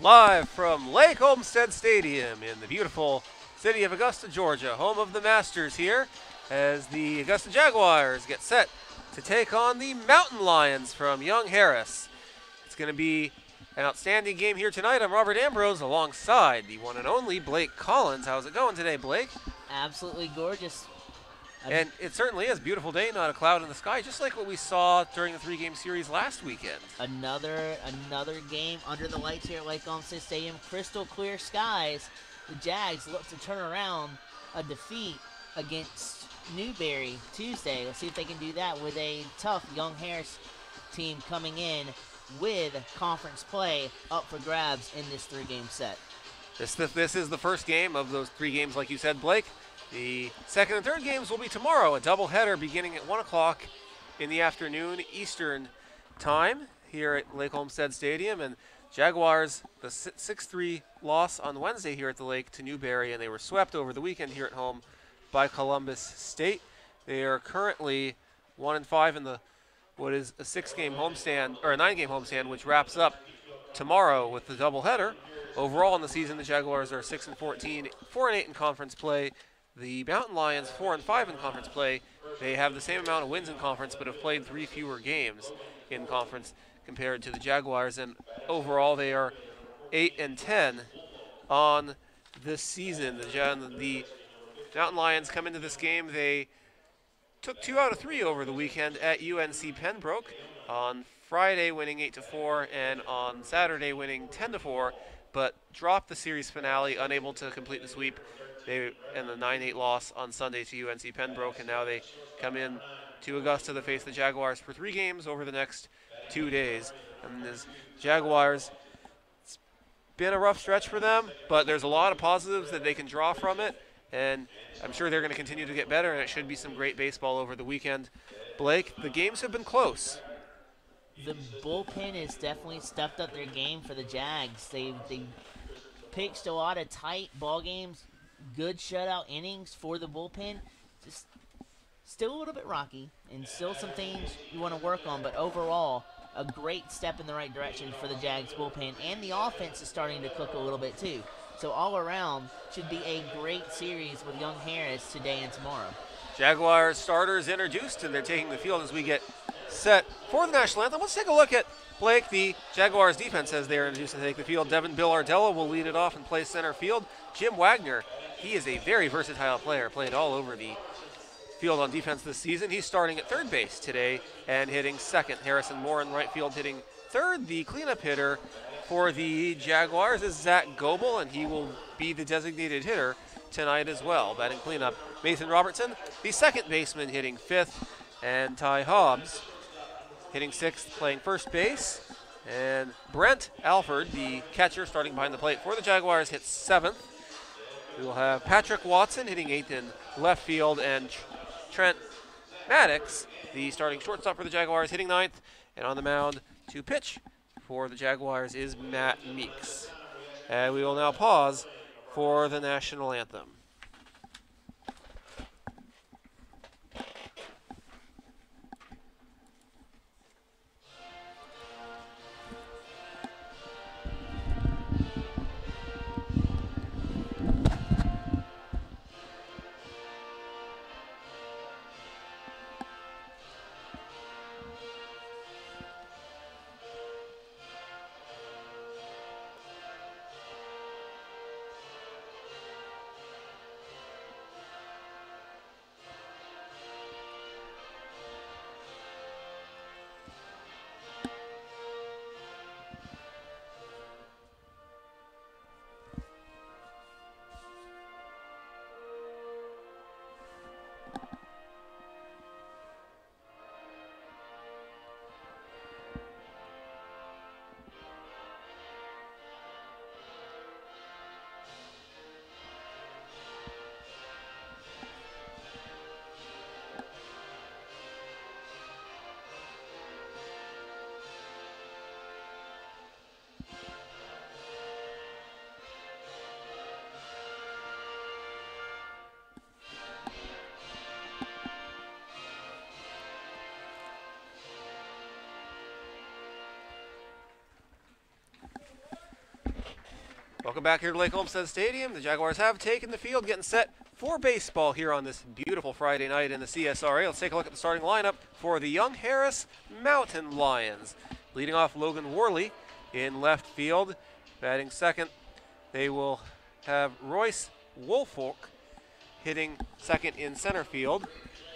Live from Lake Olmsted Stadium in the beautiful city of Augusta, Georgia, home of the Masters here, as the Augusta Jaguars get set to take on the Mountain Lions from Young Harris. It's going to be an outstanding game here tonight. I'm Robert Ambrose alongside the one and only Blake Collins. How's it going today, Blake? Absolutely gorgeous. And it certainly is. Beautiful day, not a cloud in the sky, just like what we saw during the three-game series last weekend. Another game under the lights here at Lake Olmsted Stadium. Crystal clear skies. The Jags look to turn around a defeat against Newberry Tuesday. Let's see if they can do that with a tough Young Harris team coming in with conference play up for grabs in this three-game set. This is the first game of those three games, like you said, Blake. The second and third games will be tomorrow, a doubleheader beginning at 1 o'clock in the afternoon Eastern time here at Lake Olmsted Stadium. And Jaguars, the 6-3 loss on Wednesday here at the Lake to Newberry, and they were swept over the weekend here at home by Columbus State. They are currently 1-5 in the what is a 6-game homestand, or a 9-game homestand, which wraps up tomorrow with the doubleheader. Overall in the season, the Jaguars are 6-14, 4-8 in conference play. The Mountain Lions 4-5 in conference play. They have the same amount of wins in conference, but have played 3 fewer games in conference compared to the Jaguars. And overall, they are 8-10 on this season. The Mountain Lions come into this game. They took 2 out of 3 over the weekend at UNC Pembroke. On Friday, winning 8-4, and on Saturday, winning 10-4, but dropped the series finale, unable to complete the sweep. And the 9-8 loss on Sunday to UNC Pembroke, and now they come in to Augusta to face the Jaguars for 3 games over the next 2 days. And this Jaguars, it's been a rough stretch for them, but there's a lot of positives that they can draw from it, and I'm sure they're going to continue to get better, and it should be some great baseball over the weekend. Blake, the games have been close. The bullpen has definitely stepped up their game for the Jags. They pitched a lot of tight ball games. Good shutout innings for the bullpen. Just still a little bit rocky and still some things you want to work on, but overall a great step in the right direction for the Jags bullpen, and the offense is starting to cook a little bit too. So all around should be a great series with Young Harris today and tomorrow. Jaguars starters introduced, and they're taking the field as we get set for the national anthem. Let's take a look at Blake, the Jaguars defense, as they are introduced to take the field. Devin Bill Ardella will lead it off and play center field. Jim Wagner, he is a very versatile player, played all over the field on defense this season. He's starting at third base today and hitting second. Harrison Moore in right field hitting third. The cleanup hitter for the Jaguars is Zach Goebel, and he will be the designated hitter tonight as well. Batting cleanup, Nathan Robertson, the second baseman, hitting fifth, and Ty Hobbs hitting sixth, playing first base. And Brent Alford, the catcher, starting behind the plate for the Jaguars, hits seventh. We will have Patrick Watson hitting eighth in left field, and Trent Maddox, the starting shortstop for the Jaguars, hitting ninth. And on the mound to pitch for the Jaguars is Matt Meeks. And we will now pause for the national anthem. Welcome back here to Lake Olmsted Stadium. The Jaguars have taken the field, getting set for baseball here on this beautiful Friday night in the CSRA. Let's take a look at the starting lineup for the Young Harris Mountain Lions. Leading off Logan Worley in left field. Batting second, they will have Royce Woolfolk hitting second in center field.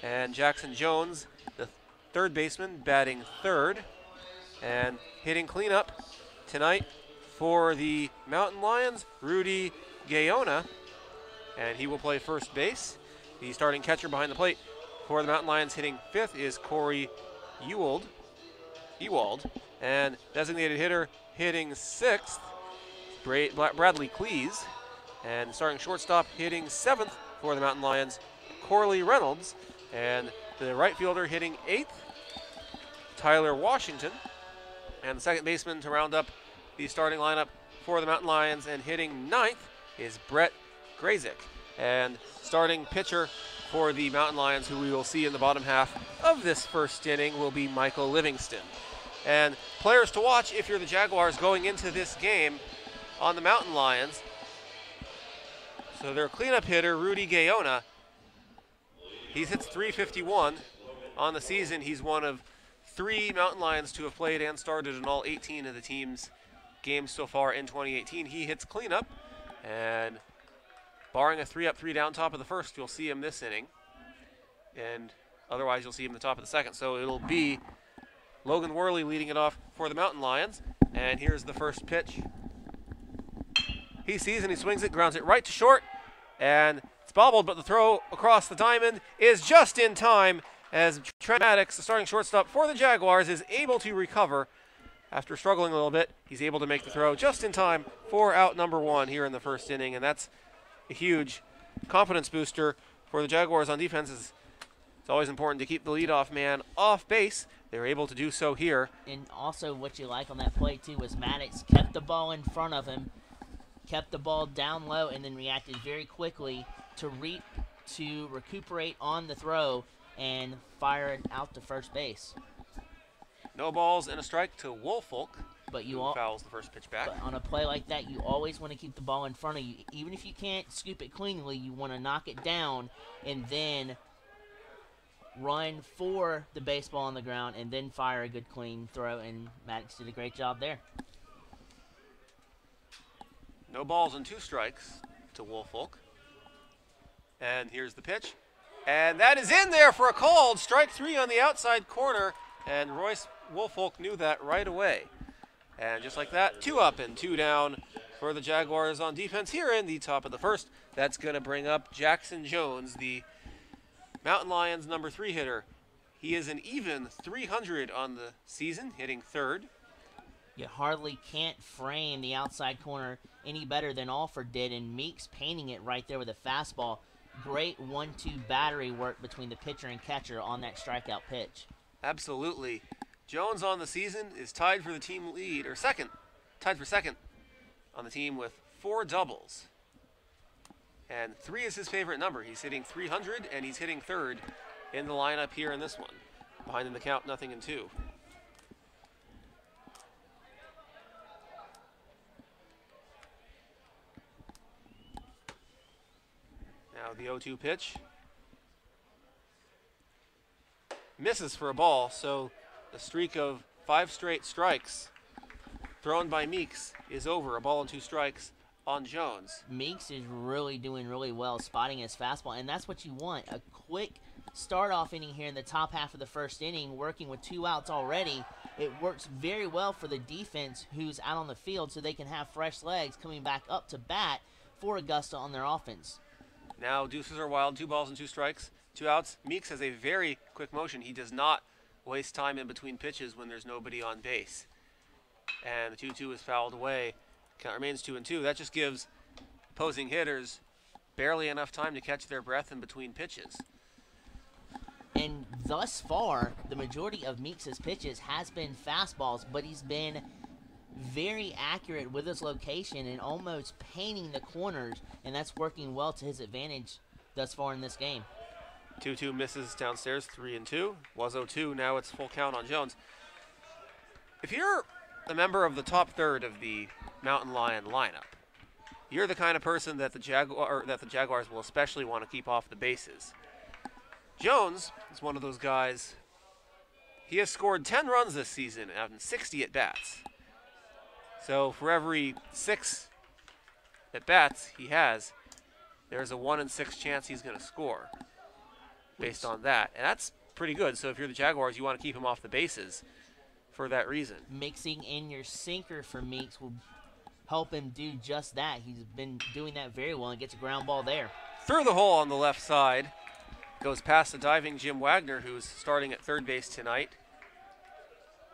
And Jackson Jones, the third baseman, batting third. And hitting cleanup tonight for the Mountain Lions, Rudy Gaona, and he will play first base. The starting catcher behind the plate for the Mountain Lions hitting fifth is Corey Ewald, and designated hitter hitting sixth, Bradley Cleese, and starting shortstop hitting seventh for the Mountain Lions, Corley Reynolds, and the right fielder hitting eighth, Tyler Washington, and the second baseman to round up the starting lineup for the Mountain Lions and hitting ninth is Brett Grazik. And starting pitcher for the Mountain Lions, who we will see in the bottom half of this first inning, will be Michael Livingston. And players to watch if you're the Jaguars going into this game on the Mountain Lions. So their cleanup hitter, Rudy Gaona, he's hits .351 on the season. He's one of 3 Mountain Lions to have played and started in all 18 of the team's games so far in 2018. He hits cleanup, and barring a 3-up, 3-down top of the first, you'll see him this inning, and otherwise you'll see him the top of the second. So it'll be Logan Worley leading it off for the Mountain Lions, and here's the first pitch. He sees and he swings it, grounds it right to short, and it's bobbled, but the throw across the diamond is just in time as Trent Maddox, the starting shortstop for the Jaguars, is able to recover. After struggling a little bit, he's able to make the throw just in time for out number 1 here in the first inning, and that's a huge confidence booster for the Jaguars on defense. It's always important to keep the leadoff man off base. They were able to do so here. And also what you like on that play, too, was Maddox kept the ball in front of him, kept the ball down low, and then reacted very quickly to recuperate on the throw and fire it out to first base. No balls and a strike to Woolfolk, but who fouls the first pitch back. But on a play like that, you always want to keep the ball in front of you. Even if you can't scoop it cleanly, you want to knock it down and then run for the baseball on the ground and then fire a good clean throw, and Maddox did a great job there. No balls and 2 strikes to Woolfolk. And here's the pitch. And that is in there for a called strike 3 on the outside corner, and Royce Woolfolk knew that right away. And just like that, 2 up and 2 down for the Jaguars on defense here in the top of the first. That's going to bring up Jackson Jones, the Mountain Lions number 3 hitter. He is an even .300 on the season, hitting third. You hardly can't frame the outside corner any better than Alford did, and Meeks painting it right there with a fastball. Great 1-2 battery work between the pitcher and catcher on that strikeout pitch. Absolutely. Jones on the season is tied for the team lead, or tied for second on the team with 4 doubles. And 3 is his favorite number. He's hitting .300, and he's hitting third in the lineup here in this one. Behind in the count, 0-2. Now the 0-2 pitch. Misses for a ball, so the streak of 5 straight strikes thrown by Meeks is over. A ball and 2 strikes on Jones. Meeks is really doing really well spotting his fastball, and that's what you want. A quick start-off inning here in the top half of the first inning, working with 2 outs already. It works very well for the defense who's out on the field so they can have fresh legs coming back up to bat for Augusta on their offense. Now deuces are wild, 2 balls and 2 strikes, 2 outs. Meeks has a very quick motion. He does not waste time in between pitches when there's nobody on base. And the 2-2 is fouled away. Count remains 2-2. That just gives opposing hitters barely enough time to catch their breath in between pitches. And thus far, the majority of Meeks' pitches has been fastballs, but he's been very accurate with his location and almost painting the corners, and that's working well to his advantage thus far in this game. 2-2 misses downstairs, 3-2. Was 0-2, now it's full count on Jones. If you're a member of the top third of the Mountain Lion lineup, you're the kind of person that the Jaguars will especially want to keep off the bases. Jones is one of those guys. He has scored 10 runs this season out in 60 at-bats. So for every 6 at-bats he has, there's a 1 in 6 chance he's going to score based on that. And that's pretty good. So if you're the Jaguars, you want to keep him off the bases for that reason. Mixing in your sinker for Meeks will help him do just that. He's been doing that very well and gets a ground ball there. Through the hole on the left side. Goes past the diving Jim Wagner, who's starting at third base tonight.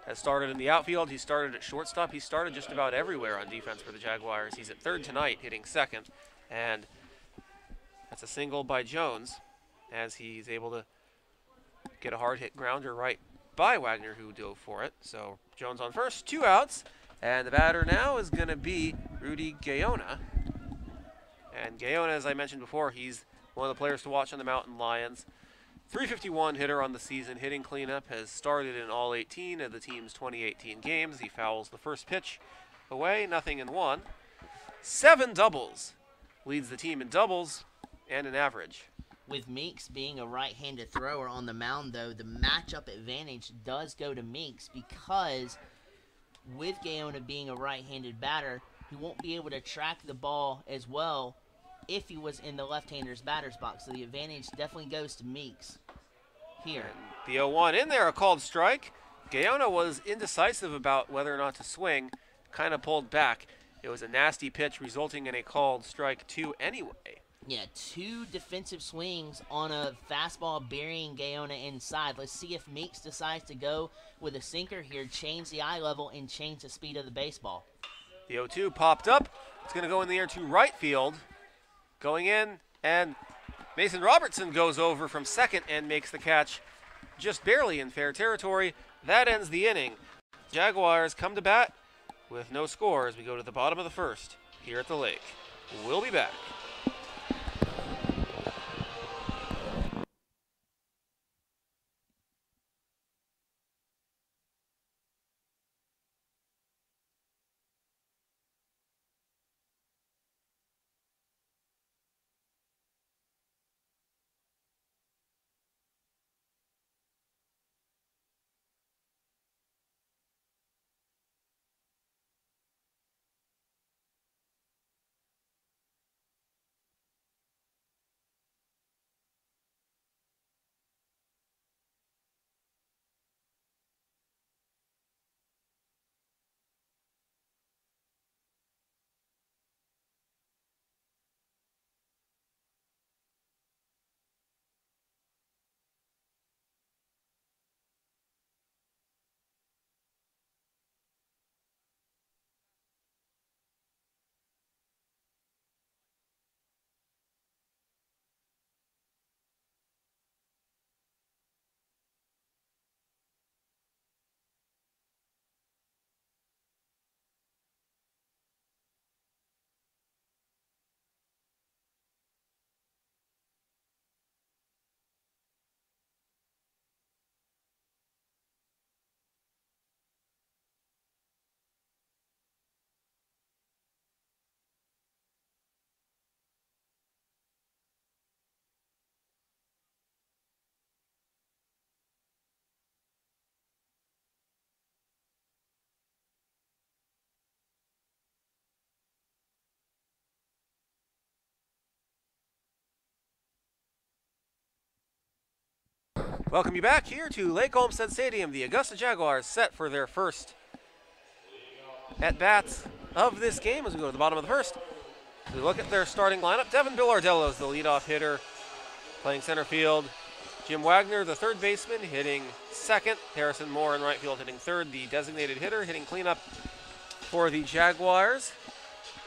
Has started in the outfield. He started at shortstop. He started just about everywhere on defense for the Jaguars. He's at third tonight, hitting second. And that's a single by Jones as he's able to get a hard hit grounder right by Wagner, who dove for it. So Jones on first, 2 outs. And the batter now is going to be Rudy Gaona. And Gaona, as I mentioned before, he's one of the players to watch on the Mountain Lions. 351 hitter on the season. Hitting cleanup has started in all 18 of the team's 2018 games. He fouls the first pitch away, 0-1. 7 doubles. Leads the team in doubles and in average. With Meeks being a right-handed thrower on the mound, though, the matchup advantage does go to Meeks because with Gaona being a right-handed batter, he won't be able to track the ball as well if he was in the left-hander's batter's box. So the advantage definitely goes to Meeks here. And the 0-1 in there, a called strike. Gaona was indecisive about whether or not to swing, kind of pulled back. It was a nasty pitch resulting in a called strike 2 anyway. Yeah, 2 defensive swings on a fastball burying Gaona inside. Let's see if Meeks decides to go with a sinker here, change the eye level, and change the speed of the baseball. The 0-2 popped up. It's going to go in the air to right field. Going in, and Mason Robertson goes over from second and makes the catch just barely in fair territory. That ends the inning. Jaguars come to bat with no score as we go to the bottom of the first here at the Lake. We'll be back. Welcome you back here to Lake Olmsted Stadium. The Augusta Jaguars set for their first at-bats of this game as we go to the bottom of the first. As we look at their starting lineup, Devin Billardello is the leadoff hitter playing center field. Jim Wagner, the third baseman, hitting second. Harrison Moore in right field hitting third. The designated hitter hitting cleanup for the Jaguars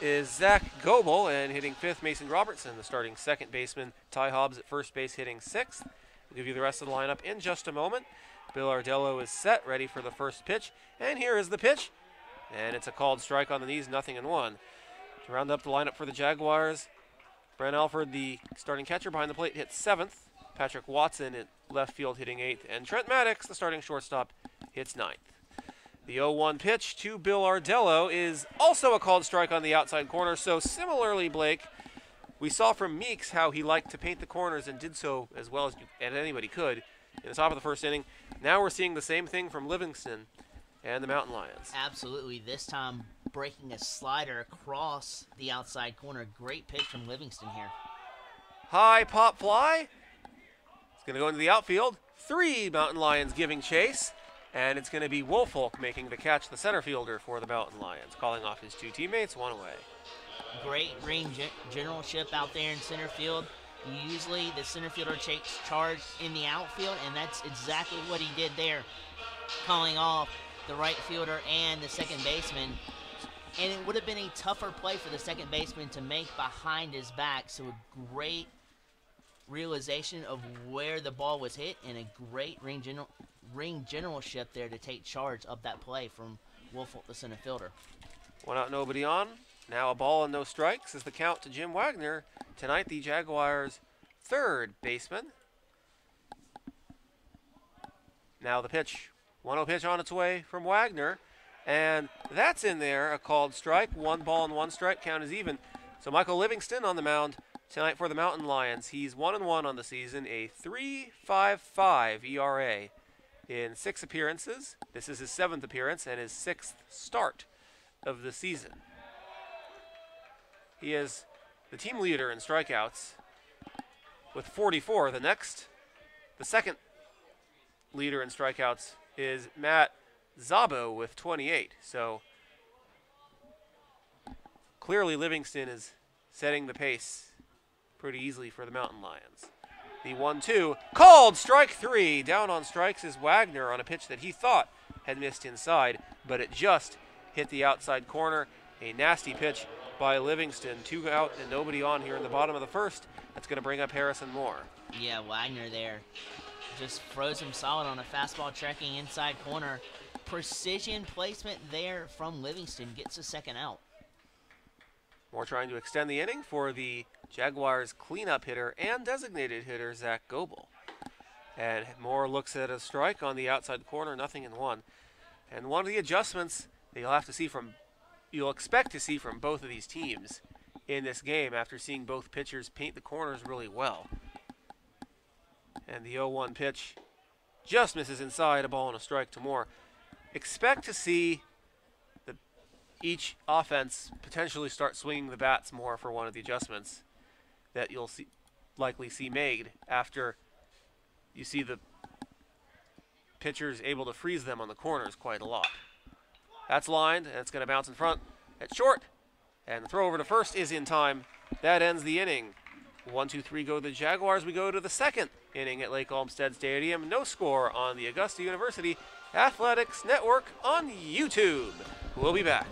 is Zach Goebel, and hitting fifth, Mason Robertson, the starting second baseman. Ty Hobbs at first base hitting sixth. We'll give you the rest of the lineup in just a moment. Billardello is set, ready for the first pitch. And here is the pitch. And it's a called strike on the knees, 0-1. To round up the lineup for the Jaguars, Brent Alford, the starting catcher behind the plate, hits seventh. Patrick Watson at left field hitting eighth. And Trent Maddox, the starting shortstop, hits ninth. The 0-1 pitch to Bill Ardello is also a called strike on the outside corner. So similarly, Blake, we saw from Meeks how he liked to paint the corners and did so as well as anybody could in the top of the first inning. Now we're seeing the same thing from Livingston and the Mountain Lions. Absolutely. This time breaking a slider across the outside corner. Great pitch from Livingston here. High pop fly. It's going to go into the outfield. 3 Mountain Lions giving chase. And it's going to be Woolfolk making the catch, the center fielder for the Mountain Lions, calling off his 2 teammates, 1 away. Great ring generalship out there in center field. Usually the center fielder takes charge in the outfield, and that's exactly what he did there, calling off the right fielder and the second baseman. And it would have been a tougher play for the second baseman to make behind his back. So a great realization of where the ball was hit, and a great ring generalship there to take charge of that play from Woolfolk, the center fielder. 1 out, nobody on. Now a ball and no strikes is the count to Jim Wagner. Tonight the Jaguars' 3rd baseman. Now the pitch. 1-0 pitch on its way from Wagner. And that's in there, a called strike. 1 ball and 1 strike, count is even. So Michael Livingston on the mound tonight for the Mountain Lions. He's 1-1 on the season, a 3.55 ERA in 6 appearances. This is his 7th appearance and his 6th start of the season. He is the team leader in strikeouts with 44. The second leader in strikeouts is Matt Zabo with 28. So clearly Livingston is setting the pace pretty easily for the Mountain Lions. The 1-2, called strike 3. Down on strikes is Wagner on a pitch that he thought had missed inside, but it just hit the outside corner. A nasty pitch by Livingston. 2 out and nobody on here in the bottom of the first. That's going to bring up Harrison Moore. Yeah, Wagner there just froze him solid on a fastball tracking inside corner. Precision placement there from Livingston, gets a 2nd out. Moore trying to extend the inning for the Jaguars cleanup hitter and designated hitter Zach Goebel. And Moore looks at a strike on the outside corner, 0-1. And one of the adjustments that you'll expect to see from both of these teams in this game after seeing both pitchers paint the corners really well. And the 0-1 pitch just misses inside, a ball and a strike to Moore. Expect to see each offense potentially start swinging the bats more for one of the adjustments that you'll likely see made after you see the pitchers able to freeze them on the corners quite a lot. That's lined, and it's going to bounce in front at short, and the throw over to first is in time. That ends the inning. 1-2-3 go the Jaguars. We go to the 2nd inning at Lake Olmsted Stadium. No score on the Augusta University Athletics Network on YouTube. We'll be back.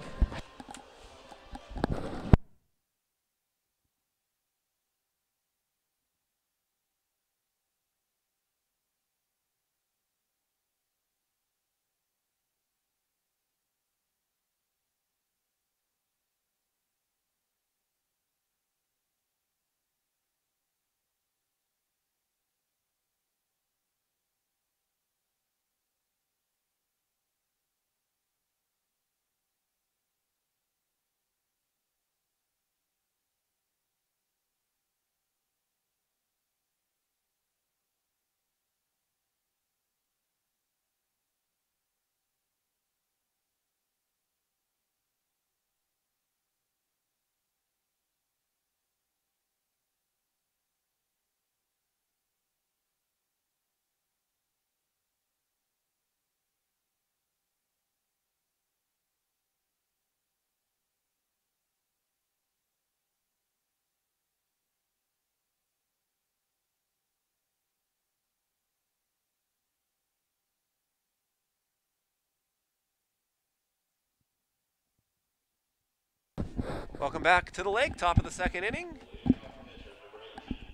Welcome back to the lake, top of the 2nd inning.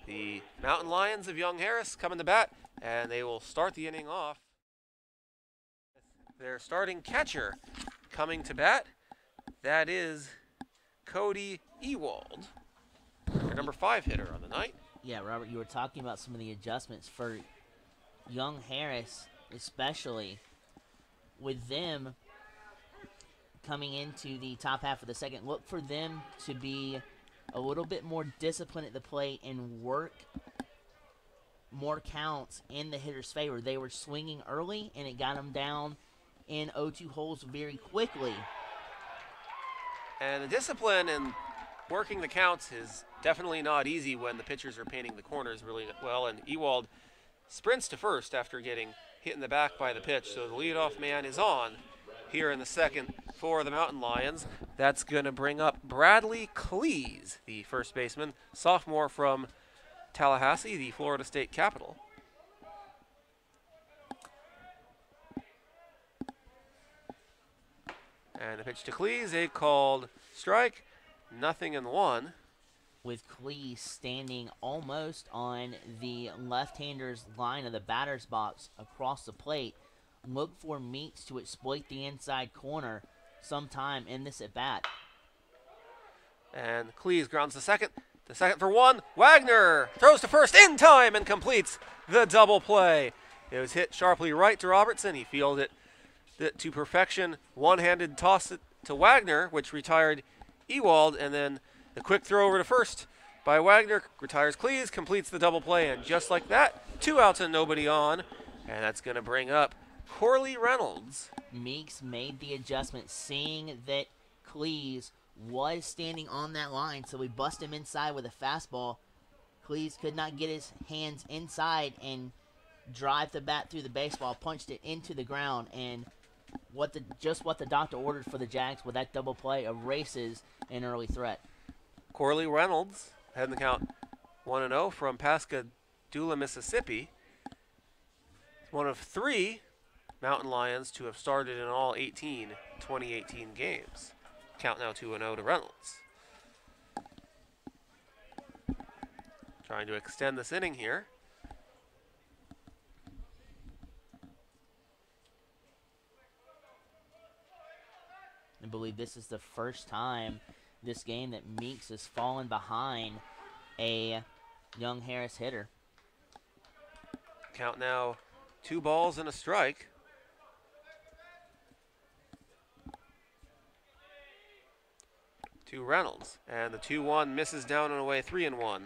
The Mountain Lions of Young Harris coming to bat, and they will start the inning off. Their starting catcher coming to bat, that is Cody Ewald, their number 5 hitter on the night. Yeah, Robert, you were talking about some of the adjustments for Young Harris, especially with them coming into the top half of the second. Look for them to be a little bit more disciplined at the plate and work more counts in the hitter's favor. They were swinging early, and it got them down in 0-2 holes very quickly. And the discipline and working the counts is definitely not easy when the pitchers are painting the corners really well. And Ewald sprints to first after getting hit in the back by the pitch. So the leadoff man is on here in the second for the Mountain Lions. That's going to bring up Bradley Cleese, the first baseman, sophomore from Tallahassee, the Florida State capital. And a pitch to Cleese, a called strike, 0-1. With Cleese standing almost on the left-hander's line of the batter's box across the plate, look for Meeks to exploit the inside corner sometime in this at-bat. And Cleese grounds to second for one. Wagner throws to first in time and completes the double play. It was hit sharply right to Robertson. He fielded it to perfection. One-handed toss it to Wagner, which retired Ewald, and then the quick throw over to first by Wagner retires Cleese, completes the double play, and just like that, 2 outs and nobody on. And that's going to bring up Corley Reynolds. Meeks made the adjustment, seeing that Cleese was standing on that line, so we bust him inside with a fastball. Cleese could not get his hands inside and drive the bat through the baseball, punched it into the ground, and just what the doctor ordered for the Jags with that double play erases an early threat. Corley Reynolds had the count 1-0 from Pascagoula, Mississippi. One of 3 Mountain Lions to have started in all 18 2018 games. Count now 2-0 to Reynolds. Trying to extend this inning here. I believe this is the first time this game that Meeks has fallen behind a young Harris hitter. Count now 2 balls and a strike. To Reynolds, and the 2-1 misses down and away, 3-1.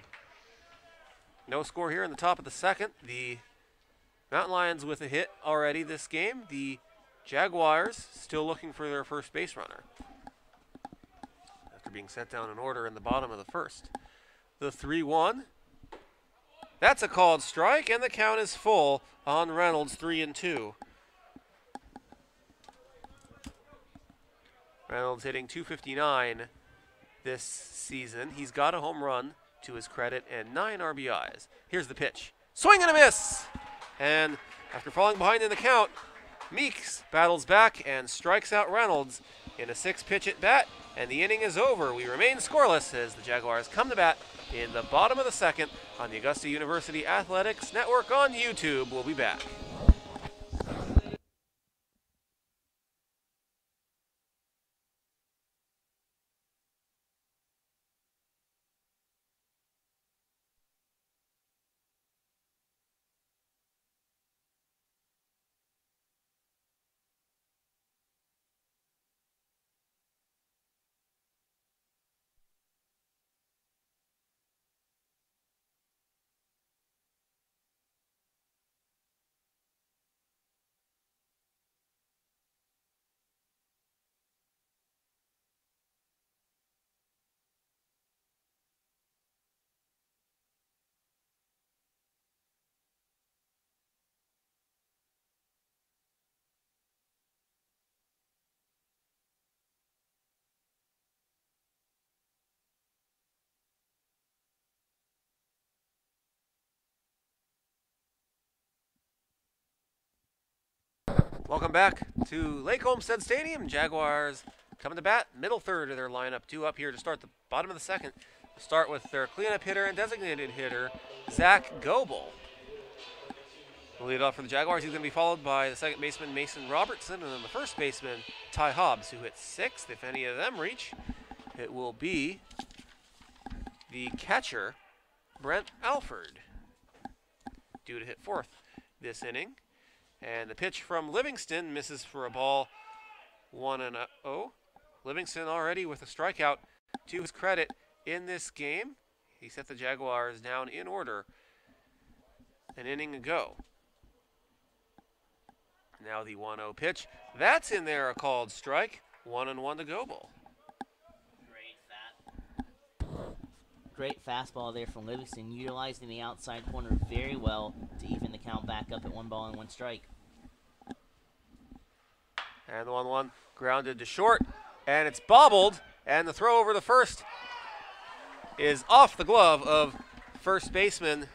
No score here in the top of the second. The Mountain Lions with a hit already this game. The Jaguars still looking for their first base runner after being set down in order in the bottom of the first. The 3-1. That's a called strike, and the count is full on Reynolds, 3-2. Reynolds hitting .259 this season. He's got a home run to his credit and 9 RBIs. Here's the pitch. Swing and a miss! And after falling behind in the count, Meeks battles back and strikes out Reynolds in a 6-pitch at bat, and the inning is over. We remain scoreless as the Jaguars come to bat in the bottom of the second on the Augusta University Athletics Network on YouTube. We'll be back. Welcome back to Lake Olmsted Stadium. Jaguars coming to bat, middle third of their lineup. 2 up here to start the bottom of the second. To start with their cleanup hitter and designated hitter, Zach Goebel. The lead off for the Jaguars. He's going to be followed by the second baseman, Mason Robertson, and then the first baseman, Ty Hobbs, who hit 6th. If any of them reach, it will be the catcher, Brent Alford, due to hit 4th this inning. And the pitch from Livingston misses for a ball, 1-0. Livingston already with a strikeout to his credit in this game. He set the Jaguars down in order an inning ago. Now the 1-0 pitch. That's in there, a called strike. 1-1 to go ball. Great fastball there from Livingston, utilizing the outside corner very well to even the count back up at 1-1 strike. And the 1-1 grounded to short, and it's bobbled, and the throw over the first is off the glove of first baseman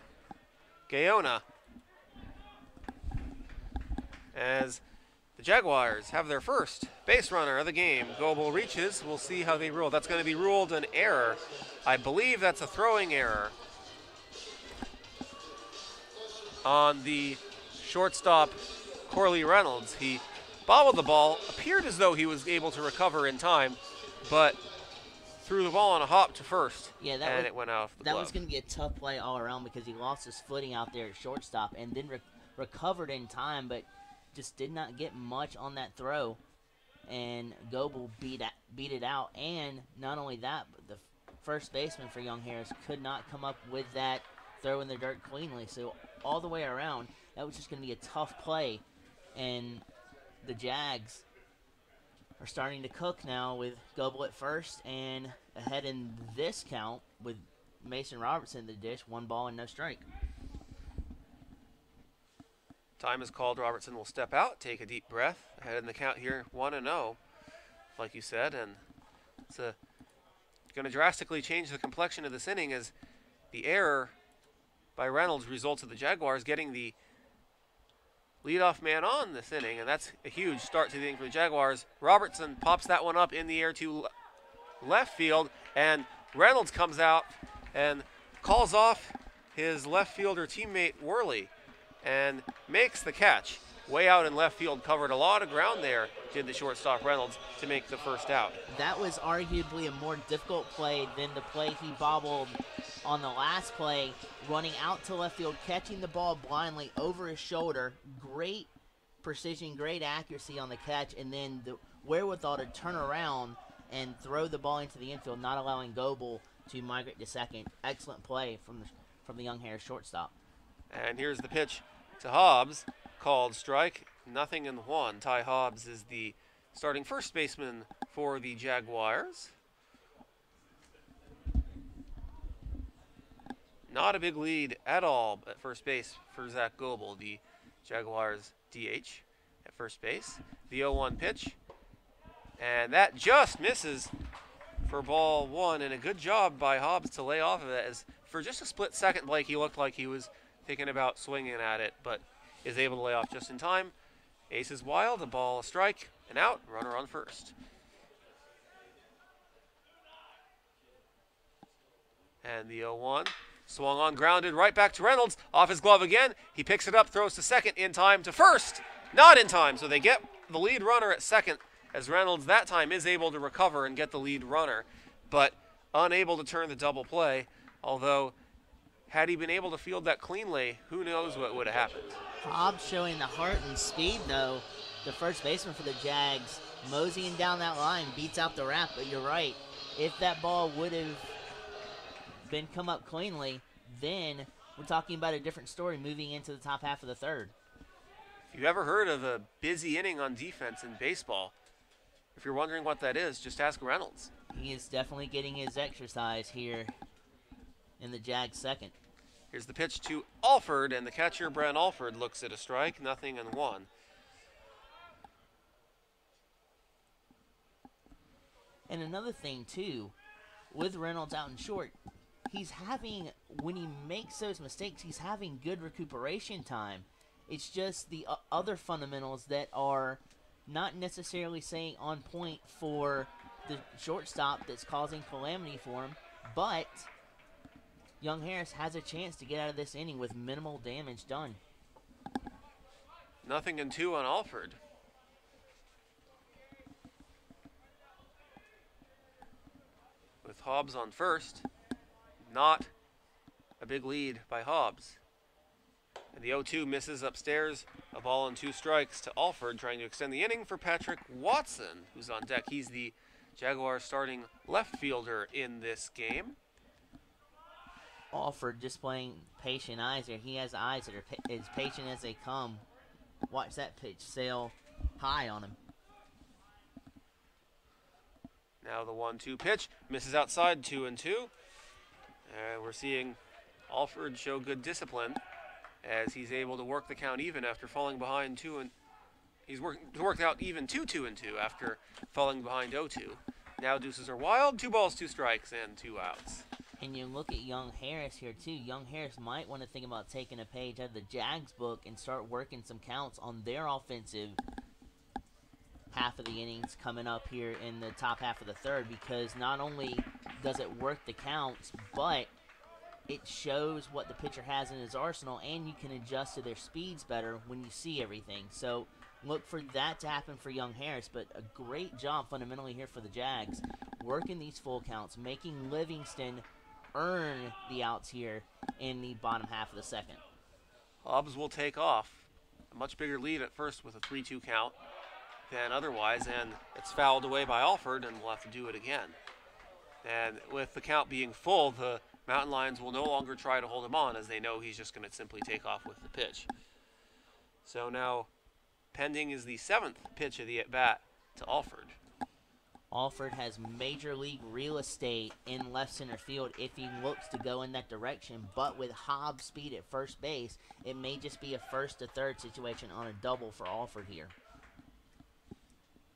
Gaona. As the Jaguars have their first base runner of the game. Goebel reaches. We'll see how they rule. That's going to be ruled an error. I believe that's a throwing error on the shortstop, Corley Reynolds. He bobbled the ball, appeared as though he was able to recover in time, but threw the ball on a hop to first, and it went off the glove. That was going to be a tough play all around because he lost his footing out there at shortstop and then recovered in time, but just did not get much on that throw. And Goebel beat it out. And not only that, but the first baseman for Young Harris could not come up with that throw in the dirt cleanly. So all the way around, that was just going to be a tough play. And the Jags are starting to cook now with Goebel at first and ahead in this count with Mason Robertson in the dish, 1 ball and no strike. Time is called. Robertson will step out, take a deep breath. Ahead in the count here, 1-0, like you said, and it's going to drastically change the complexion of this inning as the error by Reynolds results in the Jaguars getting the leadoff man on this inning, and that's a huge start to the inning for the Jaguars. Robertson pops that one up in the air to left field, and Reynolds comes out and calls off his left fielder teammate Worley and makes the catch. Way out in left field, covered a lot of ground there, did the shortstop Reynolds to make the first out. That was arguably a more difficult play than the play he bobbled on the last play, running out to left field, catching the ball blindly over his shoulder. Great precision, great accuracy on the catch, and then the wherewithal to turn around and throw the ball into the infield, not allowing Goebel to migrate to second. Excellent play from the Young Harris shortstop. And here's the pitch to Hobbs, called strike, 0-1. Ty Hobbs is the starting first baseman for the Jaguars. Not a big lead at all at first base for Zach Goebel, the Jaguars DH at first base. The 0-1 pitch, and that just misses for ball 1, and a good job by Hobbs to lay off of it, as for just a split second, Blake, he looked like he was thinking about swinging at it, but is able to lay off just in time. Ace is wild, a ball, a strike, an out, runner on first. And the 0-1, swung on, grounded, right back to Reynolds, off his glove again. He picks it up, throws to second, in time to first. Not in time, so they get the lead runner at second, as Reynolds that time is able to recover and get the lead runner, but unable to turn the double play, although had he been able to field that cleanly, who knows what would have happened. Hobbs showing the heart and speed, though. The first baseman for the Jags, moseying down that line, beats out the wrap, but you're right. If that ball would have been come up cleanly, then we're talking about a different story moving into the top half of the third. If you ever heard of a busy inning on defense in baseball, if you're wondering what that is, just ask Reynolds. He is definitely getting his exercise here in the Jags second. Here's the pitch to Alford, and the catcher, Brent Alford, looks at a strike, 0-1. And another thing, too, with Reynolds out in short, he's having, when he makes those mistakes, he's having good recuperation time. It's just the other fundamentals that are not necessarily saying on point for the shortstop that's causing calamity for him, but Young Harris has a chance to get out of this inning with minimal damage done. 0-2 on Alford. With Hobbs on first, not a big lead by Hobbs. And the 0-2 misses upstairs, a ball and 2 strikes to Alford, trying to extend the inning for Patrick Watson, who's on deck. He's the Jaguars starting left fielder in this game. Alford displaying patient eyes here. He has eyes that are as patient as they come. Watch that pitch sail high on him. Now the 1-2 pitch misses outside, 2-2. And we're seeing Alford show good discipline as he's able to work the count even after falling behind 2 and he's worked out even 2-2 after falling behind 0-2. Now deuces are wild, 2 balls, 2 strikes, and 2 outs. And you look at Young Harris here too. Young Harris might want to think about taking a page out of the Jags book and start working some counts on their offensive half of the innings coming up here in the top half of the third, because not only does it work the counts, but it shows what the pitcher has in his arsenal, and you can adjust to their speeds better when you see everything. So look for that to happen for Young Harris, but a great job fundamentally here for the Jags, working these full counts, making Livingston earn the outs here in the bottom half of the second. Hobbs will take off. A much bigger lead at first with a 3-2 count than otherwise, and it's fouled away by Alford, and we'll have to do it again. And with the count being full, the Mountain Lions will no longer try to hold him on, as they know he's just going to simply take off with the pitch. So now pending is the 7th pitch of the at-bat to Alford. Alford has major league real estate in left center field if he looks to go in that direction, but with Hobbs' speed at first base, it may just be a first to third situation on a double for Alford here.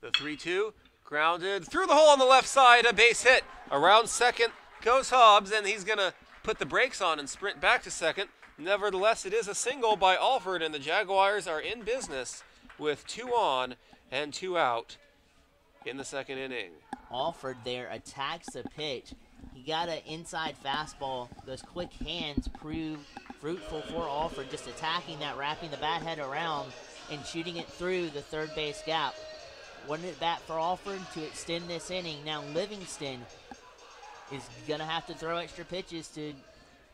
The 3-2, grounded through the hole on the left side, a base hit. Around second goes Hobbs, and he's going to put the brakes on and sprint back to second. Nevertheless, it is a single by Alford, and the Jaguars are in business with 2 on and 2 out in the second inning. Alford there attacks the pitch. He got an inside fastball. Those quick hands prove fruitful for Alford, just attacking that, wrapping the bat head around and shooting it through the third base gap. One at bat for Alford to extend this inning. Now Livingston is going to have to throw extra pitches to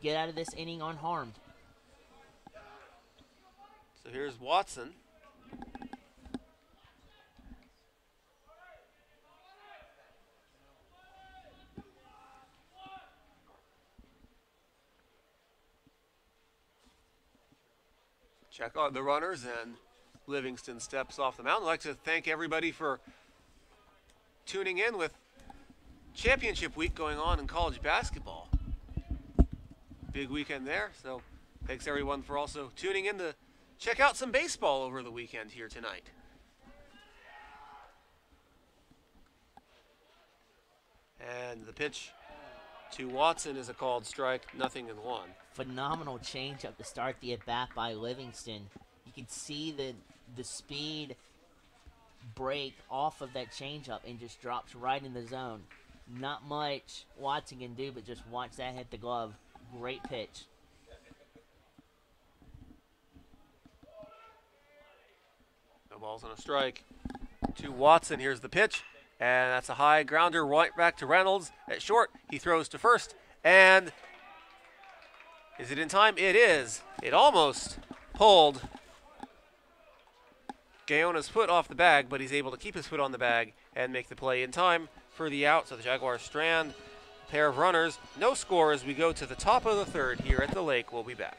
get out of this inning unharmed. So here's Watson. Check on the runners, and Livingston steps off the mound. I'd like to thank everybody for tuning in with championship week going on in college basketball. Big weekend there, so thanks everyone for also tuning in to check out some baseball over the weekend here tonight. And the pitch to Watson is a called strike, 0-1. Phenomenal changeup to start the at-bat by Livingston. You can see the speed break off of that changeup and just drops right in the zone. Not much Watson can do, but just watch that hit the glove. Great pitch. No balls on a strike. To Watson, here's the pitch. And that's a high grounder right back to Reynolds at short. He throws to first. And is it in time? It is. It almost pulled Gayona's foot off the bag, but he's able to keep his foot on the bag and make the play in time for the out. So the Jaguars strand a pair of runners. No score as we go to the top of the third here at the Lake. We'll be back.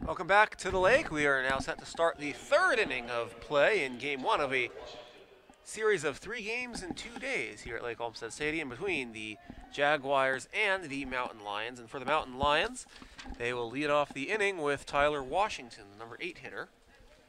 Welcome back to the lake. We are now set to start the third inning of play in game one of a series of 3 games in 2 days here at Lake Olmsted Stadium between the Jaguars and the Mountain Lions. And for the Mountain Lions, they will lead off the inning with Tyler Washington, the number 8 hitter.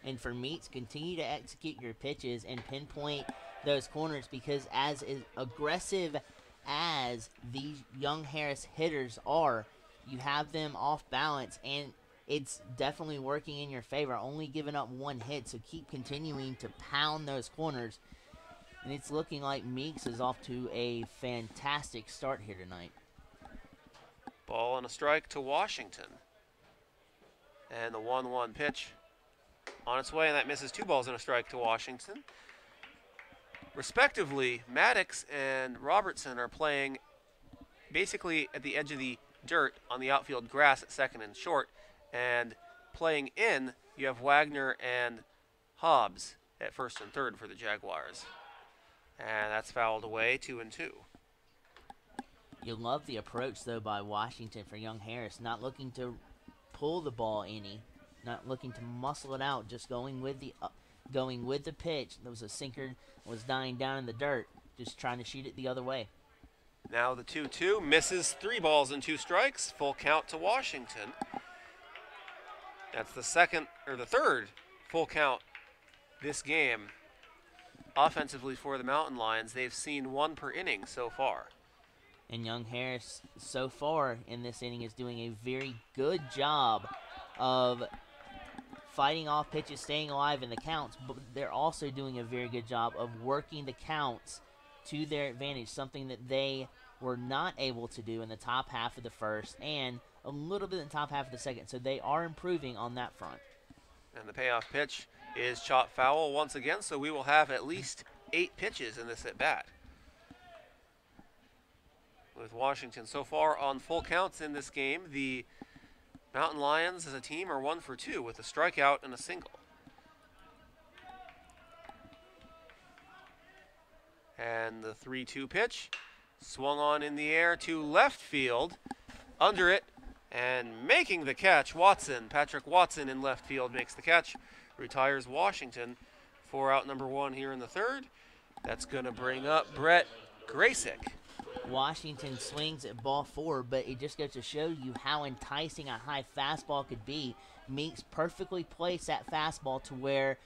And for Meeks, continue to execute your pitches and pinpoint those corners, because as aggressive as these Young Harris hitters are, you have them off balance, and it's definitely working in your favor, only giving up 1 hit, so keep continuing to pound those corners. And it's looking like Meeks is off to a fantastic start here tonight. Ball and a strike to Washington. And the 1-1 pitch on its way, and that misses. 2 balls and a strike to Washington. Respectively, Maddox and Robertson are playing basically at the edge of the dirt on the outfield grass at second and short. And playing in, you have Wagner and Hobbs at first and third for the Jaguars. And that's fouled away, 2-2. You love the approach, though, by Washington for Young Harris. Not looking to pull the ball any, not looking to muscle it out, just going with the pitch. There was a sinker that was dying down in the dirt, just trying to shoot it the other way. Now the 2-2 misses. 3 balls and 2 strikes. Full count to Washington. That's the third full count this game. Offensively for the Mountain Lions, they've seen 1 per inning so far. And Young Harris, so far in this inning, is doing a very good job of fighting off pitches, staying alive in the counts, but they're also doing a very good job of working the counts to their advantage, something that they were not able to do in the top half of the first and a little bit in the top half of the second. So they are improving on that front. And the payoff pitch is chopped foul once again, so we will have at least 8 pitches in this at-bat. With Washington so far on full counts in this game, the Mountain Lions as a team are 1 for 2 with a strikeout and a single. And the 3-2 pitch swung on in the air to left field, under it, and making the catch, Watson. Patrick Watson in left field makes the catch, retires Washington for out number 1 here in the third. That's going to bring up Brett Graysick. Washington swings at ball 4, but it just goes to show you how enticing a high fastball could be. Meeks perfectly placed that fastball to where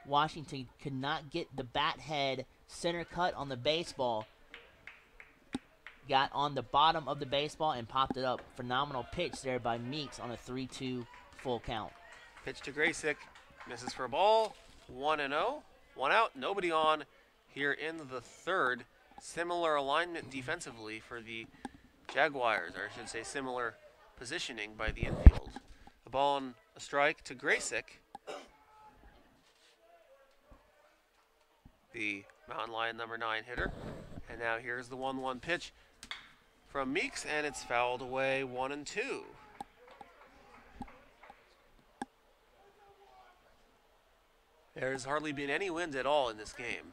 Washington could not get the bat head center cut on the baseball. Got on the bottom of the baseball and popped it up. Phenomenal pitch there by Meeks on a 3-2 full count. Pitch to Graysick, misses for a ball, 1-0. 1 out, nobody on here in the third. Similar alignment defensively for the Jaguars, or I should say similar positioning by the infield. A ball and a strike to Graysick. The Mountain Lion number 9 hitter. And now here's the 1-1 pitch from Meeks, and it's fouled away, 1-2. There's hardly been any wind at all in this game.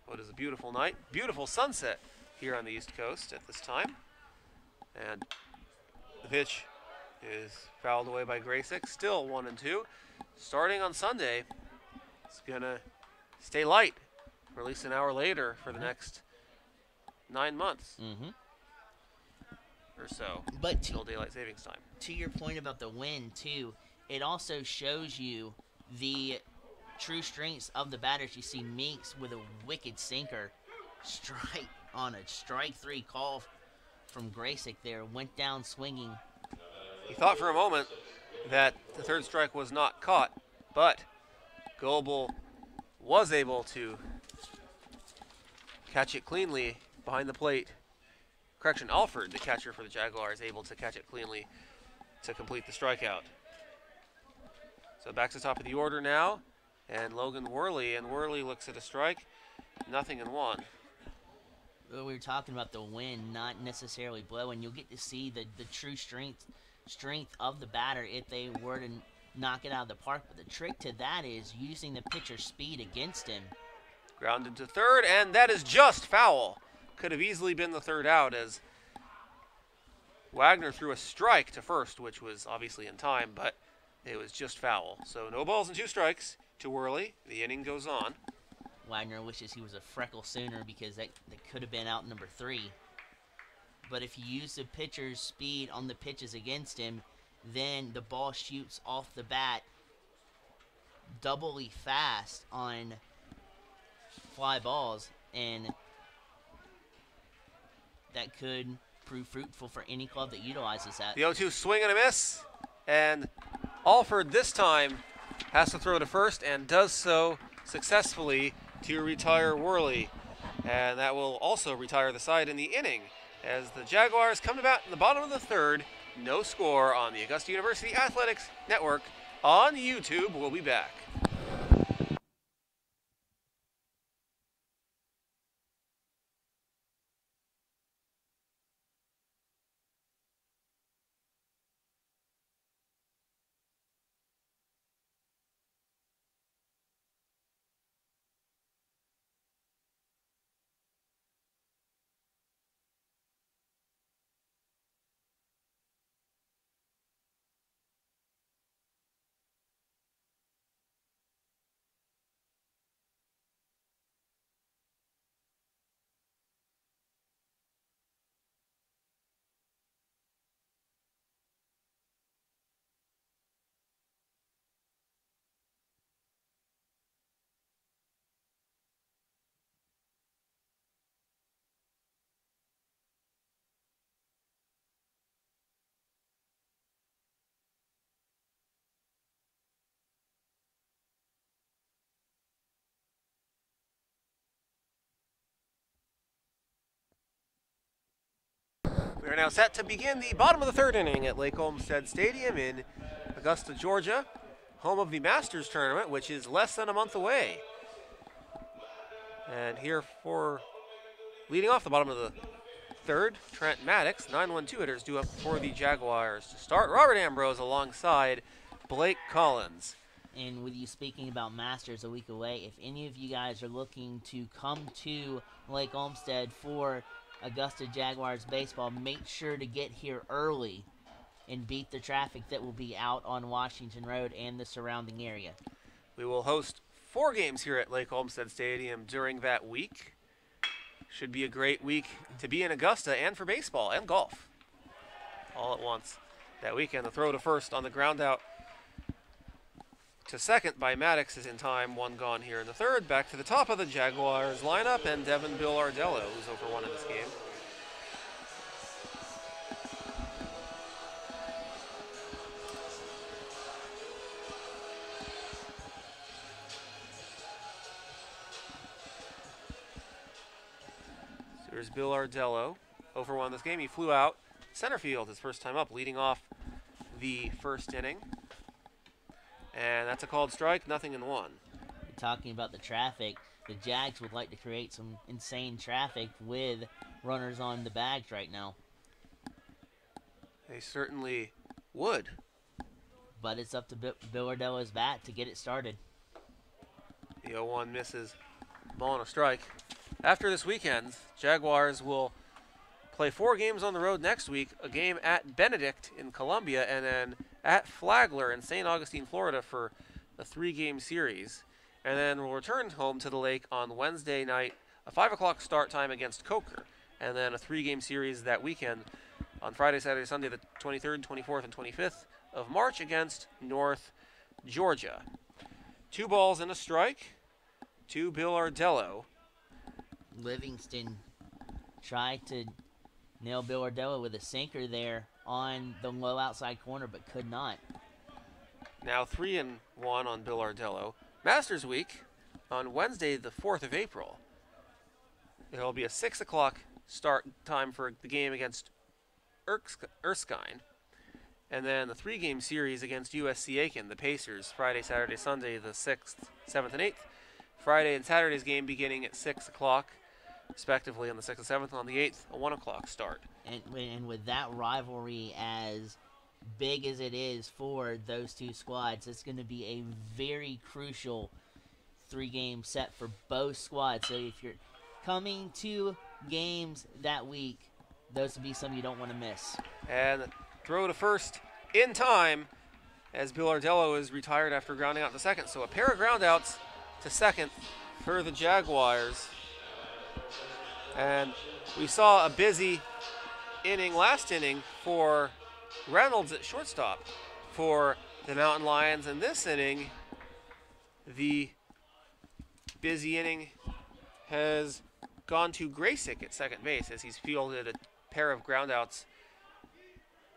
What is a beautiful night. Beautiful sunset here on the East Coast at this time. And the pitch is fouled away by Graysick. Still 1-2. Starting on Sunday, it's going to stay light for at least an hour later for the next 9 months or so. But till daylight savings time. To your point about the wind, too, it also shows you the true strengths of the batters. You see Meeks with a wicked sinker, strike on a strike 3 call from Graysick there, went down swinging. He thought for a moment that the third strike was not caught, but Goebel was able to catch it cleanly behind the plate. Correction, Alford, the catcher for the Jaguars, able to catch it cleanly to complete the strikeout. So back to the top of the order now, and Logan Worley, and Worley looks at a strike, 0-1. We were talking about the wind not necessarily blowing. You'll get to see the true strength of the batter if they were to knock it out of the park. But the trick to that is using the pitcher's speed against him. Grounded to third, and that is just foul. Could have easily been the third out as Wagner threw a strike to first, which was obviously in time, but it was just foul. So no balls and 2 strikes. Too early. The inning goes on. Wagner wishes he was a freckle sooner because that could have been out number 3. But if you use the pitcher's speed on the pitches against him, then the ball shoots off the bat doubly fast on fly balls, and that could prove fruitful for any club that utilizes that. The 0-2 swing and a miss, and Alford this time has to throw to first and does so successfully to retire Worley. And that will also retire the side in the inning as the Jaguars come to bat in the bottom of the 3rd. No score on the Augusta University Athletics Network on YouTube. We'll be back. We are now set to begin the bottom of the 3rd inning at Lake Olmsted Stadium in Augusta, Georgia, home of the Masters Tournament, which is less than a month away. And here for leading off the bottom of the 3rd, Trent Maddox, 9-1-2 hitters due up for the Jaguars to start. Robert Ambrose alongside Blake Collins. And with you speaking about Masters a week away, if any of you guys are looking to come to Lake Olmsted for Augusta Jaguars baseball, make sure to get here early and beat the traffic that will be out on Washington Road and the surrounding area. We will host 4 games here at Lake Olmsted Stadium during that week. Should be a great week to be in Augusta and for baseball and golf all at once that weekend. The throw to first on the ground out to second by Maddox is in time. 1 gone here in the 3rd. Back to the top of the Jaguars lineup, and Devin Bill Ardello, who's over 1 in this game. So here's Bill Ardello, over 1 this game. He flew out center field his first time up, leading off the 1st inning. And that's a called strike, 0-1. Talking about the traffic, the Jags would like to create some insane traffic with runners on the bags right now. They certainly would. But it's up to Bill Ardello's bat to get it started. The 0-1 misses, ball and a strike. After this weekend, Jaguars will play 4 games on the road next week, a game at Benedict in Columbia, and then at Flagler in St. Augustine, Florida for the 3-game series. And then we'll return home to the lake on Wednesday night, a 5 o'clock start time against Coker. And then a 3-game series that weekend on Friday, Saturday, Sunday, the 23rd, 24th, and 25th of March against North Georgia. 2 balls and a strike to Bill Ardello. Livingston tried to nail Bill Ardello with a sinker there on the low outside corner, but could not. Now 3-1 on Bill Ardello. Masters Week on Wednesday, the 4th of April. It'll be a 6 o'clock start time for the game against Erskine. And then the 3-game series against USC Aiken, the Pacers, Friday, Saturday, Sunday, the 6th, 7th, and 8th. Friday and Saturday's game beginning at 6 o'clock, respectively, on the 6th and 7th, and on the 8th, a 1 o'clock start. And with that rivalry as big as it is for those 2 squads, it's going to be a very crucial 3-game set for both squads. So if you're coming to games that week, Those would be some you don't want to miss. And throw to first in time as Bill Ardello is retired after grounding out to second. So a pair of groundouts to second for the Jaguars. And we saw a busy inning last inning for Reynolds at shortstop for the Mountain Lions. And this inning, the busy inning has gone to Graysick at second base as he's fielded a pair of groundouts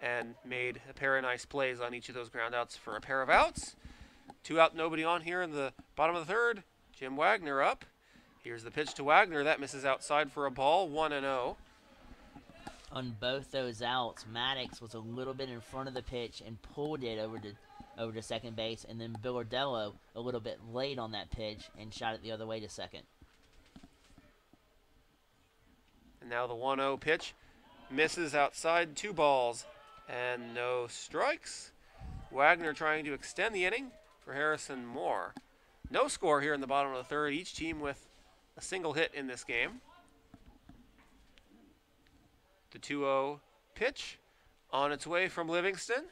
and made a pair of nice plays on each of those groundouts for a pair of outs. 2 out, nobody on here in the bottom of the third. Jim Wagner up. Here's the pitch to Wagner. That misses outside for a ball, 1-0. On both those outs, Maddox was a little bit in front of the pitch and pulled it over to second base, and then Bill Ardello a little bit late on that pitch and shot it the other way to second. And now the 1-0 pitch misses outside, 2 balls and no strikes. Wagner trying to extend the inning for Harrison Moore. No score here in the bottom of the third, each team with a single hit in this game. The 2-0 pitch on its way from Livingston,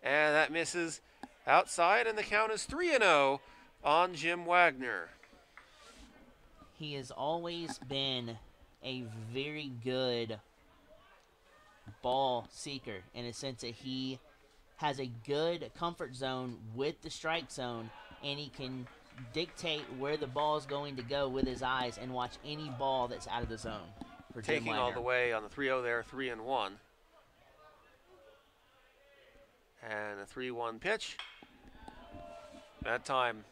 and that misses outside, and the count is 3-0 on Jim Wagner. He has always been a very good ball seeker in a sense that he has a good comfort zone with the strike zone, and he can dictate where the ball is going to go with his eyes and watch any ball that's out of the zone. For Taking all the way on the 3-0 there, 3-1. And a 3-1 pitch. That time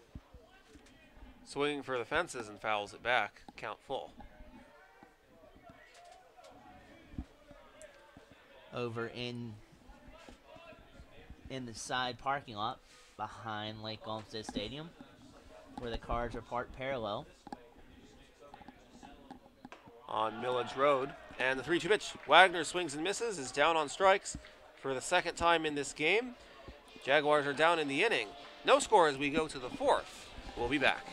swinging for the fences and fouls it back. Count full. Over in the side parking lot behind Lake Olmsted Stadium, where the cars are parked parallel. On Millage Road. And the 3-2 pitch. Wagner swings and misses, is down on strikes for the second time in this game. Jaguars are down in the inning. No score as we go to the fourth. We'll be back.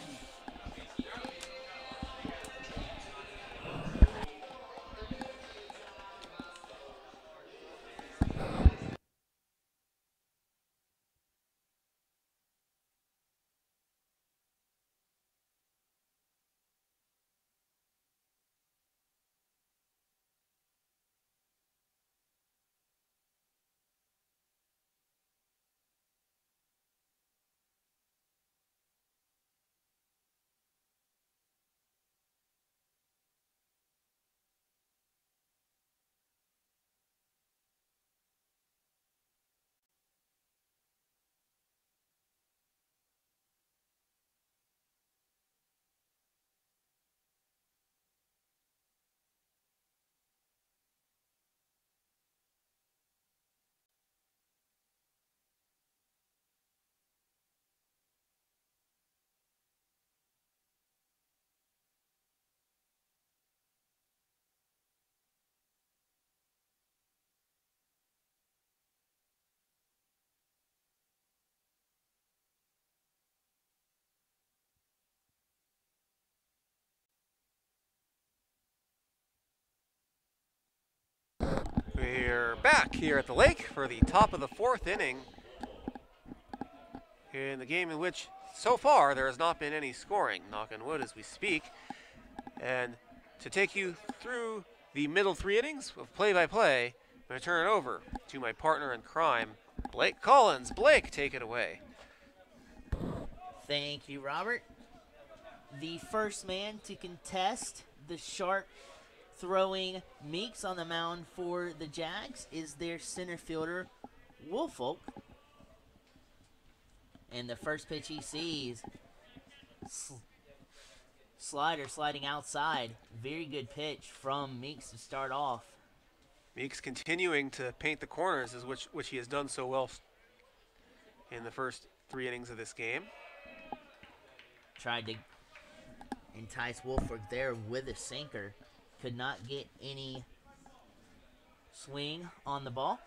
We're back here at the lake for the top of the fourth inning in the game in which so far there has not been any scoring, knock on wood as we speak. And to take you through the middle 3 innings of play-by-play, I'm going to turn it over to my partner in crime, Blake Collins. Blake, take it away. Thank you, Robert. The first man to contest the sharp throwing Meeks on the mound for the Jags is their center fielder, Woolfolk. And the first pitch he sees, slider sliding outside. Very good pitch from Meeks to start off. Meeks continuing to paint the corners, is which he has done so well in the first 3 innings of this game. Tried to entice Woolfolk there with a sinker. Could not get any swing on the ball.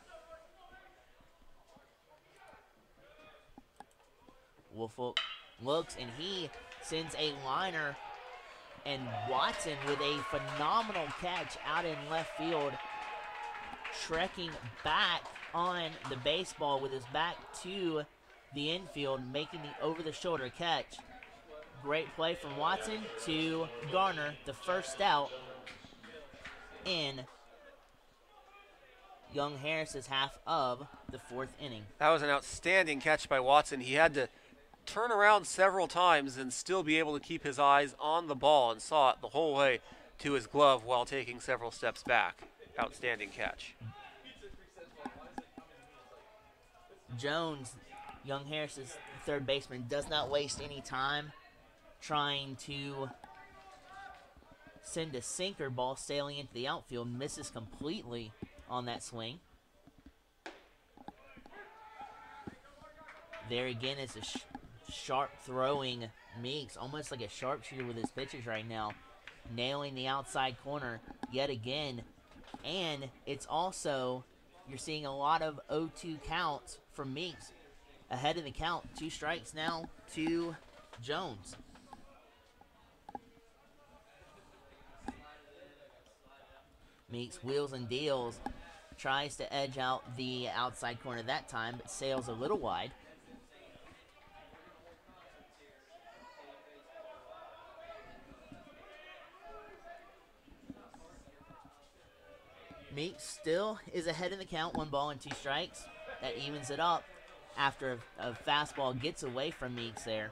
Woolfolk looks, and he sends a liner, and Watson with a phenomenal catch out in left field trekking back on the baseball with his back to the infield, making the over-the-shoulder catch. Great play from Watson to garner the first out in Young Harris's half of the 4th inning. That was an outstanding catch by Watson. He had to turn around several times and still be able to keep his eyes on the ball, and saw it the whole way to his glove while taking several steps back. Outstanding catch. Jones, Young Harris's third baseman, does not waste any time trying to send a sinker ball sailing into the outfield. Misses completely on that swing. There again is a sharp throwing Meeks, almost like a sharpshooter with his pitches right now, nailing the outside corner yet again. And it's also, you're seeing a lot of 0-2 counts from Meeks. Ahead of the count, 2 strikes now to Jones. Meeks wheels and deals, tries to edge out the outside corner that time, but sails a little wide. Meeks still is ahead in the count, 1 ball and 2 strikes. That evens it up after a fastball gets away from Meeks there.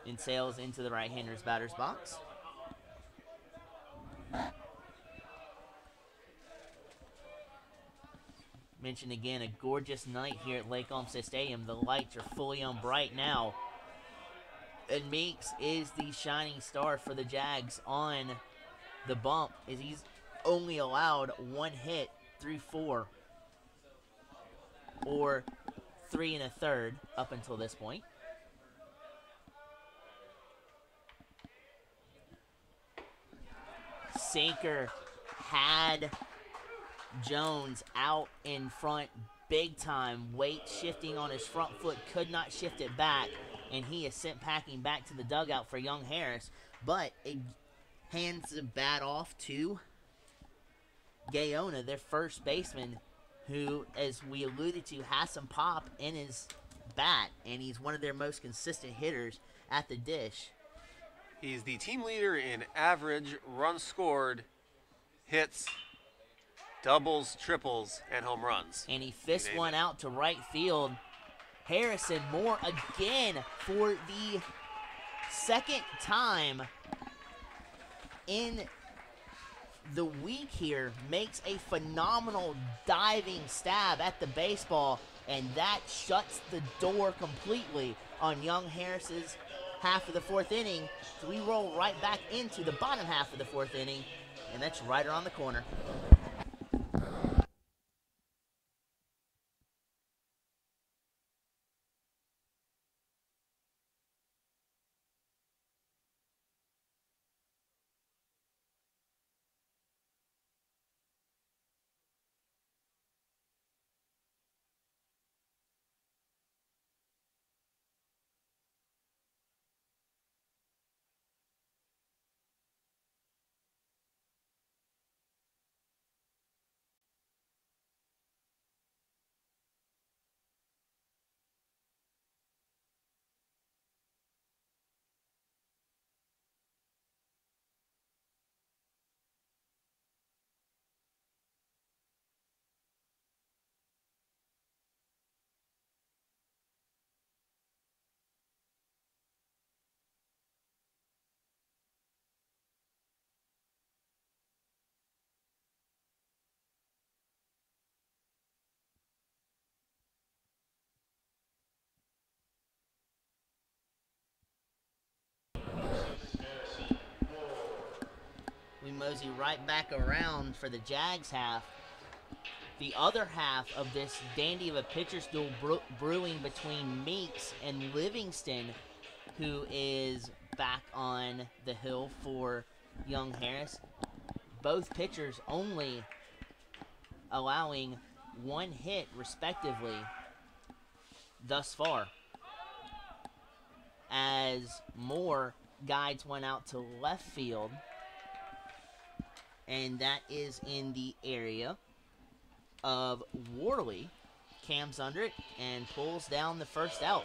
And sails into the right-hander's batter's box. Mentioned again, a gorgeous night here at Lake Olmsted Stadium. The lights are fully on bright now. And Meeks is the shining star for the Jags on the bump, as he's only allowed 1 hit through 4, or 3 1/3 up until this point. Sinker had Jones out in front big time. Weight shifting on his front foot, could not shift it back, and he is sent packing back to the dugout for Young Harris. But it hands the bat off to Gaona, their first baseman, who, as we alluded to, has some pop in his bat, and he's one of their most consistent hitters at the dish. He's the team leader in average, runs scored, hits, doubles, triples, and home runs. And he fists one out to right field. Harrison Moore again for the second time in the week here makes a phenomenal diving stab at the baseball, and that shuts the door completely on Young Harris's half of the 4th inning. So we roll right back into the bottom half of the 4th inning, and that's right around the corner. We mosey right back around for the Jags half. The other half of this dandy of a pitcher's duel brewing between Meeks and Livingston, who is back on the hill for Young Harris. Both pitchers only allowing 1 hit, respectively, thus far, as Moore guides one out to left field. and that is in the area of Worley. Cams under it and pulls down the first out.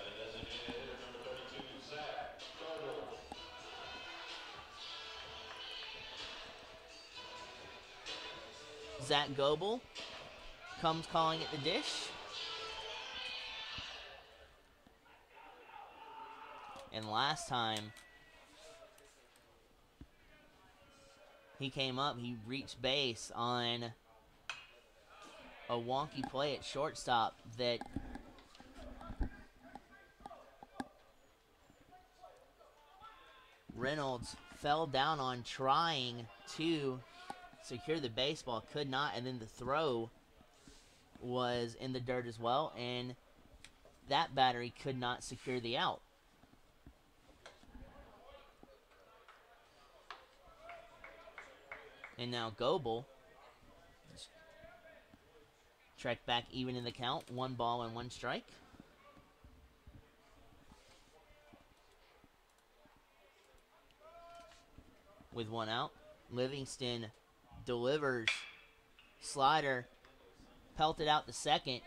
Zach Goebel comes calling it the dish. And last time he came up, he reached base on a wonky play at shortstop that Reynolds fell down on trying to secure the baseball, could not, and then the throw was in the dirt as well, and that battery could not secure the out. And now Goebel tracked back even in the count, 1 ball and 1 strike. With 1 out, Livingston delivers. Slider pelted out to second.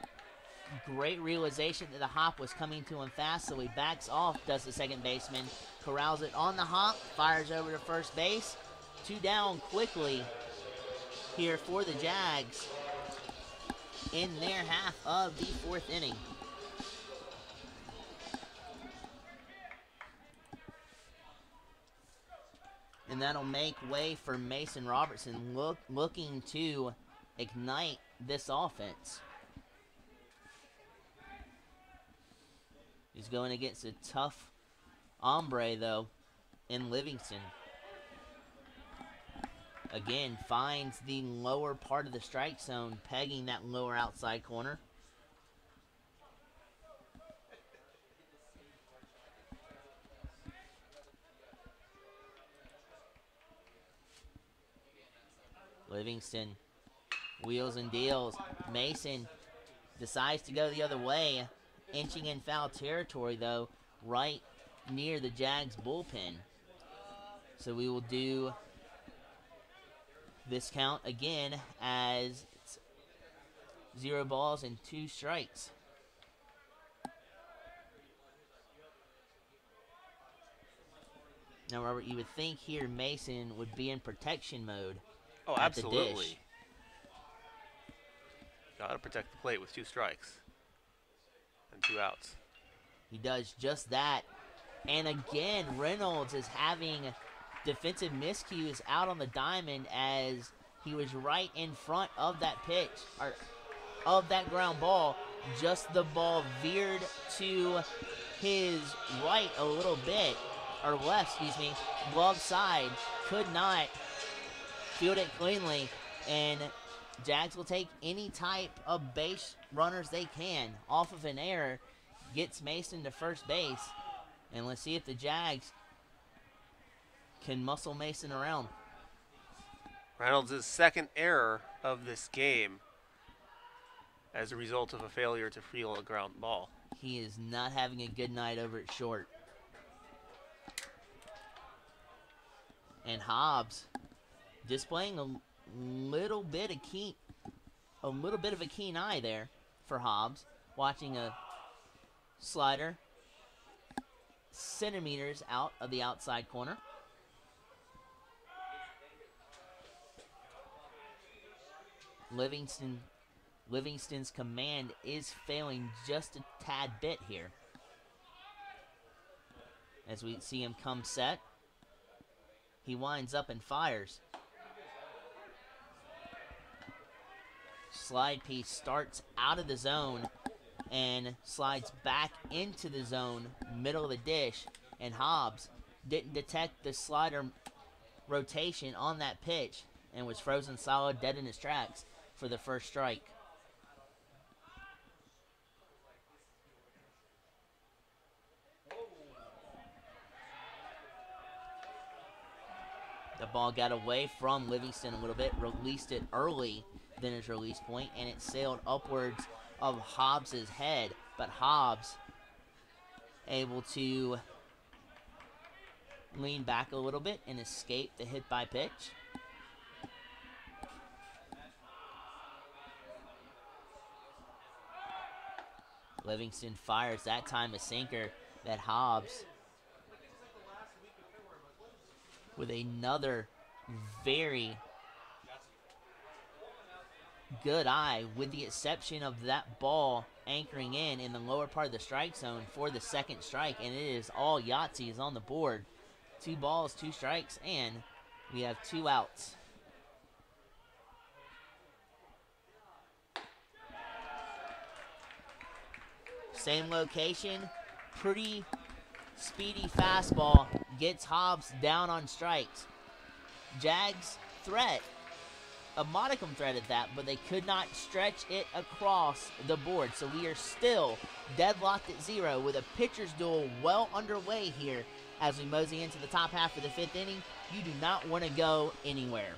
Great realization that the hop was coming to him fast, so he backs off, does the second baseman. Corrals it on the hop, fires over to first base. 2 down quickly here for the Jags in their half of the 4th inning. And that'll make way for Mason Robertson looking to ignite this offense. He's going against a tough hombre, though, in Livingston. Again, finds the lower part of the strike zone, pegging that lower outside corner. Livingston wheels and deals. Mason decides to go the other way, inching in foul territory, though, right near the Jags bullpen. So we will do this count again as it's 0 balls and 2 strikes. Now, Robert, you would think here Mason would be in protection mode. Oh, absolutely. Got to protect the plate with 2 strikes and 2 outs. He does just that. And again, Reynolds is having defensive miscues out on the diamond as he was right in front of that pitch, or of that ground ball. Just the ball veered to his right a little bit, or left, excuse me, glove side. Could not field it cleanly, and Jags will take any type of base runners they can off of an error. Gets Mason to first base, and let's see if the Jags can muscle Mason around. Reynolds' second error of this game as a result of a failure to field a ground ball. He is not having a good night over at short. And Hobbs displaying a little bit of a keen eye there for Hobbs, watching a slider centimeters out of the outside corner. Livingston's command is failing just a tad bit here. As we see him come set, he winds up and fires. Slide piece starts out of the zone and slides back into the zone, middle of the dish, and Hobbs didn't detect the slider rotation on that pitch and was frozen solid, dead in his tracks for the first strike. The ball got away from Livingston a little bit, released it early than his release point, and it sailed upwards of Hobbs' head, but Hobbs able to lean back a little bit and escape the hit by pitch. Livingston fires that time a sinker that Hobbs with another very good eye, with the exception of that ball anchoring in the lower part of the strike zone for the second strike, and it is all Yahtzees on the board. 2 balls, 2 strikes, and we have 2 outs. Same location, pretty speedy fastball gets Hobbs down on strikes. Jags threat, a modicum threat at that, but they could not stretch it across the board. So we are still deadlocked at 0 with a pitcher's duel well underway here as we mosey into the top half of the 5th inning. You do not want to go anywhere.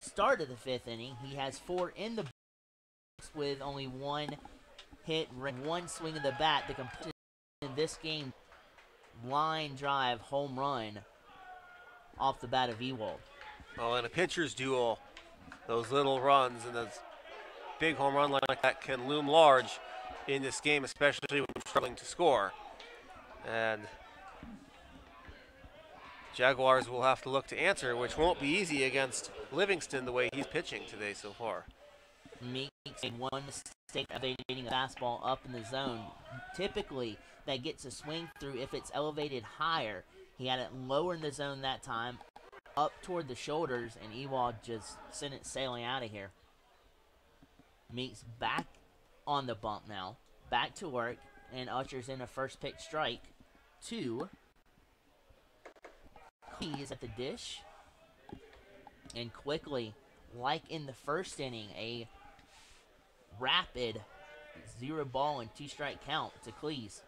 Start of the 5th inning, he has 4 in the box with only 1 hit, 1 swing of the bat. The completion in this game, line drive home run off the bat of Ewald. Well, in a pitcher's duel, those little runs and those big home run like that can loom large in this game, especially when struggling to score. And Jaguars will have to look to answer, which won't be easy against Livingston the way he's pitching today so far. Meeks made one mistake of elevating a fastball up in the zone. Typically, that gets a swing through if it's elevated higher. He had it lower in the zone that time, up toward the shoulders, and Ewald just sent it sailing out of here. Meeks back on the bump now, back to work, and ushers in a first pitch strike to Cleese at the dish. And quickly, like in the first inning, a rapid 0 ball and 2 strike count to Cleese.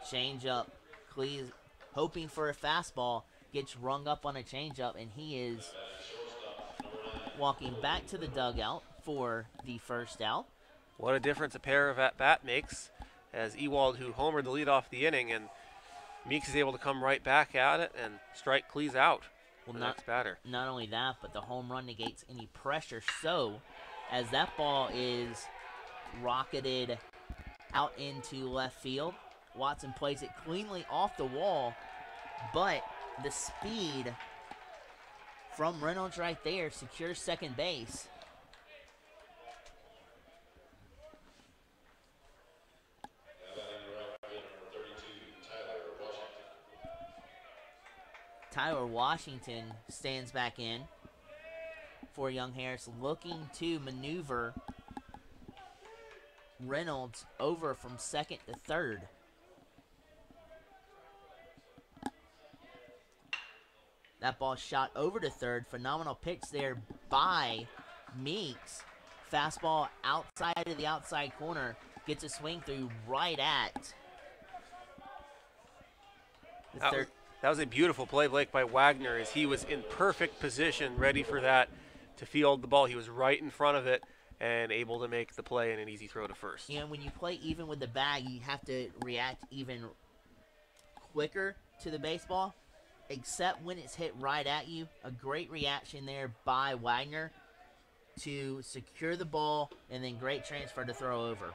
Change up. Cleese hoping for a fastball, gets rung up on a changeup, and he is walking back to the dugout for the first out. What a difference a pair of at-bat makes, as Ewald, who homered the lead off the inning, and Meeks is able to come right back at it and strike Cleese out. Well, the next batter. Not only that, but the home run negates any pressure. So, as that ball is rocketed out into left field, Watson plays it cleanly off the wall, but the speed from Reynolds right there secures second base. Tyler Washington stands back in for Young Harris, looking to maneuver Reynolds over from second to third. That ball shot over to third. Phenomenal pitch there by Meeks. Fastball outside of the outside corner. Gets a swing through right at the third. That was a beautiful play, Blake, by Wagner, as he was in perfect position, ready for that to field the ball. He was right in front of it and able to make the play and an easy throw to first. And when you play even with the bag, you have to react even quicker to the baseball, except when it's hit right at you. A great reaction there by Wagner to secure the ball, and then great transfer to throw over.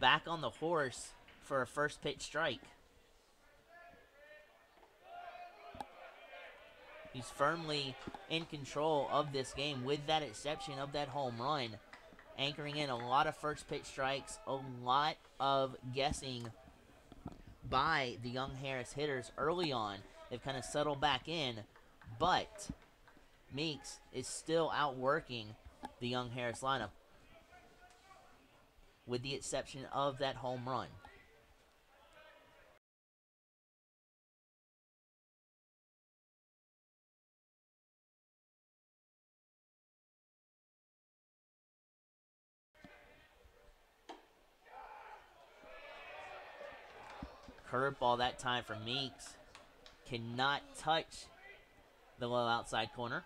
back on the horse for a first pitch strike. He's firmly in control of this game with that exception of that home run. Anchoring in a lot of first pitch strikes, a lot of guessing by the Young Harris hitters early on. They've kind of settled back in, but Meeks is still outworking the Young Harris lineup with the exception of that home run. Curveball that time for Meeks. Cannot touch the low outside corner.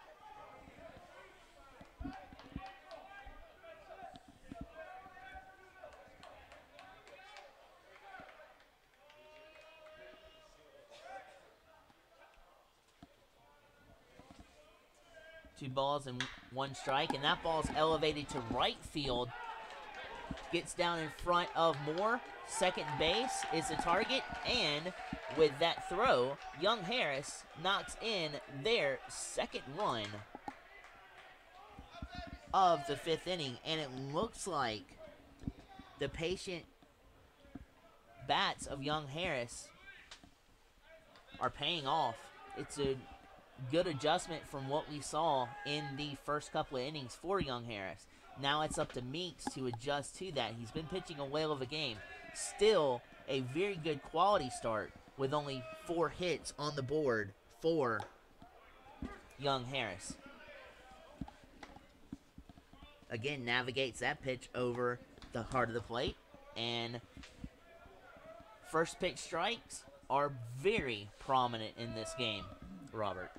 Two balls and one strike, and that ball's elevated to right field. Gets down in front of Moore. Second base is the target, and with that throw, Young Harris knocks in their second run of the fifth inning, and it looks like the patient bats of Young Harris are paying off. It's a good adjustment from what we saw in the first couple of innings for Young Harris. Now it's up to Meeks to adjust to that. He's been pitching a whale of a game. Still a very good quality start with only 4 hits on the board for Young Harris. Again, navigates that pitch over the heart of the plate, and first pitch strikes are very prominent in this game, Robert.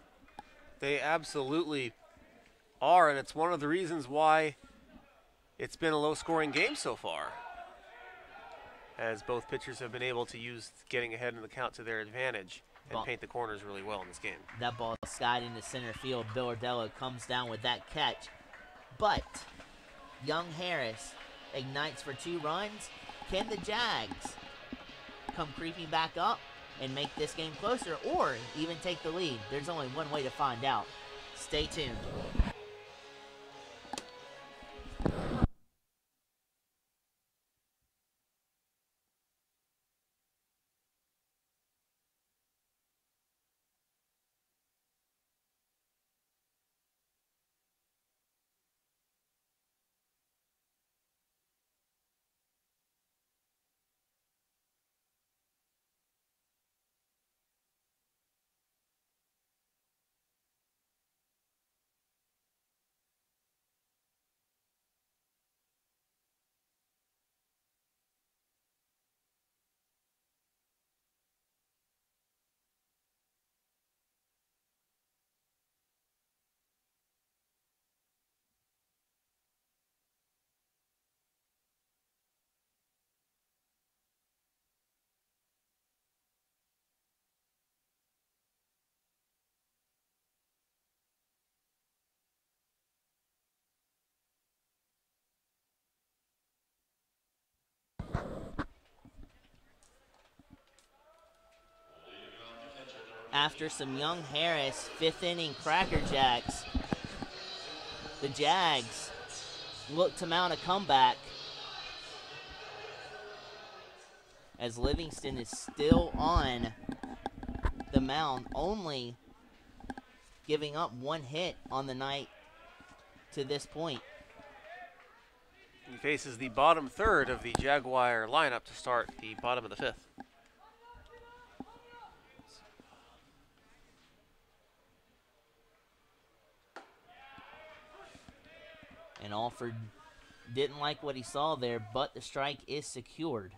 They absolutely are, and it's one of the reasons why it's been a low-scoring game so far, as both pitchers have been able to use getting ahead in the count to their advantage and paint the corners really well in this game. That ball skied into center field. Billardello comes down with that catch, but Young Harris ignites for 2 runs. Can the Jags come creeping back up and make this game closer, or even take the lead? There's only one way to find out. Stay tuned. After some Young Harris 5th inning Cracker Jacks, the Jags look to mount a comeback as Livingston is still on the mound, only giving up 1 hit on the night to this point. He faces the bottom third of the Jaguar lineup to start the bottom of the 5th. And Alford didn't like what he saw there, but the strike is secured.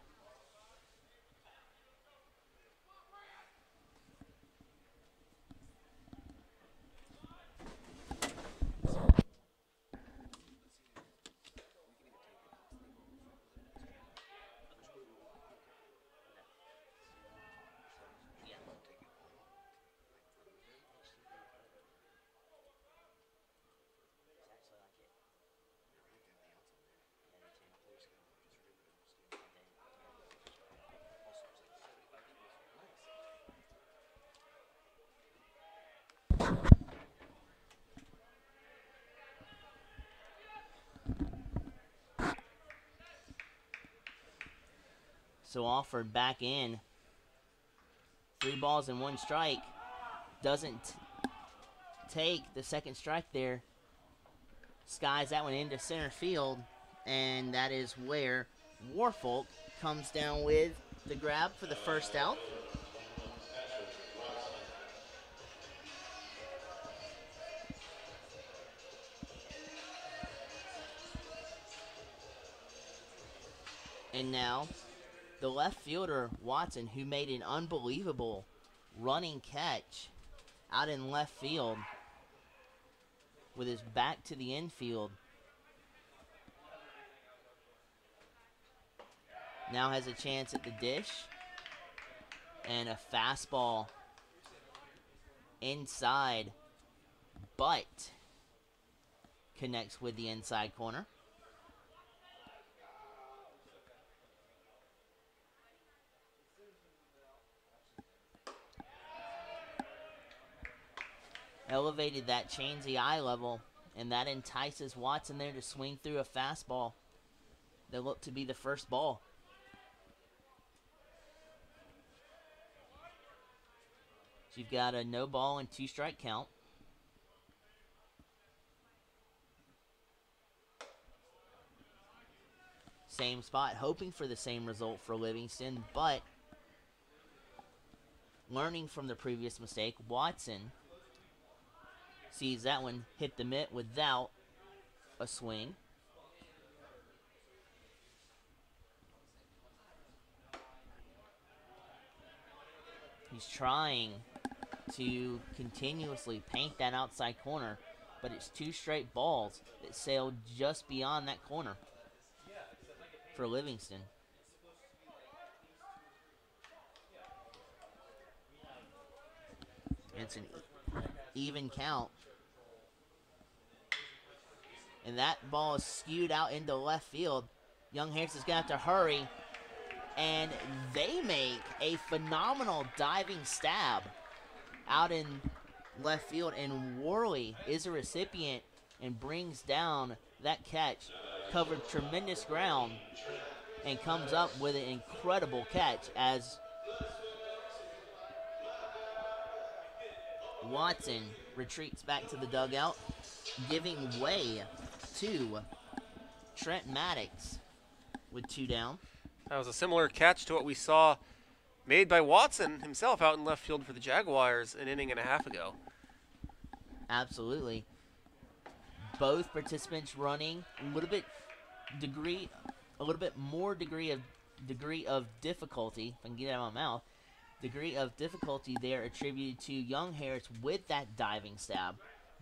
So Alford back in. 3 balls and 1 strike. Doesn't take the second strike there. Skies that one into center field. And that is where Warfolk comes down with the grab for the first out. And now, the left fielder, Watson, who made an unbelievable running catch out in left field with his back to the infield, now has a chance at the dish. And a fastball inside, but connects with the inside corner. Elevated that changey eye level, and that entices Watson there to swing through a fastball that looked to be the first ball. So you've got a no ball and 2 strike count. Same spot, hoping for the same result for Livingston, but learning from the previous mistake, Watson sees that one hit the mitt without a swing. He's trying to continuously paint that outside corner, but it's 2 straight balls that sailed just beyond that corner for Livingston. It's an even count. And that ball is skewed out into left field. Young Harris is going to have to hurry. And they make a phenomenal diving stab out in left field. And Worley is a recipient and brings down that catch. Covered tremendous ground and comes up with an incredible catch as Watson retreats back to the dugout, giving way to Trent Maddox with 2 down. That was a similar catch to what we saw made by Watson himself out in left field for the Jaguars an inning and a half ago. Absolutely. Both participants running a little bit more degree of difficulty, if I can get it out of my mouth, degree of difficulty there attributed to Young Harris with that diving stab.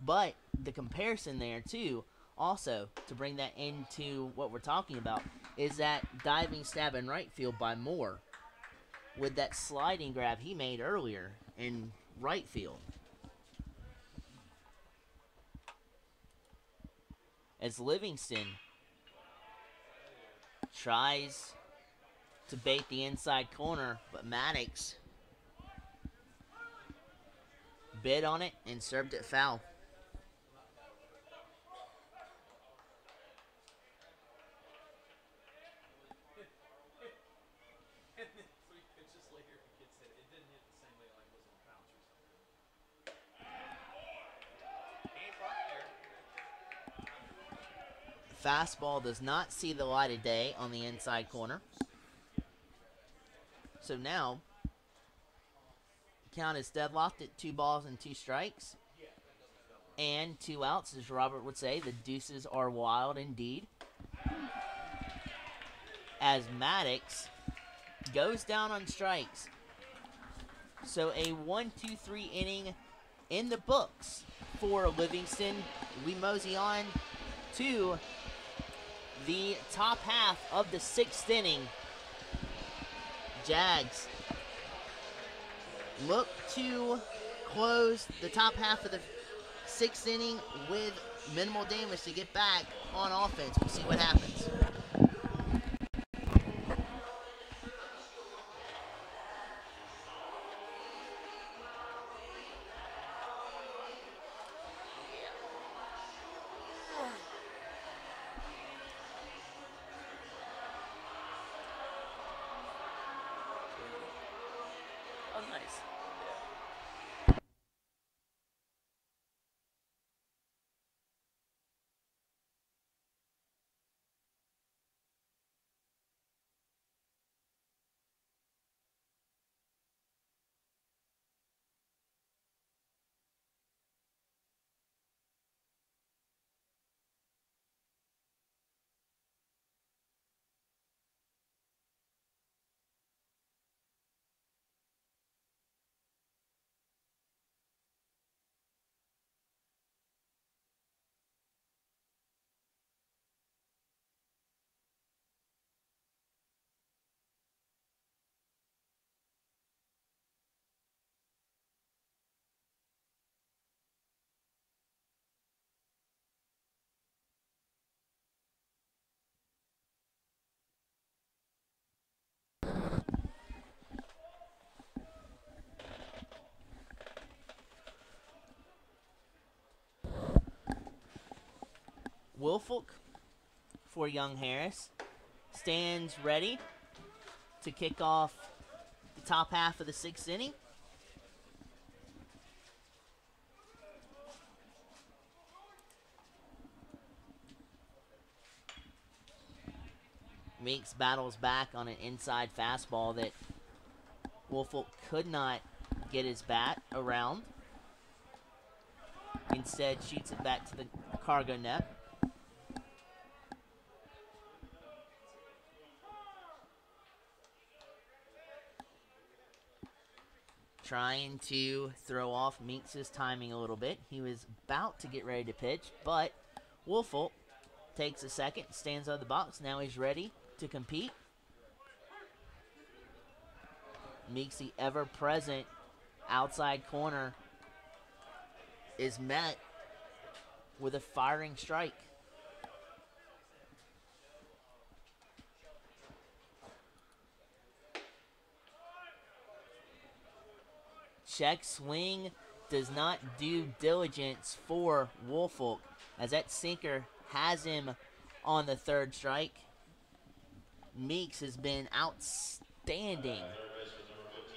But the comparison there, too, also, to bring that into what we're talking about, is that diving stab in right field by Moore with that sliding grab he made earlier in right field. As Livingston tries to bait the inside corner, but Maddox bid on it and served it foul. Fastball does not see the light of day on the inside corner. So now, count is deadlocked at 2 balls and 2 strikes. And 2 outs, as Robert would say. The deuces are wild indeed. As Maddox goes down on strikes. So a 1-2-3 inning in the books for Livingston. We mosey on to the top half of the 6th inning. Jags look to close the top half of the 6th inning with minimal damage to get back on offense. We'll see what happens. Oh, nice. Woolfolk for Young Harris stands ready to kick off the top half of the 6th inning. Meeks battles back on an inside fastball that Woolfolk could not get his bat around. Instead, shoots it back to the cargo net. Trying to throw off Meeks' timing a little bit. He was about to get ready to pitch, but Woolfolk takes a second, stands out of the box. Now he's ready to compete. Meeks, the ever-present outside corner, is met with a firing strike. Check swing does not do diligence for Woolfolk, as that sinker has him on the 3rd strike. Meeks has been outstanding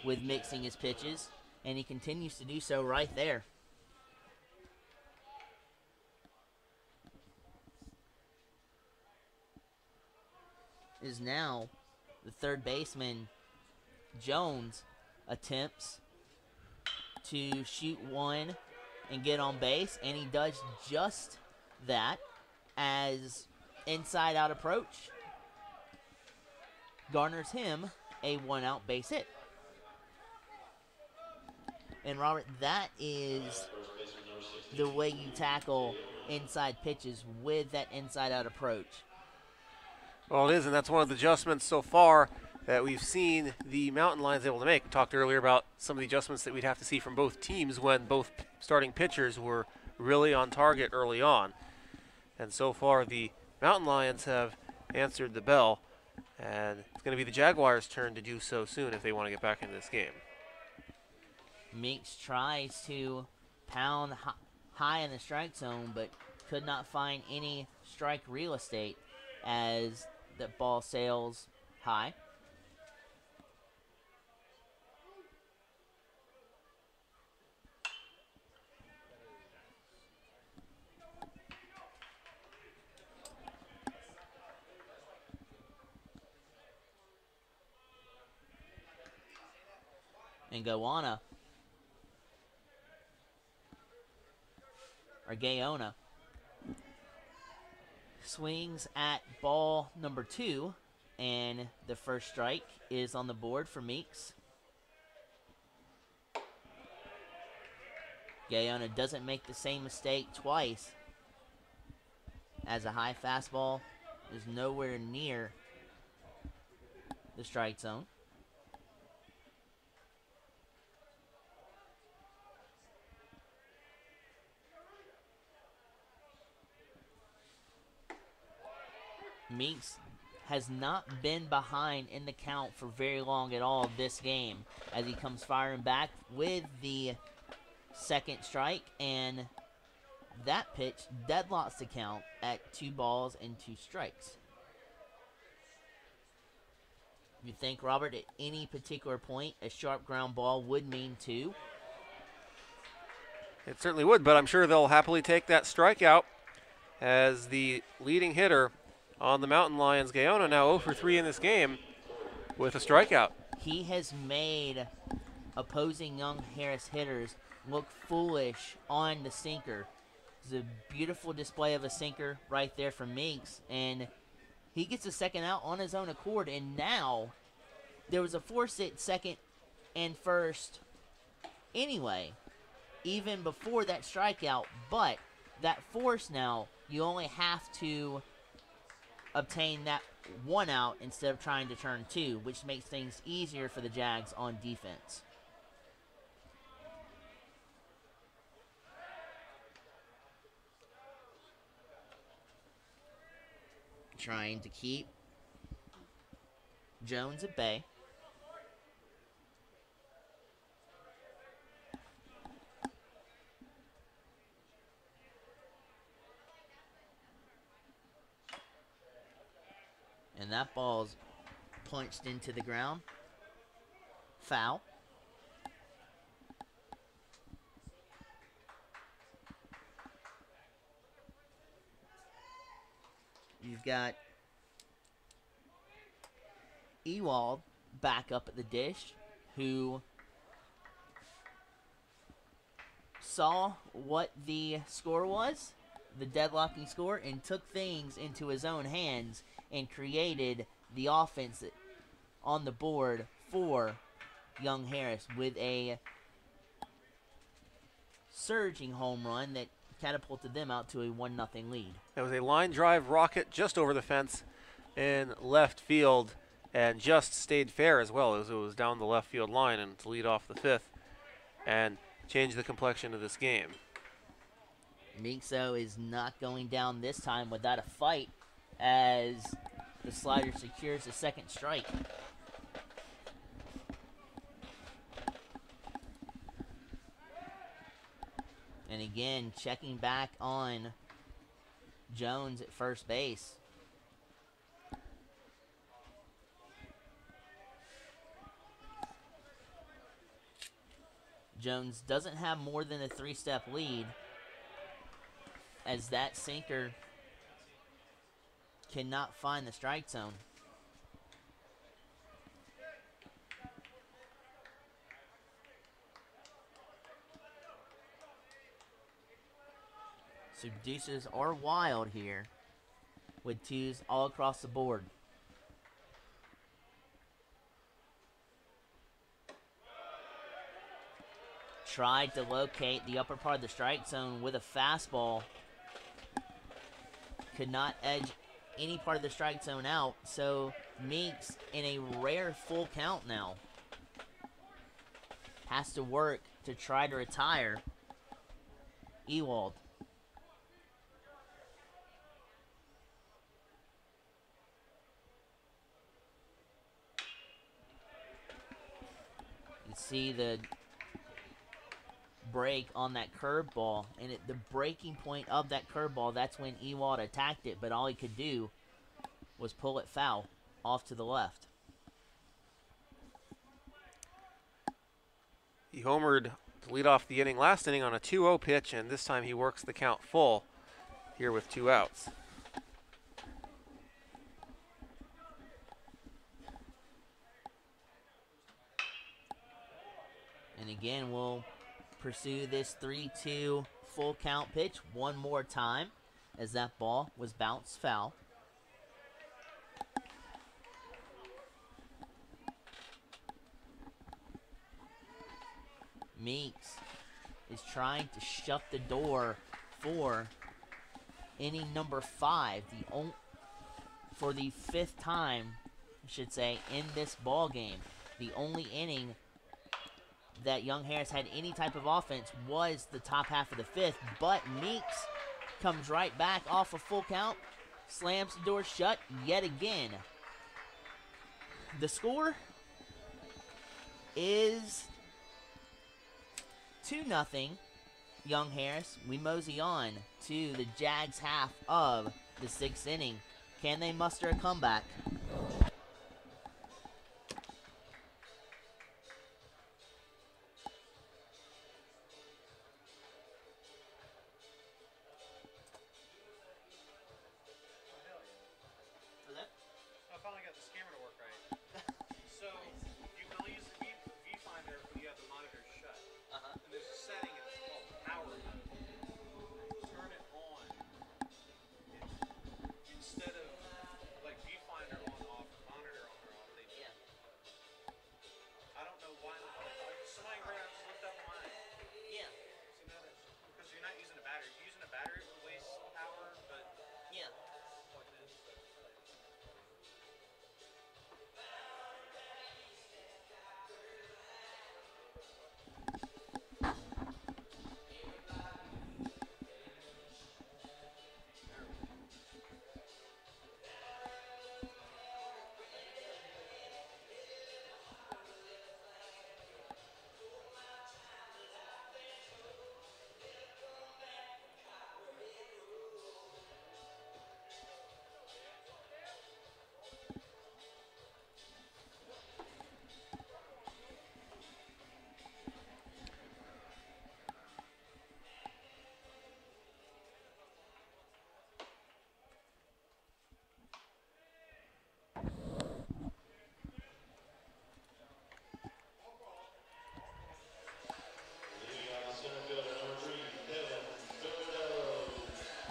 with mixing his pitches, and he continues to do so right there. Is now the 3rd baseman, Jones, attempts to shoot one and get on base, and he does just that as inside out approach garners him a 1-out base hit. And Robert, that is the way you tackle inside pitches with that inside out approach. Well, it is, and that's one of the adjustments so far that we've seen the Mountain Lions able to make. We talked earlier about some of the adjustments that we'd have to see from both teams when both starting pitchers were really on target early on. And so far, the Mountain Lions have answered the bell, and it's going to be the Jaguars' turn to do so soon if they want to get back into this game. Meeks tries to pound high in the strike zone, but could not find any strike real estate as the ball sails high. And Gaona swings at ball number 2, and the 1st strike is on the board for Meeks. Gaona doesn't make the same mistake twice, as a high fastball is nowhere near the strike zone. Meeks has not been behind in the count for very long at all this game, as he comes firing back with the 2nd strike, and that pitch deadlocks the count at 2 balls and 2 strikes. You think, Robert, at any particular point, a sharp ground ball would mean 2? It certainly would, but I'm sure they'll happily take that strikeout as the leading hitter on the Mountain Lions, Gaona, now 0 for 3 in this game with a strikeout. He has made opposing Young Harris hitters look foolish on the sinker. It's a beautiful display of a sinker right there from Meeks, and he gets a second out on his own accord. And now there was a force at second and first anyway, even before that strikeout, but that force now, you only have to obtain that 1 out instead of trying to turn 2, which makes things easier for the Jags on defense. Trying to keep Jones at bay. And that ball's punched into the ground. Foul. You've got Ewald back up at the dish, who saw what the score was, the deadlocking score, and took things into his own hands and created the offense on the board for Young Harris with a surging home run that catapulted them out to a 1-0 lead. That was a line drive rocket just over the fence in left field and just stayed fair as well, as it was down the left field line and to lead off the 5th and change the complexion of this game. Meekso is not going down this time without a fight as the slider secures a second strike. And again, checking back on Jones at first base. Jones doesn't have more than a 3-step lead as that sinker cannot find the strike zone. So deuces are wild here with 2s all across the board. Tried to locate the upper part of the strike zone with a fastball. Could not edge any part of the strike zone out, so Meeks in a rare full count now has to work to try to retire Ewald. You see the break on that curveball, and at the breaking point of that curveball, that's when Ewald attacked it, but all he could do was pull it foul off to the left. He homered to lead off the inning last inning on a 2-0 pitch, and this time he works the count full here with 2 outs. And again, we'll pursue this 3-2 full count pitch one more time as that ball was bounced foul. Meeks is trying to shut the door for inning number 5, for the 5th time, I should say, in this ball game. The only inning that Young Harris had any type of offense was the top half of the 5th, but Meeks comes right back off a full count, slams the door shut yet again. The score is 2-0 Young Harris. We mosey on to the Jags half of the 6th inning. Can they muster a comeback?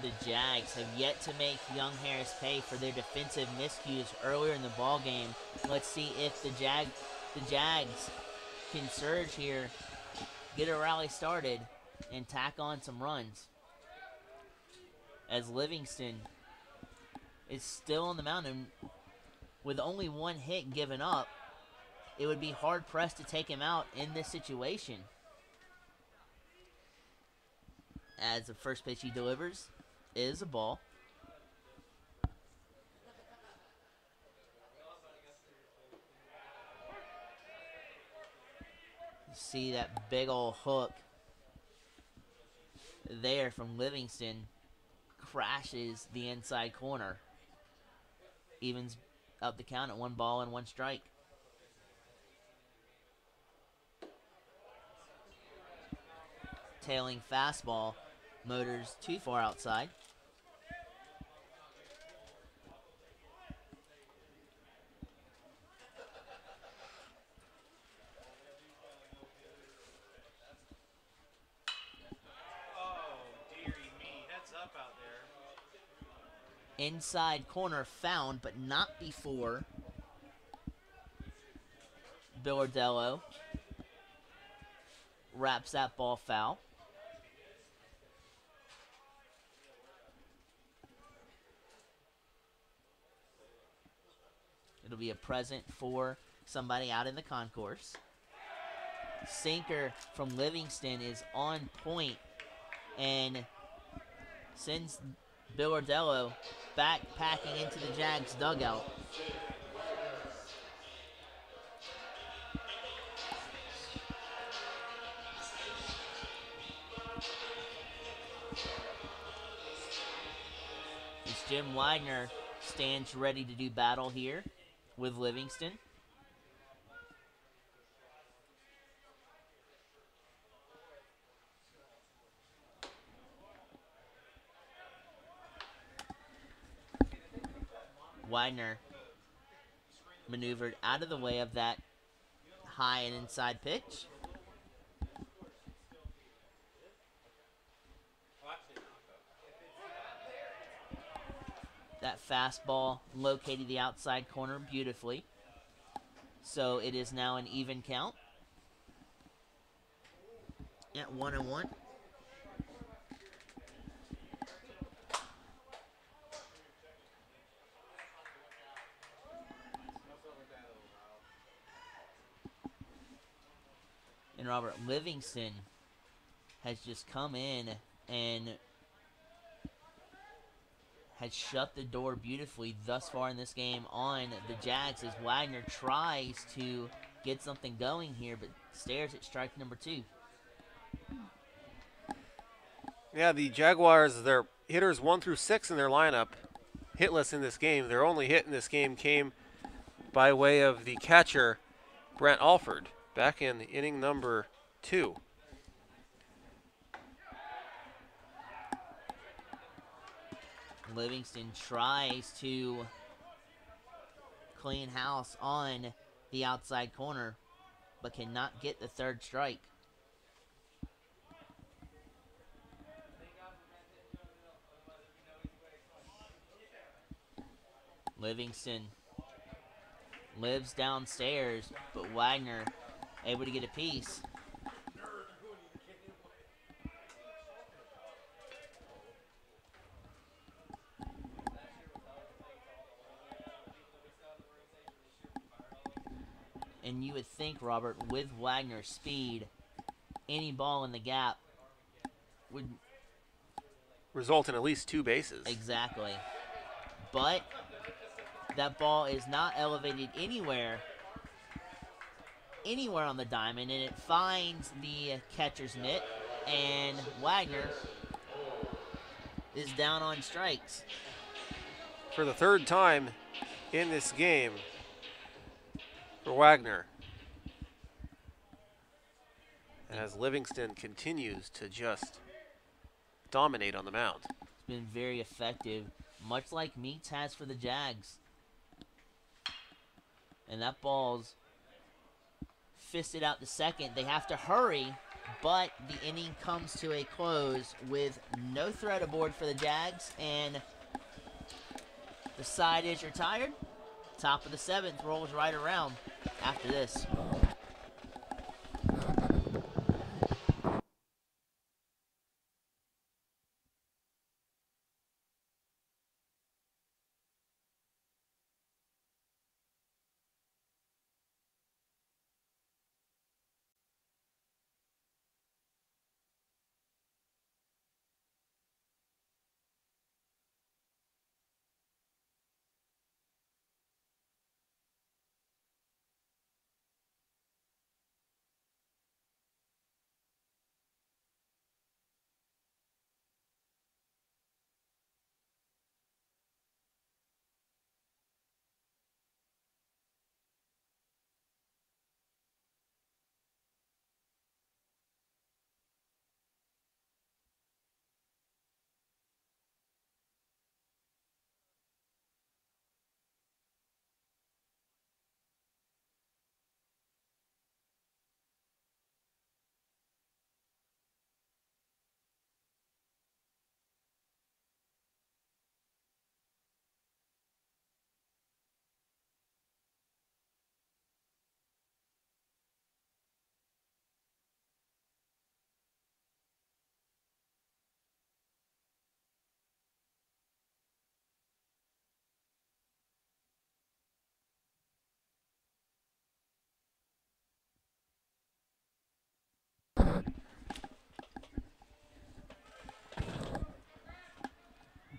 the Jags have yet to make Young Harris pay for their defensive miscues earlier in the ball game. Let's see if the Jags can surge here, get a rally started, and tack on some runs. As Livingston is still on the mountain with only one hit given up, it would be hard-pressed to take him out in this situation. As the first pitch he delivers is a ball. You see that big old hook there from Livingston crashes the inside corner. Evens up the count at 1 ball and 1 strike. Tailing fastball motors too far outside. Inside corner found, but not before Billardello wraps that ball foul. It'll be a present for somebody out in the concourse. Sinker from Livingston is on point and sends Billardello backpacking into the Jags dugout. As Jim Wagner stands ready to do battle here with Livingston. Wagner maneuvered out of the way of that high and inside pitch. That fastball located the outside corner beautifully. So it is now an even count at 1-1. And Robert, Livingston has just come in and has shut the door beautifully thus far in this game on the Jags as Wagner tries to get something going here, but stares at strike number 2. Yeah, the Jaguars, their hitters 1 through 6 in their lineup, hitless in this game. Their only hit in this game came by way of the catcher, Brent Alford, back in inning number 2. Livingston tries to clean house on the outside corner, but cannot get the 3rd strike. Livingston lives downstairs, but Wagner able to get a piece. And you would think, Robert, with Wagner's speed, any ball in the gap would result in at least 2 bases. Exactly. But that ball is not elevated anywhere on the diamond, and it finds the catcher's mitt, and Wagner is down on strikes. For the 3rd time in this game for Wagner, as Livingston continues to just dominate on the mound. It's been very effective, much like Meats has for the Jags. And that ball's fisted out to second. They have to hurry but the inning comes to a close with no threat aboard for the Jags, and the side is retired. Top of the 7th rolls right around after this.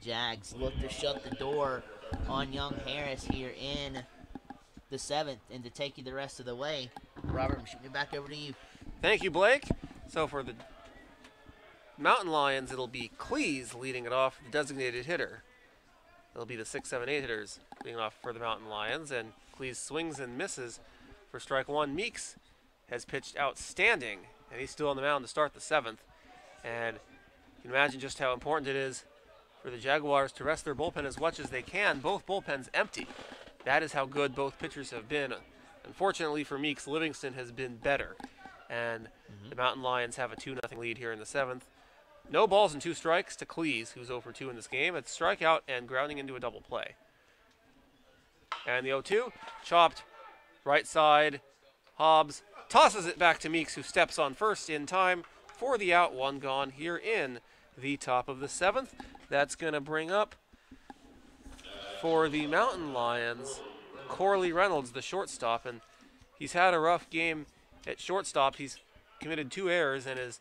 Jags look to shut the door on young Harris here in the 7th and to take you the rest of the way. Robert, I'm shooting it back over to you. Thank you, Blake. So for the Mountain Lions, it'll be Cleese leading it off, the designated hitter. It'll be the 6, 7, 8 hitters leading off for the Mountain Lions, and Cleese swings and misses for strike 1. Meeks has pitched outstanding, and he's still on the mound to start the 7th. And you can imagine just how important it is for the Jaguars to rest their bullpen as much as they can. Both bullpens empty. That is how good both pitchers have been. Unfortunately for Meeks, Livingston has been better. And the Mountain Lions have a 2-0 lead here in the 7th. No balls and 2 strikes to Cleese, who's 0 for 2 in this game. It's strikeout and grounding into a double play. And the 0-2, chopped, right side. Hobbs tosses it back to Meeks, who steps on first in time for the out. 1 gone here in the top of the 7th. That's going to bring up for the Mountain Lions Corley Reynolds, the shortstop. And he's had a rough game at shortstop. He's committed 2 errors and has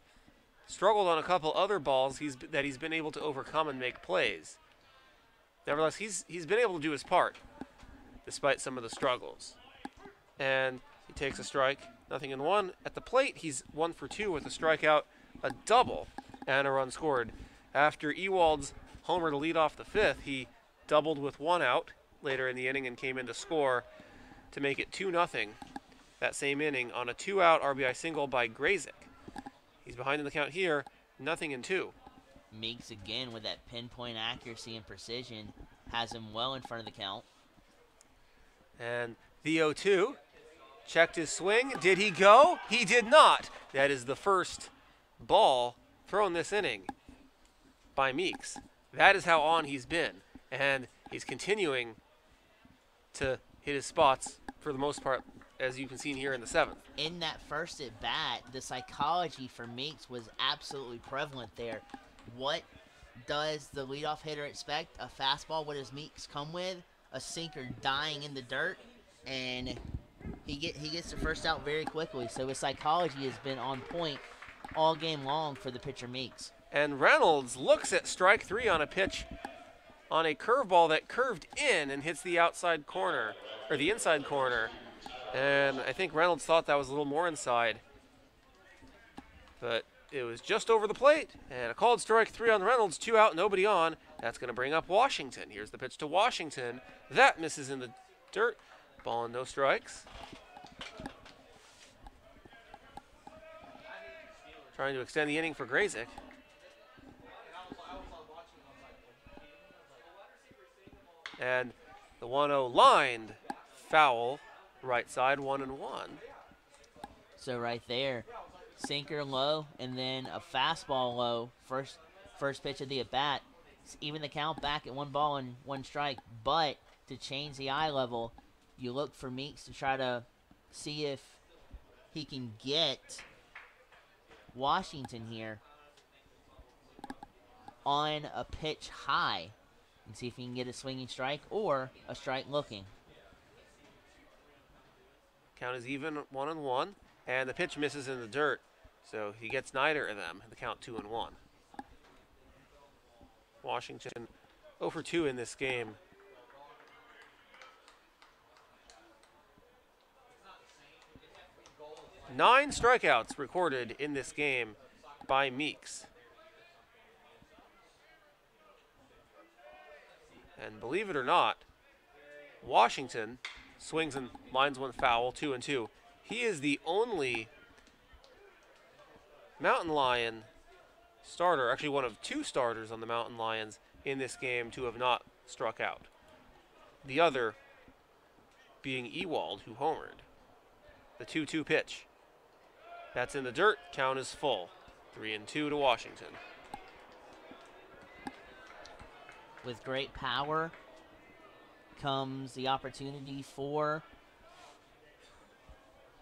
struggled on a couple other balls that he's been able to overcome and make plays. Nevertheless, he's been able to do his part despite some of the struggles. And he takes a strike, 0-1. At the plate, he's 1 for 2 with a strikeout, a double, and a run scored. After Ewald's homer to lead off the 5th, he doubled with 1 out later in the inning and came in to score to make it 2-0 that same inning on a 2-out RBI single by Grazik. He's behind in the count here, 0-2. Meeks again with that pinpoint accuracy and precision has him well in front of the count. And the 0-2 checked his swing. Did he go? He did not. That is the first ball thrown this inning by Meeks. That is how on he's been. And he's continuing to hit his spots for the most part, as you can see here in the 7th. In that first at bat, the psychology for Meeks was absolutely prevalent there. What does the leadoff hitter expect? A fastball. What does Meeks come with? A sinker dying in the dirt, and he gets the first out very quickly. So his psychology has been on point all game long for the pitcher Meeks. And Reynolds looks at strike 3 on a pitch on a curveball that curved in and hits the outside corner, or the inside corner. And I think Reynolds thought that was a little more inside. But it was just over the plate. And a called strike 3 on Reynolds, 2 out, nobody on. That's going to bring up Washington. Here's the pitch to Washington. That misses in the dirt. Ball and no strikes. Trying to extend the inning for Grazik. And the 1-0 lined foul. Right side, 1-1. So right there, sinker low, and then a fastball low. First pitch of the at bat. Even the count back at 1 ball and 1 strike. But to change the eye level, you look for Meeks to try to see if he can get Washington here on a pitch high and see if he can get a swinging strike or a strike looking. Count is even 1-1, and the pitch misses in the dirt, so he gets neither of them. The count 2-1. Washington 0 for 2 in this game. Nine strikeouts recorded in this game by Meeks. And believe it or not, Washington swings and lines 1 foul, 2-2. He is the only Mountain Lion starter, actually one of 2 starters on the Mountain Lions in this game to have not struck out. The other being Ewald, who homered. The 2-2 pitch. That's in the dirt. Count is full. 3-2 to Washington. With great power comes the opportunity for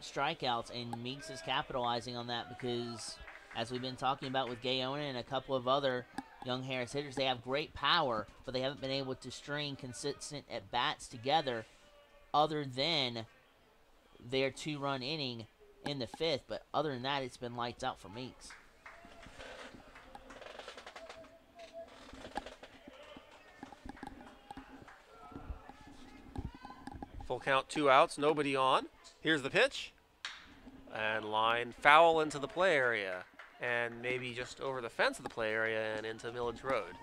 strikeouts, and Meeks is capitalizing on that because, as we've been talking about with Gaona and a couple of other young Harris hitters, they have great power, but they haven't been able to string consistent at-bats together other than their 2-run inning in the 5th. But other than that, it's been lights out for Meeks. Full count, 2 outs, nobody on. Here's the pitch. And line foul into the play area. And maybe just over the fence of the play area and into Millage Road.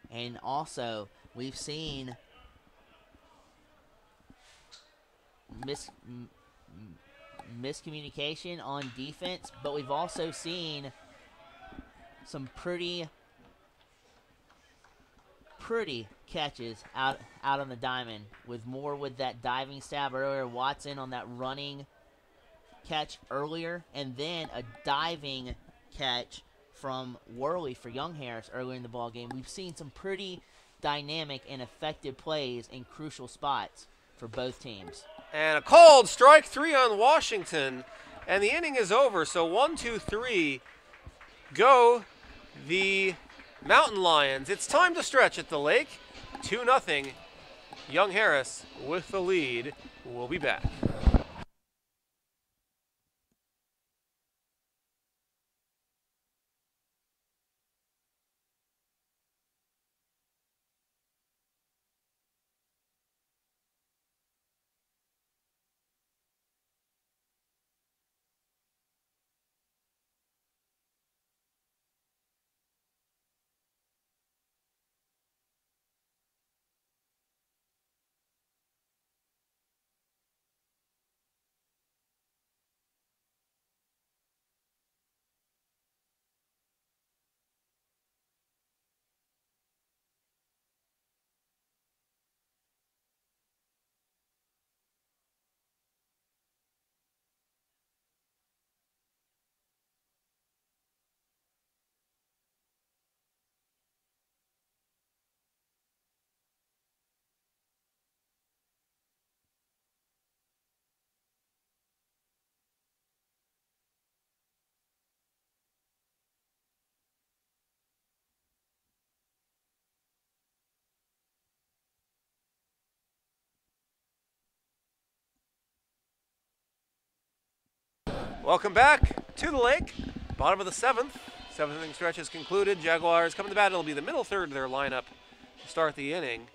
And also, we've seen miscommunication on defense, but we've also seen some pretty catches out on the diamond, with more with that diving stab earlier. Watson on that running catch earlier, and then a diving catch from Worley for Young Harris earlier in the ball game. We've seen some pretty dynamic and effective plays in crucial spots for both teams. And a called strike 3 on Washington, and the inning is over. So 1, 2, 3 go the Mountain Lions. It's time to stretch at the lake. 2-0. Young Harris with the lead. We'll be back. Welcome back to the lake. Bottom of the 7th. 7th inning stretch is concluded. Jaguars coming to bat. It'll be the middle third of their lineup to start the inning.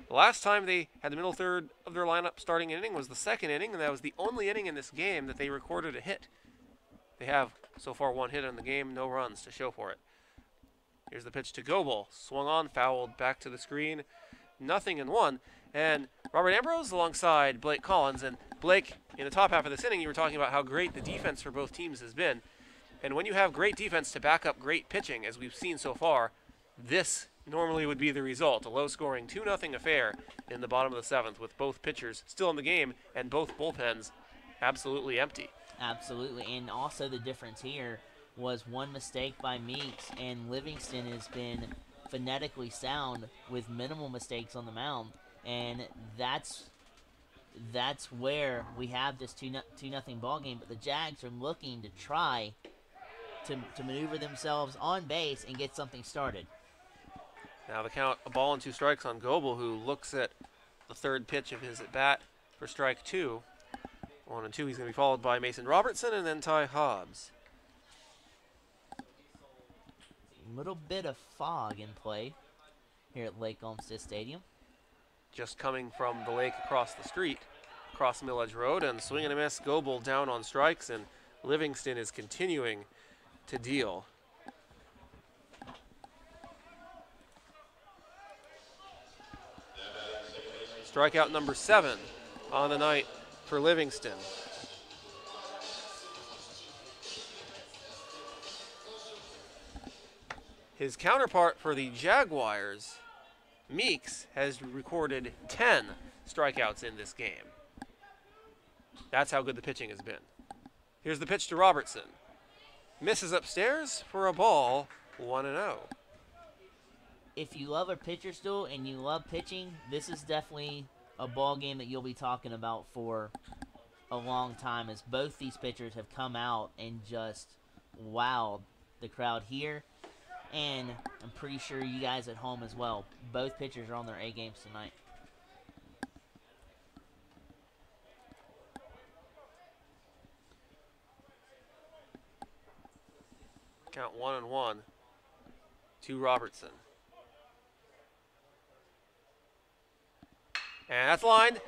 The last time they had the middle third of their lineup starting an inning was the 2nd inning, and that was the only inning in this game that they recorded a hit. They have so far 1 hit in the game, no runs to show for it. Here's the pitch to Goebel. Swung on, fouled, back to the screen. 0-1. And Robert Ambrose alongside Blake Collins. And Blake, in the top half of this inning, you were talking about how great the defense for both teams has been. And when you have great defense to back up great pitching, as we've seen so far, this normally would be the result. A low-scoring 2-0 affair in the bottom of the 7th with both pitchers still in the game and both bullpens absolutely empty. Absolutely, and also the difference here was one mistake by Meeks, and Livingston has been phonetically sound with minimal mistakes on the mound, and that's where we have this 2-0 ball game. But the Jags are looking to try to maneuver themselves on base and get something started. Now the count, a ball and 2 strikes on Goebel, who looks at the third pitch of his at-bat for strike 2. 1-2, he's going to be followed by Mason Robertson and then Ty Hobbs. A little bit of fog in play here at Lake Olmsted Stadium. Just coming from the lake across the street, across Mill Edge Road, and swing and a miss. Goebel down on strikes, and Livingston is continuing to deal. Strikeout number 7 on the night for Livingston. His counterpart for the Jaguars, Meeks, has recorded 10 strikeouts in this game. That's how good the pitching has been. Here's the pitch to Robertson. Misses upstairs for a ball, 1-0. If you love a pitcher's duel and you love pitching, this is definitely a ball game that you'll be talking about for a long time, as both these pitchers have come out and just wowed the crowd here, and I'm pretty sure you guys at home as well. Both pitchers are on their A games tonight. Count 1-1 to Robertson. And that's lined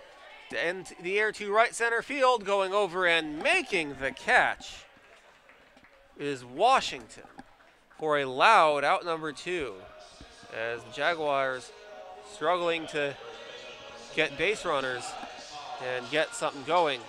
in the air to right center field. Going over and making the catch is Washington for a loud out number 2, as the Jaguars struggling to get base runners and get something going.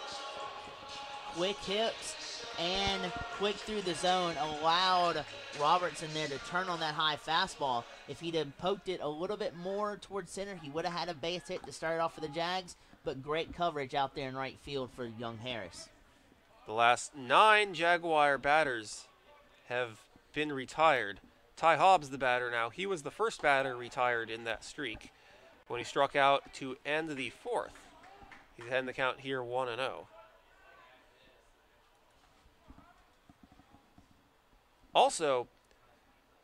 Quick hips and quick through the zone allowed Robertson there to turn on that high fastball. If he'd have poked it a little bit more towards center, he would have had a base hit to start off for the Jags, but great coverage out there in right field for young Harris. The last 9 Jaguar batters have been retired. Ty Hobbs, the batter now. He was the first batter retired in that streak when he struck out to end the 4th. He's heading the count here 1-0. Also,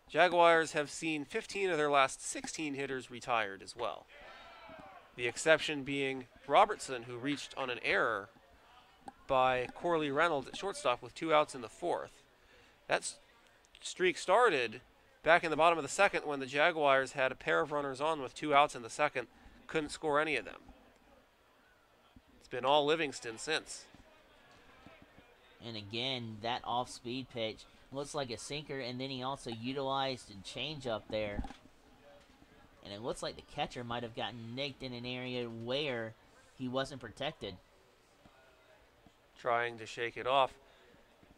Jaguars have seen 15 of their last 16 hitters retired as well. The exception being Robertson, who reached on an error by Corley Reynolds at shortstop with 2 outs in the 4th. That streak started back in the bottom of the 2nd when the Jaguars had a pair of runners on with 2 outs in the 2nd, couldn't score any of them. It's been all Livingston since. And again, that off-speed pitch looks like a sinker, and then he also utilized a changeup there. And it looks like the catcher might have gotten nicked in an area where he wasn't protected. Trying to shake it off.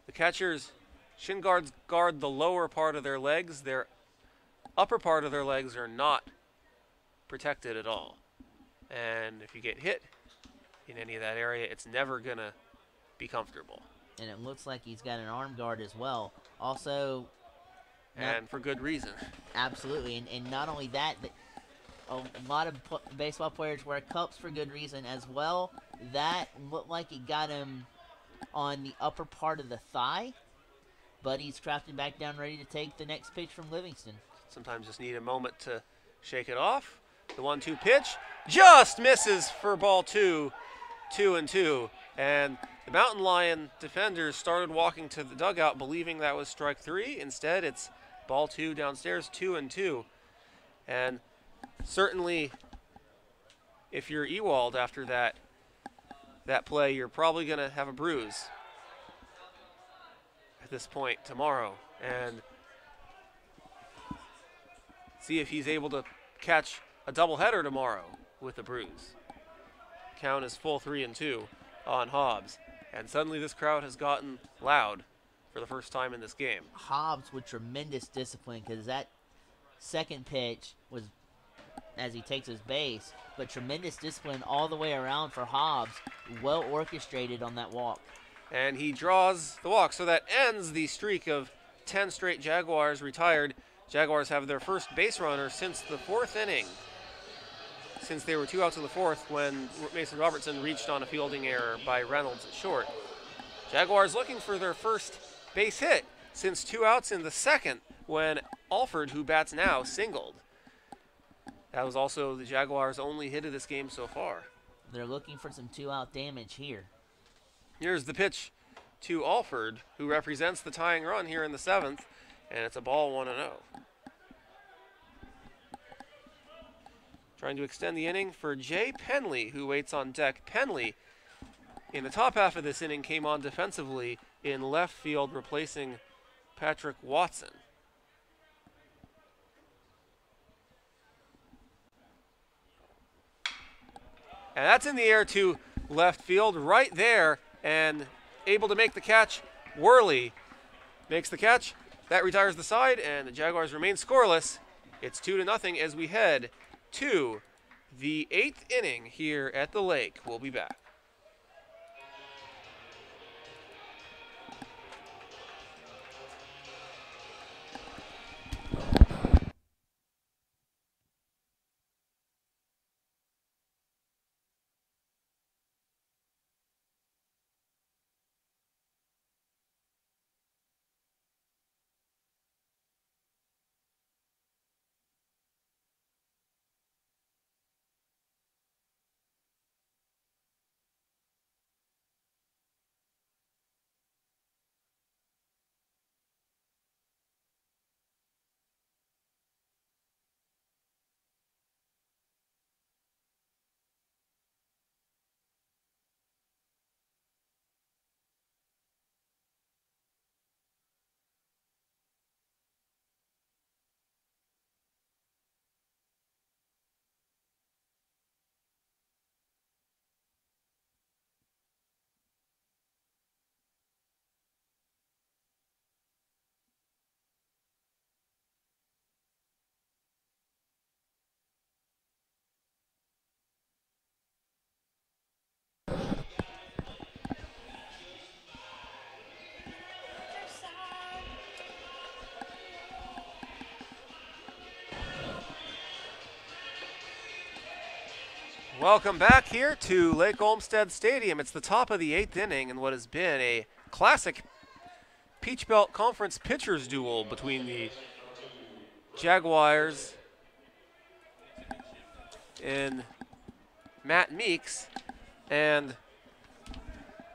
The catchers, shin guards guard the lower part of their legs. Their upper part of their legs are not protected at all. And if you get hit in any of that area, it's never going to be comfortable. And it looks like he's got an arm guard as well. Also, and for good reason. Absolutely. And not only that, a lot of baseball players wear cups for good reason as well. That looked like it got him on the upper part of the thigh, but he's crafted back down ready to take the next pitch from Livingston. Sometimes just need a moment to shake it off. The 1-2 pitch just misses for ball 2, 2-2. And the Mountain Lion defenders started walking to the dugout believing that was strike 3. Instead, it's ball 2 downstairs, 2-2. And certainly, if you're Ewald after that play, you're probably going to have a bruise at this point tomorrow. And see if he's able to catch a doubleheader tomorrow with a bruise. Count is full 3-2 on Hobbs. And suddenly this crowd has gotten loud for the first time in this game. Hobbs with tremendous discipline, because that second pitch was as he takes his base, but tremendous discipline all the way around for Hobbs. Well orchestrated on that walk. And he draws the walk, so that ends the streak of 10 straight Jaguars retired. Jaguars have their first base runner since the 4th inning, since they were 2 outs in the 4th when Mason Robertson reached on a fielding error by Reynolds at short. Jaguars looking for their first base hit since 2 outs in the 2nd when Alford, who bats now, singled. That was also the Jaguars' only hit of this game so far. They're looking for some 2-out damage here. Here's the pitch to Alford, who represents the tying run here in the 7th, and it's a ball 1-0. Trying to extend the inning for Jay Penley, who waits on deck. Penley, in the top half of this inning, came on defensively in left field, replacing Patrick Watson. And that's in the air to left field right there, and able to make the catch. Worley makes the catch. That retires the side, and the Jaguars remain scoreless. It's 2-0 as we head to the 8th inning here at the Lake. We'll be back. Welcome back here to Lake Olmsted Stadium. It's the top of the 8th inning in what has been a classic Peach Belt Conference pitchers duel between the Jaguars and Matt Meeks and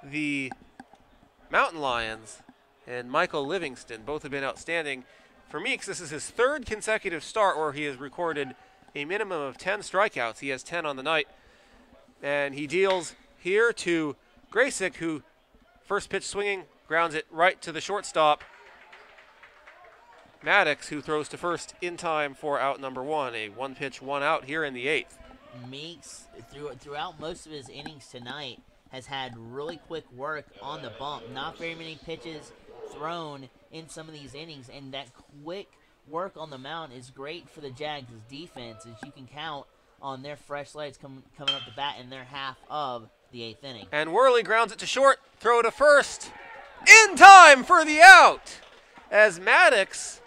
the Mountain Lions and Michael Livingston. Both have been outstanding. For Meeks, this is his 3rd consecutive start where he has recorded a minimum of 10 strikeouts. He has 10 on the night. And he deals here to Graysick, who first pitch swinging, grounds it right to the shortstop. Maddox, who throws to first in time for out number 1. A 1-pitch, 1-out here in the 8th. Meeks, throughout most of his innings tonight, has had really quick work on the bump. Not very many pitches thrown in some of these innings, and that quick work on the mound is great for the Jags' defense, as you can count on their fresh legs coming up the bat in their half of the 8th inning. And Worley grounds it to short, throw to first, in time for the out, as Maddox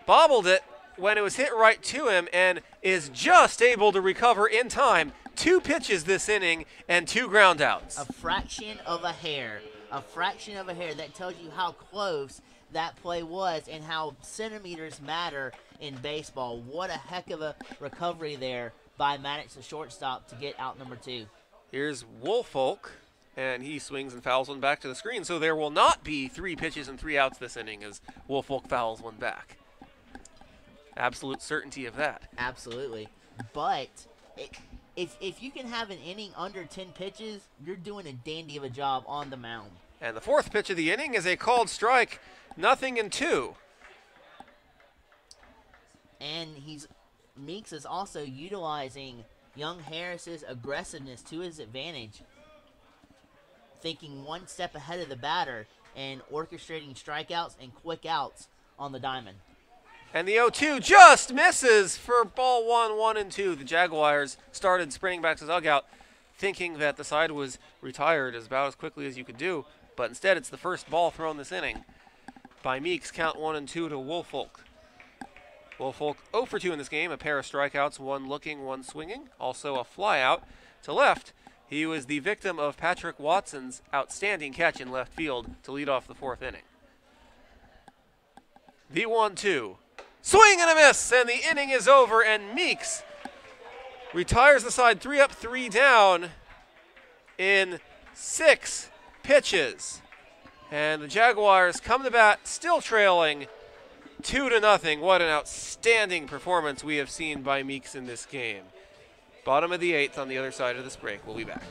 bobbled it when it was hit right to him and is just able to recover in time. 2 pitches this inning and 2 ground outs. A fraction of a hair. A fraction of a hair. That tells you how close that play was and how centimeters matter in baseball. What a heck of a recovery there by Maddox, the shortstop, to get out number 2. Here's Woolfolk, and he swings and fouls one back to the screen. So there will not be 3 pitches and 3 outs this inning as Woolfolk fouls one back. Absolute certainty of that. Absolutely. But if you can have an inning under 10 pitches, you're doing a dandy of a job on the mound. And the 4th pitch of the inning is a called strike, 0-2. And Meeks is also utilizing young Harris's aggressiveness to his advantage, thinking one step ahead of the batter and orchestrating strikeouts and quick outs on the diamond. And the 0-2 just misses for ball 1, 1 and 2. The Jaguars started sprinting back to the dugout, thinking that the side was retired about as quickly as you could do. But instead, it's the first ball thrown this inning by Meeks. Count 1 and 2 to Woolfolk. Woolfolk 0 for 2 in this game. A pair of strikeouts, one looking, one swinging. Also a flyout to left. He was the victim of Patrick Watson's outstanding catch in left field to lead off the fourth inning. The 1-2. Swing and a miss, and the inning is over, and Meeks retires the side 3 up, 3 down in 6 pitches. And the Jaguars come to bat, still trailing 2-0. What an outstanding performance we have seen by Meeks in this game. Bottom of the 8th on the other side of this break. We'll be back.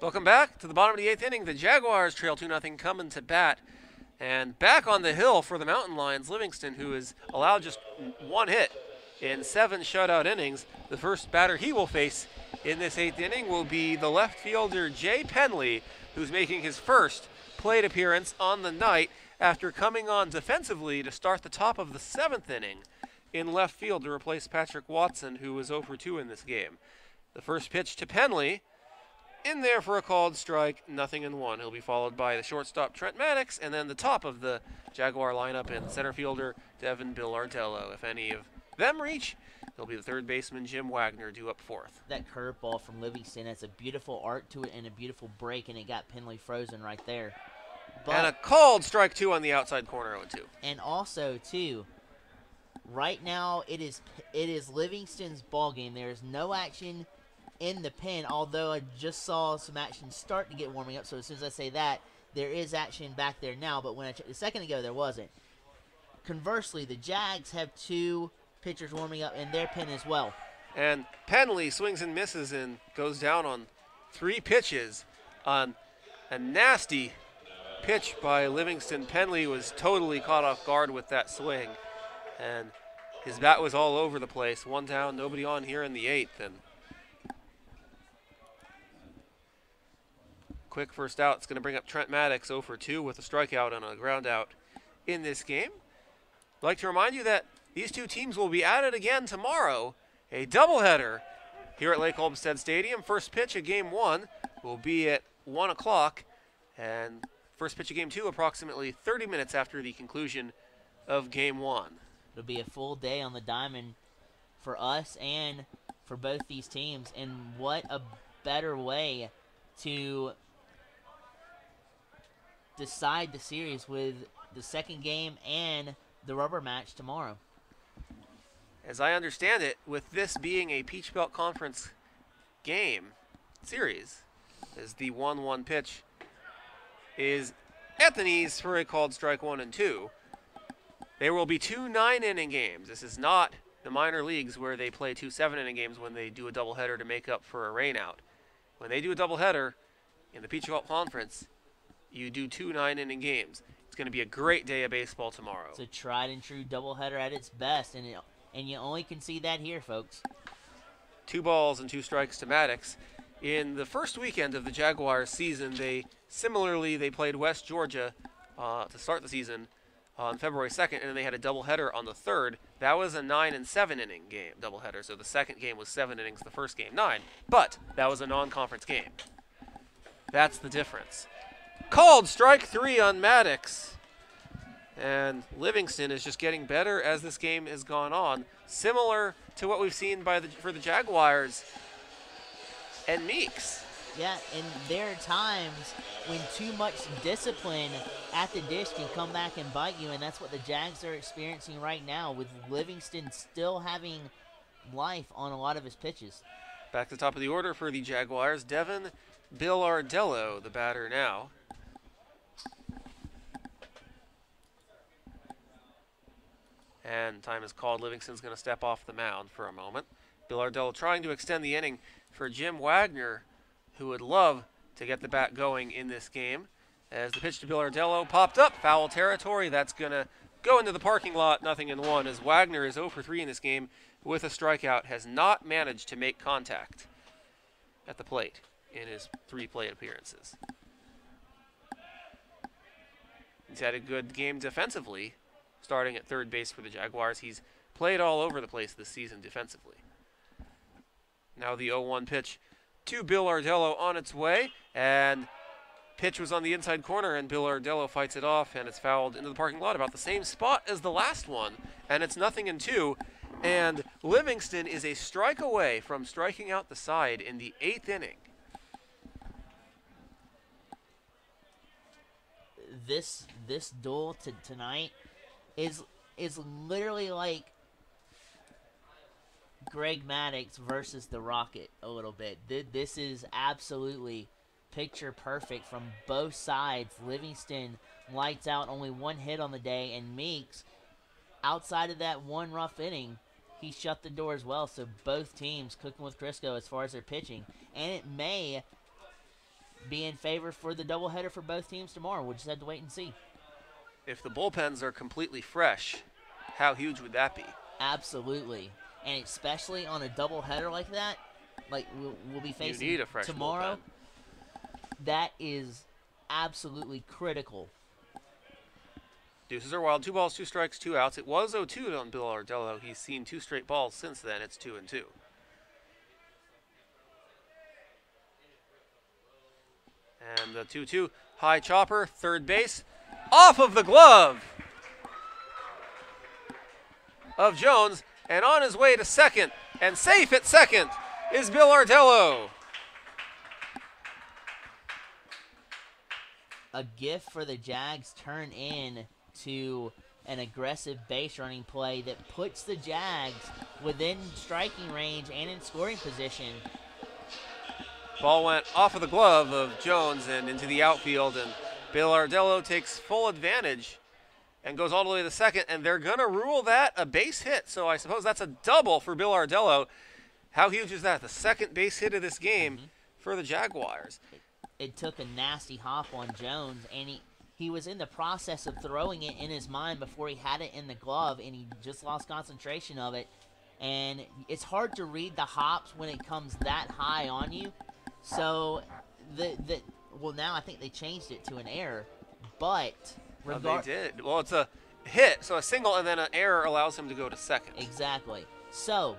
Welcome back to the bottom of the 8th inning. The Jaguars trail 2-0 coming to bat. And back on the hill for the Mountain Lions, Livingston, who has allowed just 1 hit in 7 shutout innings. The first batter he will face in this 8th inning will be the left fielder Jay Penley, who's making his first plate appearance on the night after coming on defensively to start the top of the 7th inning in left field to replace Patrick Watson, who was 0 for 2 in this game. The first pitch to Penley, in there for a called strike, 0-1. He'll be followed by the shortstop Trent Maddox, and then the top of the Jaguar lineup and center fielder Devin Billardello. If any of them reach, it'll be the third baseman Jim Wagner due up 4th. That curveball from Livingston has a beautiful arc to it and a beautiful break, and it got Penley frozen right there. But, and a called strike 2 on the outside corner, 0-2. And also, too, right now it is Livingston's ball game. There is no action in the pen, although I just saw some action start to get warming up. So as soon as I say that, there is action back there now. But when I checked a second ago, there wasn't. Conversely, the Jags have 2 pitchers warming up in their pen as well. And Penley swings and misses and goes down on 3 pitches on a nasty pitch by Livingston. Penley was totally caught off guard with that swing, and his bat was all over the place. 1 down, nobody on here in the 8th, and quick first out. It's going to bring up Trent Maddox 0 for 2 with a strikeout and a ground out in this game. I'd like to remind you that these 2 teams will be at it again tomorrow. A doubleheader here at Lake Olmsted Stadium. First pitch of Game 1 will be at 1 o'clock, and first pitch of Game 2 approximately 30 minutes after the conclusion of Game 1. It'll be a full day on the diamond for us and for both these teams, and what a better way to decide the series with the second game and the rubber match tomorrow. As I understand it, with this being a Peach Belt Conference game series, as the 1-1 pitch is at the knees for a called strike 1 and 2, there will be 2 9-inning games. This is not the minor leagues where they play 2 7-inning games when they do a doubleheader to make up for a rainout. When they do a doubleheader in the Peach Belt Conference, you do 2 9-inning games. It's going to be a great day of baseball tomorrow. It's a tried and true doubleheader at its best, and you only can see that here, folks. 2 balls and 2 strikes to Maddox. In the first weekend of the Jaguars season, they played West Georgia to start the season on February 2nd, and then they had a doubleheader on the 3rd. That was a 9 and 7-inning game doubleheader, so the second game was 7 innings, the first game 9. But that was a non-conference game. That's the difference. Called strike 3 on Maddox. And Livingston is just getting better as this game has gone on, similar to what we've seen for the Jaguars and Meeks. Yeah, and there are times when too much discipline at the dish can come back and bite you, and that's what the Jags are experiencing right now, with Livingston still having life on a lot of his pitches. Back to the top of the order for the Jaguars, Devin Billardello, the batter now. And time is called. Livingston's going to step off the mound for a moment. Billardello trying to extend the inning for Jim Wagner, who would love to get the bat going in this game. As the pitch to Billardello popped up, foul territory. That's going to go into the parking lot, 0-1, as Wagner is 0 for 3 in this game with a strikeout, has not managed to make contact at the plate in his 3 plate appearances. He's had a good game defensively, starting at third base for the Jaguars. He's played all over the place this season defensively. Now the 0-1 pitch to Billardello on its way, and pitch was on the inside corner, and Billardello fights it off, and it's fouled into the parking lot about the same spot as the last one, and it's 0-2, and Livingston is a strike away from striking out the side in the 8th inning. This duel tonight is literally like Greg Maddux versus the Rocket a little bit. This is absolutely picture perfect from both sides. Livingston lights out, only 1 hit on the day, and Meeks, outside of that 1 rough inning, he shut the door as well. So both teams cooking with Crisco as far as their pitching, and it may be in favor for the doubleheader for both teams tomorrow. We'll just have to wait and see. If the bullpens are completely fresh, how huge would that be? Absolutely. And especially on a doubleheader like that, like we'll be facing you need a fresh tomorrow, bullpen. That is absolutely critical. Deuces are wild. 2 balls, 2 strikes, 2 outs. It was 0-2 on Billardello. He's seen 2 straight balls since then. It's 2-2. And the 2-2 high chopper, third base, off of the glove of Jones, and on his way to second, and safe at second is Billardello. A gift for the Jags turn in to an aggressive base running play that puts the Jags within striking range and in scoring position. Ball went off of the glove of Jones and into the outfield, and Billardello takes full advantage and goes all the way to second, and they're going to rule that a base hit. So I suppose that's a double for Billardello. How huge is that? The second base hit of this game for the Jaguars. It took a nasty hop on Jones, and he was in the process of throwing it in his mind before he had it in the glove, and he just lost concentration of it. And it's hard to read the hops when it comes that high on you. So, well, now I think they changed it to an error, but they did. Well, it's a hit, so a single, and then an error allows him to go to second. Exactly. So,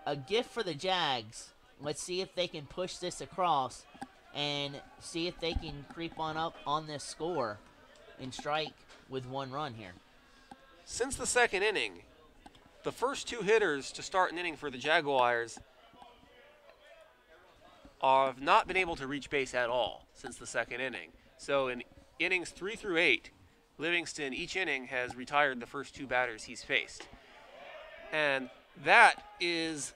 a gift for the Jags. Let's see if they can push this across and see if they can creep on up on this score and strike with 1 run here. Since the second inning, the first 2 hitters to start an inning for the Jaguars have not been able to reach base at all since the second inning. So in innings 3 through 8, Livingston, each inning, has retired the first 2 batters he's faced. And that is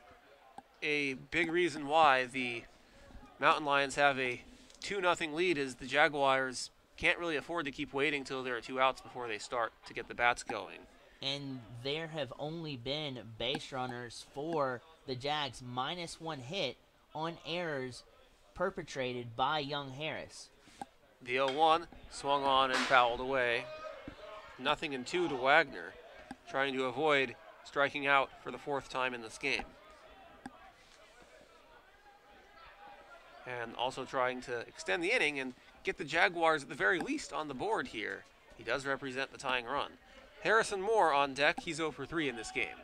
a big reason why the Mountain Lions have a 2-0 lead, as the Jaguars can't really afford to keep waiting till there are 2 outs before they start to get the bats going. And there have only been base runners for the Jags, -1 hit on errors perpetrated by Young Harris. The 0-1 swung on and fouled away. 0-2 to Wagner, trying to avoid striking out for the 4th time in this game. And also trying to extend the inning and get the Jaguars at the very least on the board here. He does represent the tying run. Harrison Moore on deck. He's 0 for 3 in this game.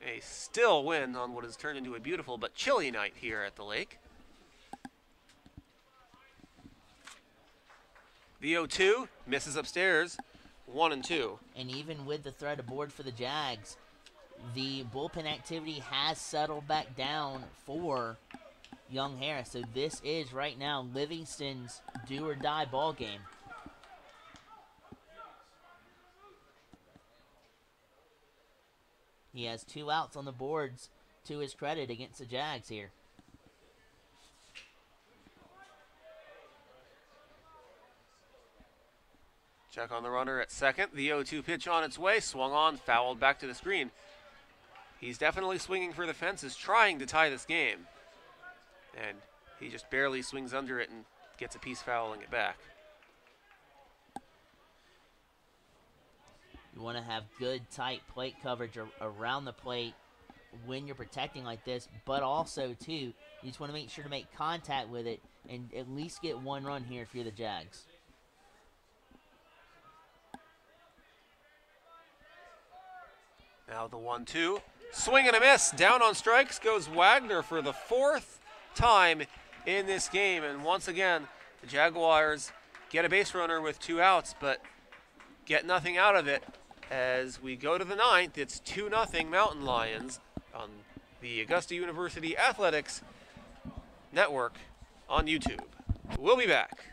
A still win on what has turned into a beautiful but chilly night here at the lake. The 0-2 misses upstairs, 1-2. And even with the threat aboard for the Jags, the bullpen activity has settled back down for Young Harris. So this is right now Livingston's do or die ball game. He has 2 outs on the boards to his credit against the Jags here. Check on the runner at second. The 0-2 pitch on its way, swung on, fouled back to the screen. He's definitely swinging for the fences, trying to tie this game. And he just barely swings under it and gets a piece fouling it back. You want to have good, tight plate coverage around the plate when you're protecting like this, but also, too, you just want to make sure to make contact with it and at least get 1 run here if you're the Jags. Now the 1-2. Swing and a miss. Down on strikes goes Wagner for the 4th time in this game. And once again, the Jaguars get a base runner with 2 outs, but get nothing out of it. As we go to the 9th, it's 2-0 Mountain Lions on the Augusta University Athletics Network on YouTube. We'll be back.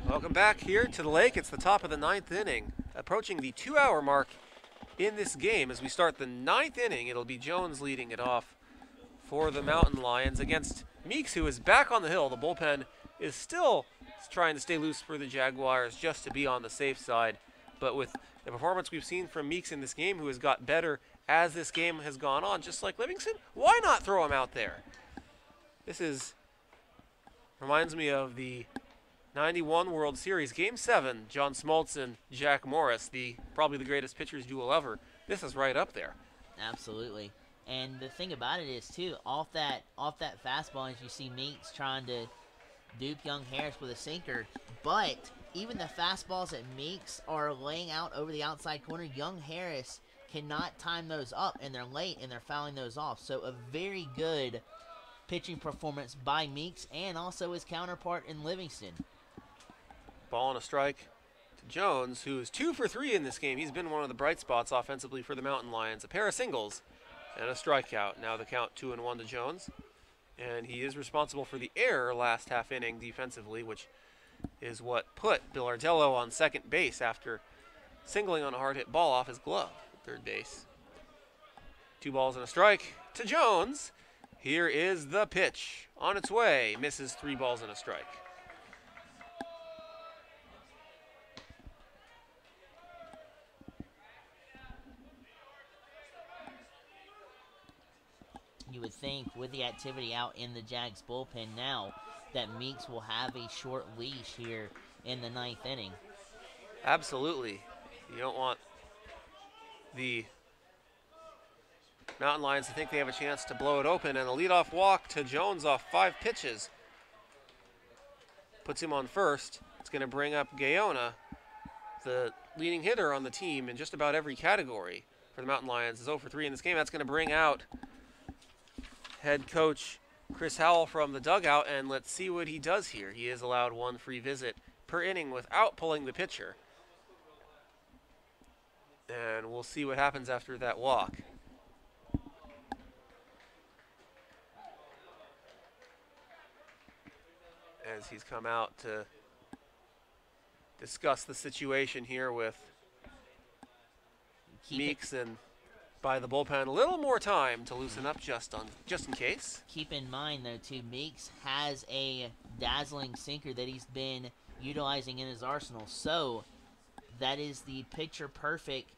Welcome back here to the lake. It's the top of the 9th inning, approaching the 2-hour mark in this game. As we start the 9th inning, it'll be Jones leading it off for the Mountain Lions against Meeks, who is back on the hill. The bullpen is still trying to stay loose for the Jaguars just to be on the safe side. But with the performance we've seen from Meeks in this game, who has got better as this game has gone on, just like Livingston, why not throw him out there? This reminds me of the 91 World Series, Game 7, John Smoltz and Jack Morris, probably the greatest pitchers duel ever. This is right up there. Absolutely. And the thing about it is, too, off that fastball, as you see Meeks trying to dupe Young Harris with a sinker, but even the fastballs that Meeks are laying out over the outside corner, Young Harris cannot time those up, and they're late, and they're fouling those off. So a very good pitching performance by Meeks and also his counterpart in Livingston. Ball and a strike to Jones, who is 2 for 3 in this game. He's been one of the bright spots offensively for the Mountain Lions. A pair of singles and a strikeout. Now the count 2-1 to Jones. And he is responsible for the error last half inning defensively, which is what put Bill Ardello on second base after singling on a hard hit ball off his glove at third base. 2 balls and a strike to Jones. Here is the pitch. On its way, misses 3 balls and a strike. You would think with the activity out in the Jags bullpen now that Meeks will have a short leash here in the 9th inning. Absolutely. You don't want the Mountain Lions to think they have a chance to blow it open, and a leadoff walk to Jones off 5 pitches. Puts him on first. It's going to bring up Gaona, the leading hitter on the team in just about every category for the Mountain Lions, is 0 for 3 in this game. That's going to bring out head coach Chris Howell from the dugout, and let's see what he does here. He is allowed one free visit per inning without pulling the pitcher. And we'll see what happens after that walk. As he's come out to discuss the situation here with Meeks and by the bullpen a little more time to loosen up just in case. Keep in mind, though, too, Meeks has a dazzling sinker that he's been utilizing in his arsenal. So that is the picture-perfect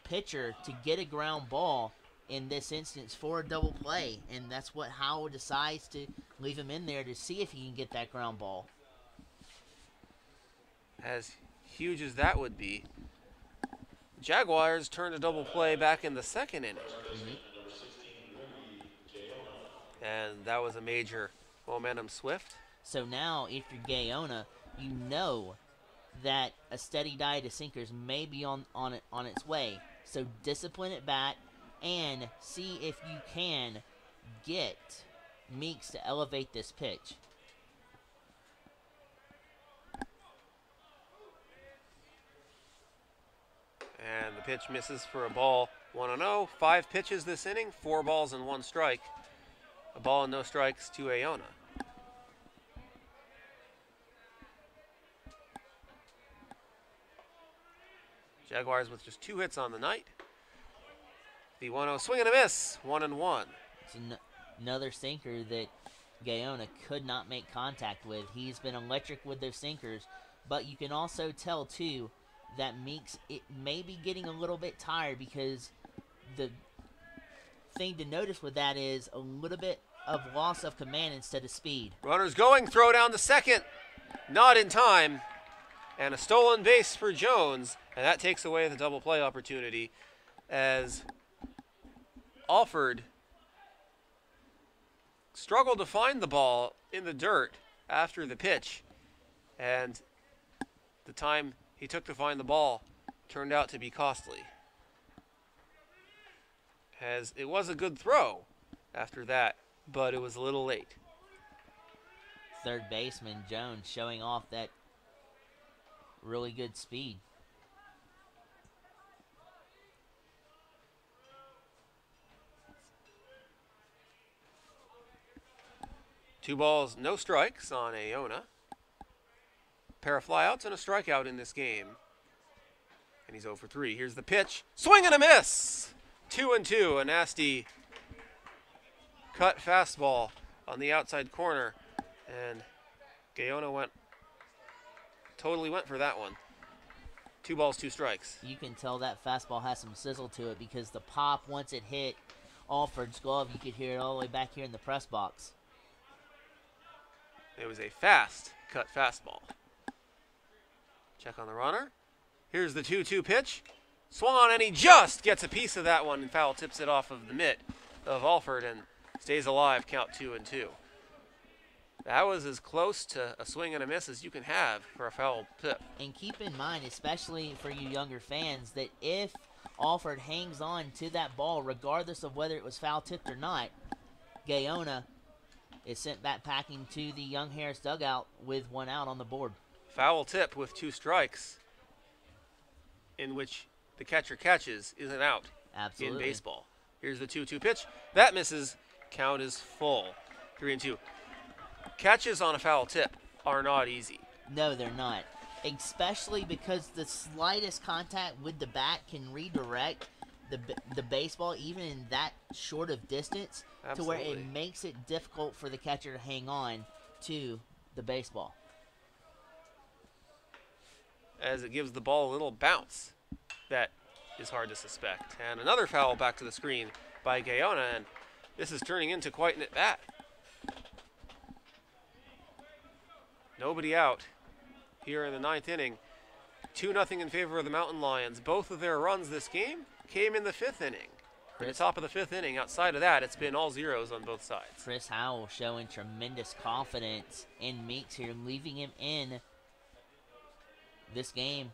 pitcher to get a ground ball in this instance for a double play. And that's what Howell decides to leave him in there to see if he can get that ground ball. As huge as that would be, Jaguars turned a double play back in the second inning. And that was a major momentum swift. So now, if you're Gaona, you know that a steady diet of sinkers may be on its way. So discipline at bat and see if you can get Meeks to elevate this pitch. And the pitch misses for a ball. 1-0. 5 pitches this inning, 4 balls and 1 strike. A ball and no strikes to Aona. Jaguars with just 2 hits on the night. The 1-0 swing and a miss. 1-1. It's another sinker that Gaona could not make contact with. He's been electric with those sinkers, but you can also tell too that Meeks may be getting a little bit tired, because the thing to notice with that is a little bit of loss of command instead of speed. Runners going, throw down to second. Not in time. And a stolen base for Jones, and that takes away the double play opportunity as Alford struggled to find the ball in the dirt after the pitch, and the time he took to find the ball turned out to be costly, as it was a good throw after that, but it was a little late. Third baseman Jones showing off that really good speed. Two balls, no strikes on Aona. Pair of flyouts and a strikeout in this game. And he's 0 for 3. Here's the pitch. Swing and a miss! 2-2. A nasty cut fastball on the outside corner. And Gaona totally went for that one. 2 balls, 2 strikes. You can tell that fastball has some sizzle to it, because the pop, once it hit Alford's glove, you could hear it all the way back here in the press box. It was a fast cut fastball. Check on the runner. Here's the 2-2 pitch. Swung on, and he just gets a piece of that one, and foul tips it off of the mitt of Alford and stays alive, count 2-2. That was as close to a swing and a miss as you can have for a foul tip. And keep in mind, especially for you younger fans, that if Alford hangs on to that ball, regardless of whether it was foul tipped or not, Gaona is sent back packing to the Young Harris dugout with 1 out on the board. Foul tip with 2 strikes, in which the catcher catches, is an out. Absolutely. In baseball. Here's the 2-2 pitch. That misses. Count is full. 3-2. Catches on a foul tip are not easy. No, they're not. Especially because the slightest contact with the bat can redirect the baseball, even in that short of distance, Absolutely. to where it makes it difficult for the catcher to hang on to the baseball. As it gives the ball a little bounce that is hard to suspect. And another foul back to the screen by Gaona, and this is turning into quite an at-bat. Nobody out here in the 9th inning. 2-0 in favor of the Mountain Lions. Both of their runs this game came in the 5th inning. At the top of the 5th inning. Outside of that, it's been all zeros on both sides. Chris Howell showing tremendous confidence in Meeks here, leaving him in this game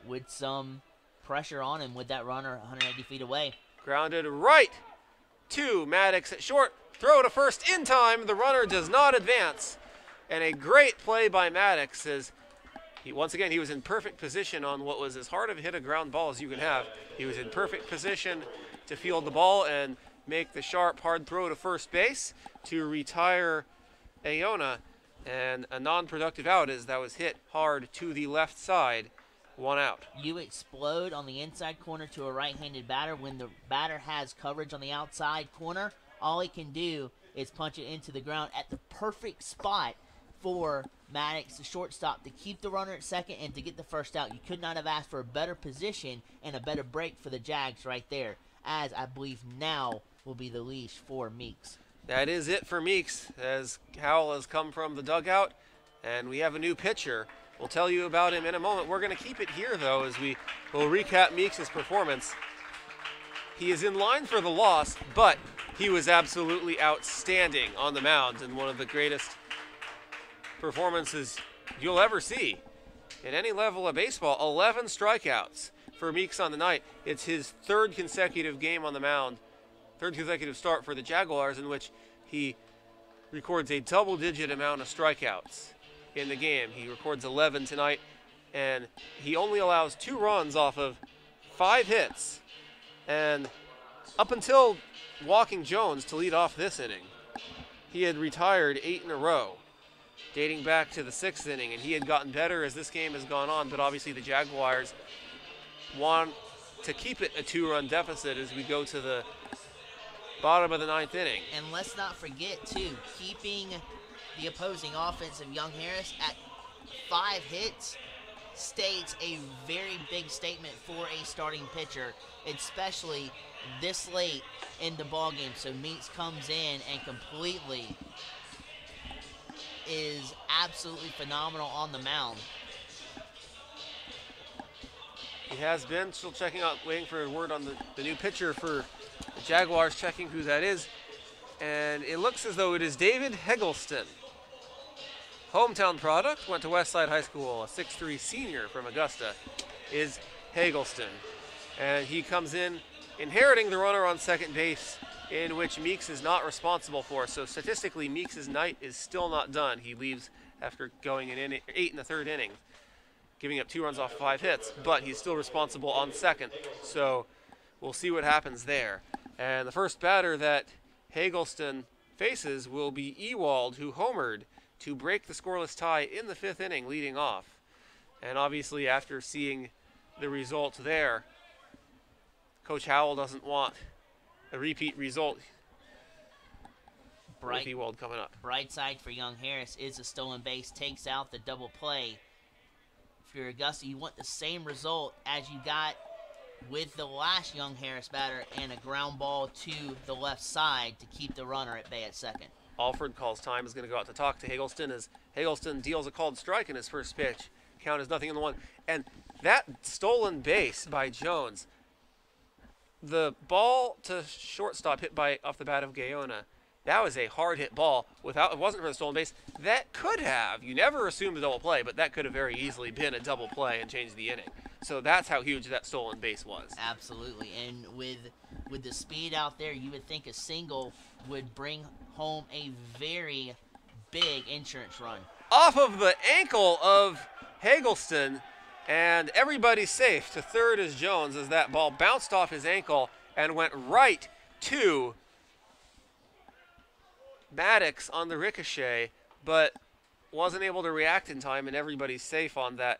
with some pressure on him with that runner 180 feet away. Grounded right to Maddox at short. Throw to first in time. The runner does not advance. And a great play by Maddox as once again, he was in perfect position on what was as hard of a hit a ground ball as you can have. He was in perfect position to field the ball and make the sharp, hard throw to first base to retire Aona. And a non-productive out as that was hit hard to the left side. 1 out. You explode on the inside corner to a right-handed batter. When the batter has coverage on the outside corner, all he can do is punch it into the ground at the perfect spot for Maddox, the shortstop, to keep the runner at second and to get the first out. You could not have asked for a better position and a better break for the Jags right there, as I believe now will be the leash for Meeks. That is it for Meeks, as Howell has come from the dugout, and we have a new pitcher. We'll tell you about him in a moment. We're going to keep it here, though, as we will recap Meeks' performance. He is in line for the loss, but he was absolutely outstanding on the mound and one of the greatest performances you'll ever see in any level of baseball. 11 strikeouts for Meeks on the night. It's his third consecutive game on the mound, third consecutive start for the Jaguars in which he records a double-digit amount of strikeouts in the game. He records 11 tonight, and he only allows 2 runs off of 5 hits. And up until walking Jones to lead off this inning, he had retired 8 in a row, dating back to the 6th inning, and he had gotten better as this game has gone on, but obviously the Jaguars want to keep it a 2-run deficit as we go to the bottom of the 9th inning. And let's not forget, too, keeping the opposing offense of Young Harris at 5 hits states a very big statement for a starting pitcher, especially this late in the ballgame. So Meeks comes in and completely is absolutely phenomenal on the mound. He has been still checking out, waiting for a word on the new pitcher for the Jaguars, checking who that is. And it looks as though it is David Heggleston. Hometown product, went to Westside High School, a 6'3" senior from Augusta, is Heggleston. And he comes in inheriting the runner on second base, in which Meeks is not responsible for. So statistically, Meeks' night is still not done. He leaves after going in 8 in the 3rd inning, giving up 2 runs off 5 hits, but he's still responsible on second. So we'll see what happens there. And the first batter that Heggleston faces will be Ewald, who homered to break the scoreless tie in the 5th inning, leading off. And obviously, after seeing the result there, Coach Howell doesn't want a repeat result with Ewald coming up. Bright side for Young Harris is a stolen base, takes out the double play. If you're Augusta, you want the same result as you got with the last Young Harris batter and a ground ball to the left side to keep the runner at bay at second. Alford calls time, is going to go out to talk to Heggleston as Heggleston deals a called strike in his first pitch. Count is 0-1. And that stolen base by Jones, the ball to shortstop hit by off the bat of Gaona, that was a hard hit ball. Without, it wasn't for the stolen base. That could have, you never assumed a double play, but that could have very easily been a double play and changed the inning. So that's how huge that stolen base was. Absolutely. And with the speed out there, you would think a single would bring home a very big insurance run. Off of the ankle of Heggleston, and everybody's safe. To third is Jones as that ball bounced off his ankle and went right to Maddox on the ricochet, but wasn't able to react in time, and everybody's safe on that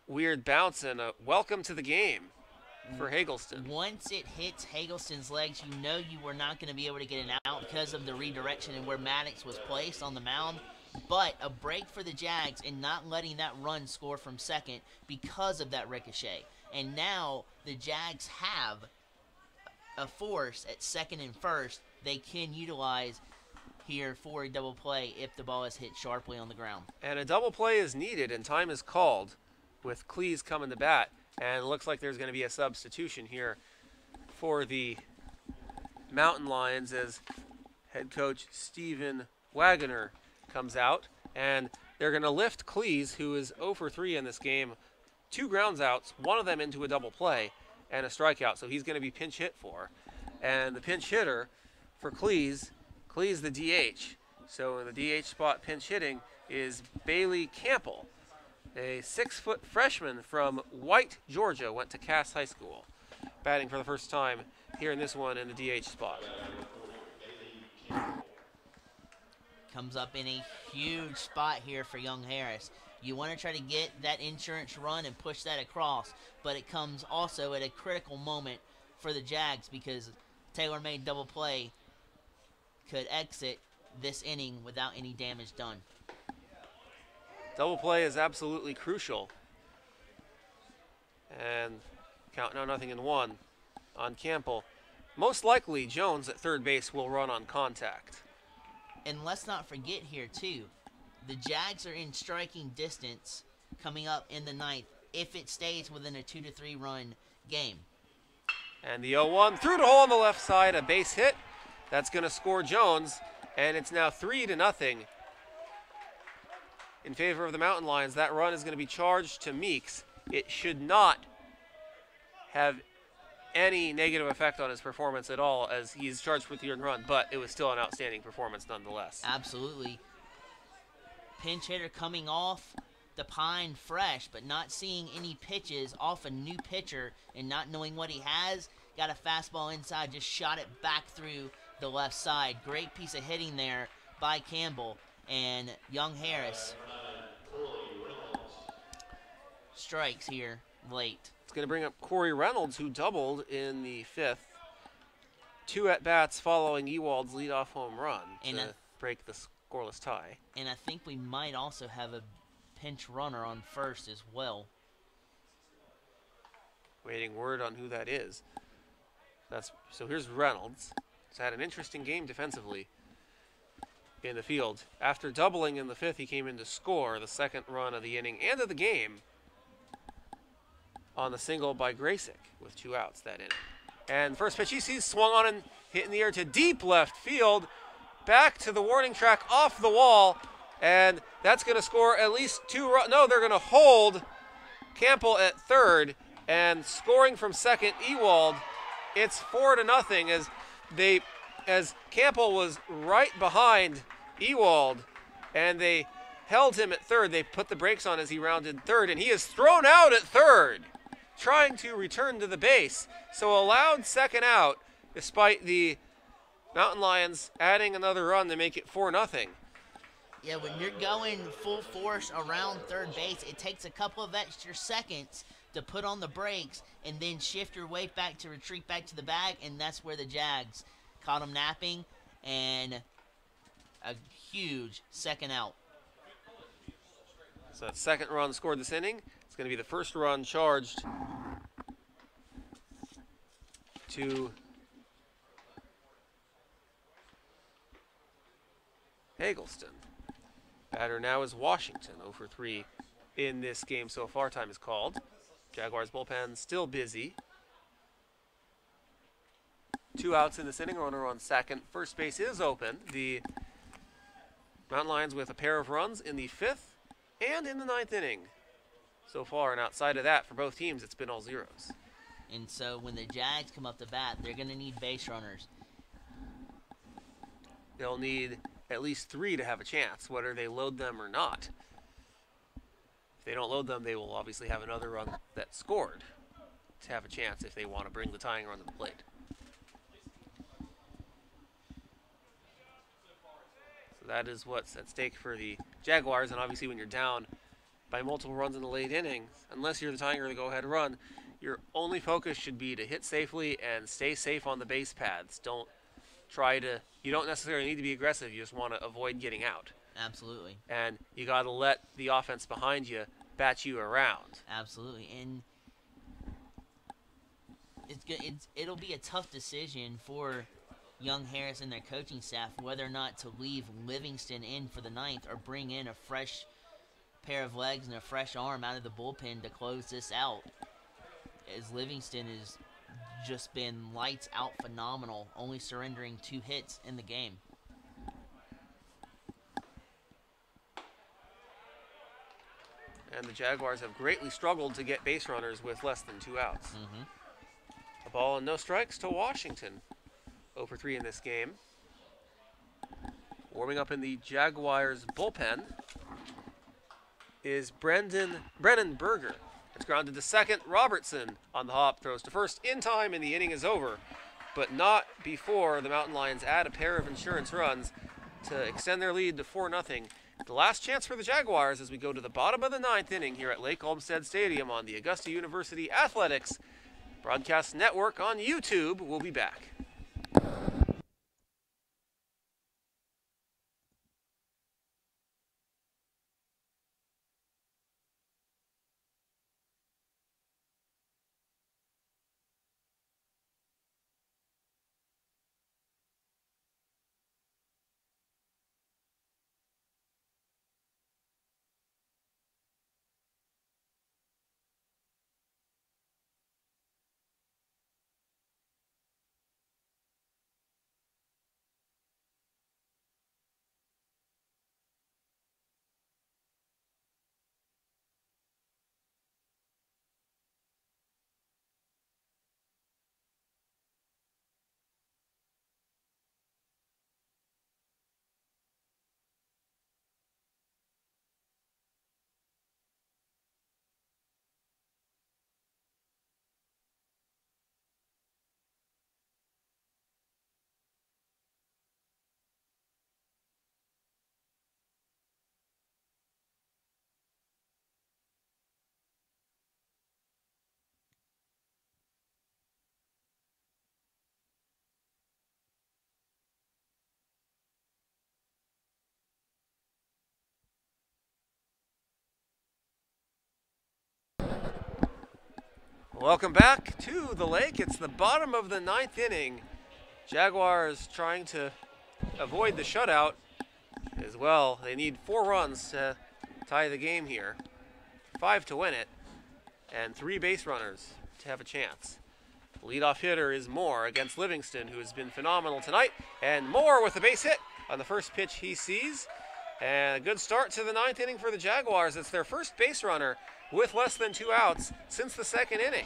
weird bounce, and a welcome to the game for Heggleston. Once it hits Heggleston's legs, you know you were not going to be able to get an out because of the redirection and where Maddox was placed on the mound. But a break for the Jags in not letting that run score from second because of that ricochet. And now the Jags have a force at second and first they can utilize here for a double play if the ball is hit sharply on the ground. And a double play is needed, and time is called with Cleese coming to bat. And it looks like there's going to be a substitution here for the Mountain Lions as head coach Stephen Wagoner comes out. And they're going to lift Cleese, who is 0 for 3 in this game, 2 grounds outs, one of them into a double play, and a strikeout. So he's going to be pinch hit for. And the pinch hitter for Cleese the DH. So in the DH spot pinch hitting is Bailey Campbell, a 6-foot freshman from White, Georgia, went to Cass High School, batting for the first time here in this one in the DH spot. Comes up in a huge spot here for Young Harris. You want to try to get that insurance run and push that across, but it comes also at a critical moment for the Jags because tailor-made double play could exit this inning without any damage done. Double play is absolutely crucial. And count now 0-1 on Campbell. Most likely Jones at third base will run on contact. And let's not forget here too, the Jags are in striking distance coming up in the ninth if it stays within a 2-3 run game. And the 0-1 through the hole on the left side, a base hit. That's going to score Jones, and it's now 3-0 in favor of the Mountain Lions. That run is going to be charged to Meeks. It should not have any negative effect on his performance at all as he's charged with the earned run, but it was still an outstanding performance nonetheless. Absolutely. Pinch hitter coming off the pine fresh, but not seeing any pitches off a new pitcher and not knowing what he has. Got a fastball inside, just shot it back through the left side. Great piece of hitting there by Campbell, and Young Harris strikes here late. It's going to bring up Corey Reynolds, who doubled in the 5th. 2 at-bats following Ewald's leadoff home run to break the scoreless tie. And I think we might also have a pinch runner on first as well. Waiting word on who that is. So here's Reynolds. He's had an interesting game defensively in the field. After doubling in the 5th, he came in to score the 2nd run of the inning and of the game on the single by Graysick with 2 outs that inning. And first pitch he sees swung on and hit in the air to deep left field. Back to the warning track off the wall. And that's going to score at least 2 runs. No, they're going to hold Campbell at third. And scoring from second, Ewald. It's 4-0 as Campbell was right behind Ewald. And they held him at third. They put the brakes on as he rounded third. And he is thrown out at third, trying to return to the base. So allowed second out, despite the Mountain Lions adding another run to make it 4-0. Yeah, when you're going full force around third base, it takes a couple of extra seconds to put on the brakes and then shift your weight back to retreat back to the bag, and that's where the Jags caught him napping, and a huge second out. So that 2nd run scored this inning. It's going to be the 1st run charged to Hagelston. Batter now is Washington, 0-for-3 in this game so far. Time is called. Jaguars bullpen still busy. 2 outs in this inning, runner on second. First base is open. The Mountain Lions with a pair of runs in the 5th and in the 9th inning so far. And outside of that, for both teams, it's been all zeros. And so when the Jags come up to bat, they're going to need base runners. They'll need at least 3 to have a chance, whether they load them or not. If they don't load them, they will obviously have another run that scored to have a chance if they want to bring the tying run to the plate. So that is what's at stake for the Jaguars, and obviously when you're down by multiple runs in the late innings, unless you're the tying or the go-ahead run, your only focus should be to hit safely and stay safe on the base paths. You don't necessarily need to be aggressive, you just want to avoid getting out. Absolutely. And you got to let the offense behind you bat you around. Absolutely. And it'll be a tough decision for Young Harris and their coaching staff whether or not to leave Livingston in for the 9th or bring in a fresh pair of legs and a fresh arm out of the bullpen to close this out, as Livingston has just been lights out phenomenal, only surrendering 2 hits in the game. and the Jaguars have greatly struggled to get base runners with less than 2 outs. A ball and no strikes to Washington. 0 for 3 in this game. Warming up in the Jaguars bullpen is Brennan Berger. It's grounded to second. Robertson on the hop throws to first in time, and the inning is over. But not before the Mountain Lions add a pair of insurance runs to extend their lead to 4-0. The last chance for the Jaguars as we go to the bottom of the 9th inning here at Lake Olmsted Stadium on the Augusta University Athletics Broadcast Network on YouTube. We'll be back. Welcome back to the lake. It's the bottom of the 9th inning. Jaguars trying to avoid the shutout as well. They need 4 runs to tie the game here, 5 to win it, and 3 base runners to have a chance. The leadoff hitter is Moore against Livingston, who has been phenomenal tonight. And Moore with a base hit on the first pitch he sees. And a good start to the 9th inning for the Jaguars. It's their first base runner with less than 2 outs since the 2nd inning.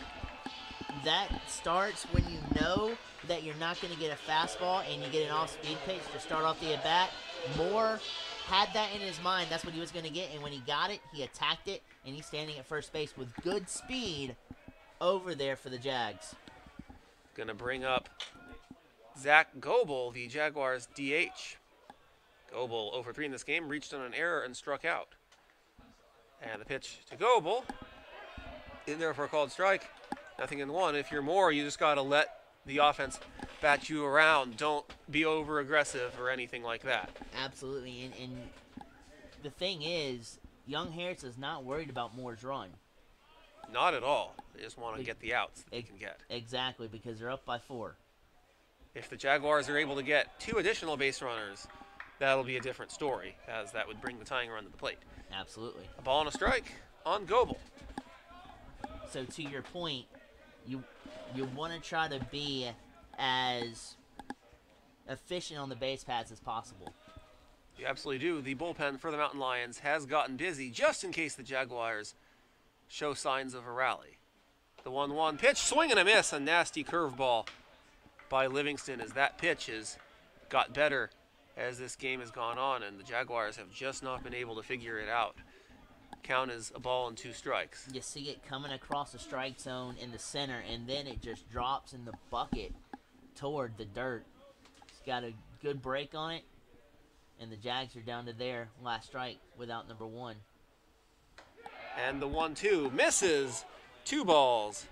That starts when you know that you're not going to get a fastball and you get an off-speed pitch to start off the at-bat. Moore had that in his mind. That's what he was going to get, and when he got it, he attacked it, and he's standing at first base with good speed over there for the Jags. Going to bring up Zach Goebel, the Jaguars DH. Goebel, 0 for 3 in this game, reached on an error and struck out. And the pitch to Goebel, in there for a called strike. 0-1. If you're Moore, you just got to let the offense bat you around. Don't be over-aggressive or anything like that. Absolutely. And the thing is, Young Harris is not worried about Moore's run. Not at all. They just want to get the outs that they can get. Exactly, because they're up by 4. If the Jaguars are able to get 2 additional base runners, that'll be a different story, as that would bring the tying run to the plate. Absolutely. A ball and a strike on Goebel. So to your point, you want to try to be as efficient on the base paths as possible. You absolutely do. The bullpen for the Mountain Lions has gotten busy just in case the Jaguars show signs of a rally. The 1-1 pitch, swing and a miss, a nasty curveball by Livingston as that pitch has got better as this game has gone on, and the Jaguars have just not been able to figure it out. Count is a ball and 2 strikes. You see it coming across the strike zone in the center, and then it just drops in the bucket toward the dirt. It's got a good break on it, and the Jags are down to their last strike without number 1. And the 1-2 misses. 2 balls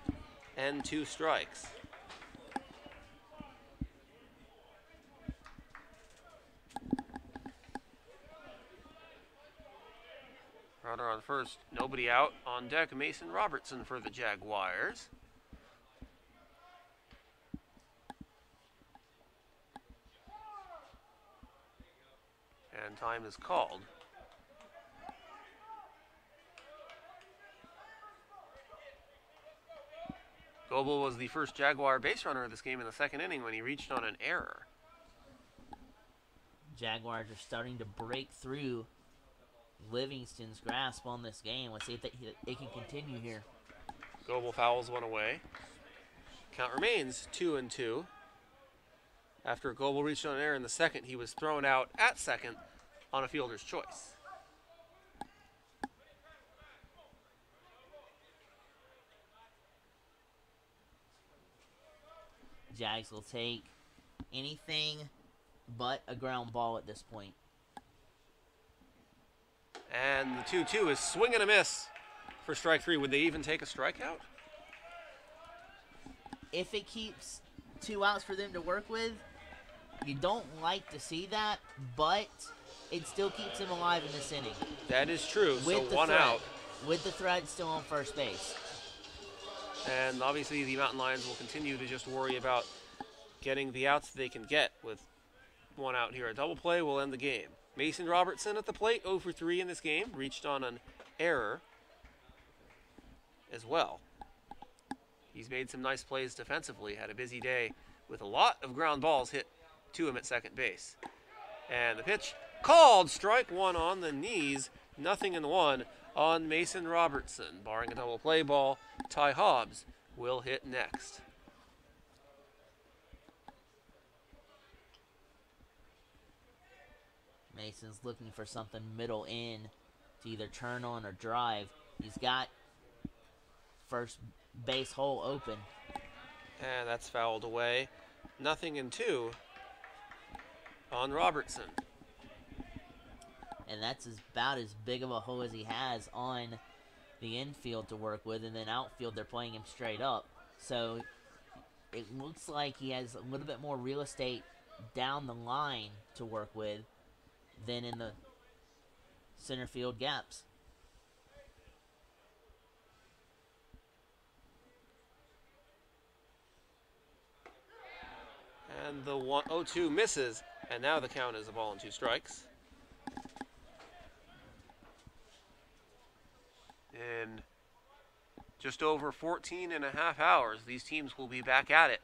and 2 strikes. Runner on first, nobody out. On deck, Mason Robertson for the Jaguars. And time is called. Goebel was the first Jaguar base runner of this game in the 2nd inning when he reached on an error. Jaguars are starting to break through Livingston's grasp on this game. Let's see if it can continue here. Goebel fouls one away. Count remains 2-2. After Goebel reached on an error in the second, he was thrown out at second on a fielder's choice. Jags will take anything but a ground ball at this point. And the 2-2 is swing and a miss for strike three. Would they even take a strikeout? If it keeps 2 outs for them to work with, you don't like to see that, but it still keeps them alive in this inning. That is true. With so one threat, out. With the threat still on first base. And obviously the Mountain Lions will continue to just worry about getting the outs they can get with 1 out here. A double play will end the game. Mason Robertson at the plate, 0 for 3 in this game. Reached on an error as well. He's made some nice plays defensively. Had a busy day with a lot of ground balls hit to him at second base. And the pitch called. Strike one on the knees. 0-1 on Mason Robertson. Barring a double play ball, Ty Hobbs will hit next. Mason's looking for something middle in to either turn on or drive. He's got first base hole open. And that's fouled away. 0-2 on Robertson. And that's about as big of a hole as he has on the infield to work with. And then outfield, they're playing him straight up. So it looks like he has a little bit more real estate down the line to work with than in the center field gaps. And the 0-2 misses, and now the count is a ball and 2 strikes. In just over 14 and a half hours, these teams will be back at it.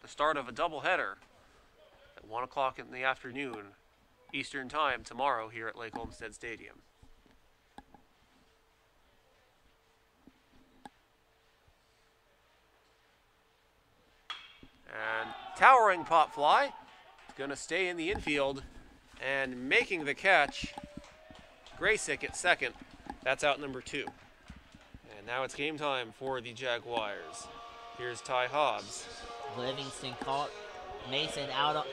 The start of a doubleheader at 1 o'clock in the afternoon, Eastern Time, tomorrow here at Lake Olmsted Stadium. And towering pop fly, going to stay in the infield and making the catch. Graysick at second. That's out number 2. And now it's game time for the Jaguars. Here's Ty Hobbs. Livingston caught Mason out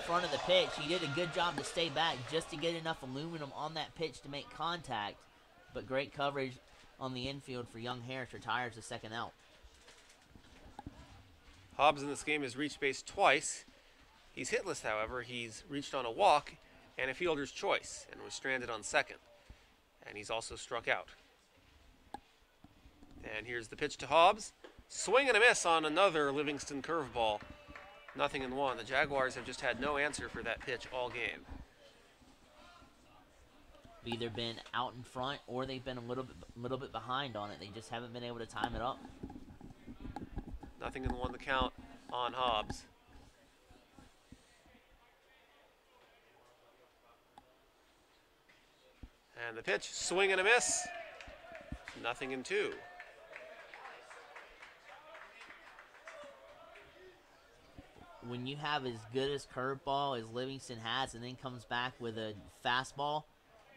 front of the pitch. He did a good job to stay back just to get enough aluminum on that pitch to make contact. But great coverage on the infield for Young Harris retires the second out. Hobbs in this game has reached base twice. He's hitless, however. He's reached on a walk and a fielder's choice and was stranded on second. And he's also struck out. And here's the pitch to Hobbs. Swing and a miss on another Livingston curveball. 0-1. The Jaguars have just had no answer for that pitch all game. Either been out in front or they've been a little bit behind on it. They just haven't been able to time it up. 0-1 the count on Hobbs. And the pitch, swing and a miss. 0-2. When you have as good as curveball as Livingston has and then comes back with a fastball,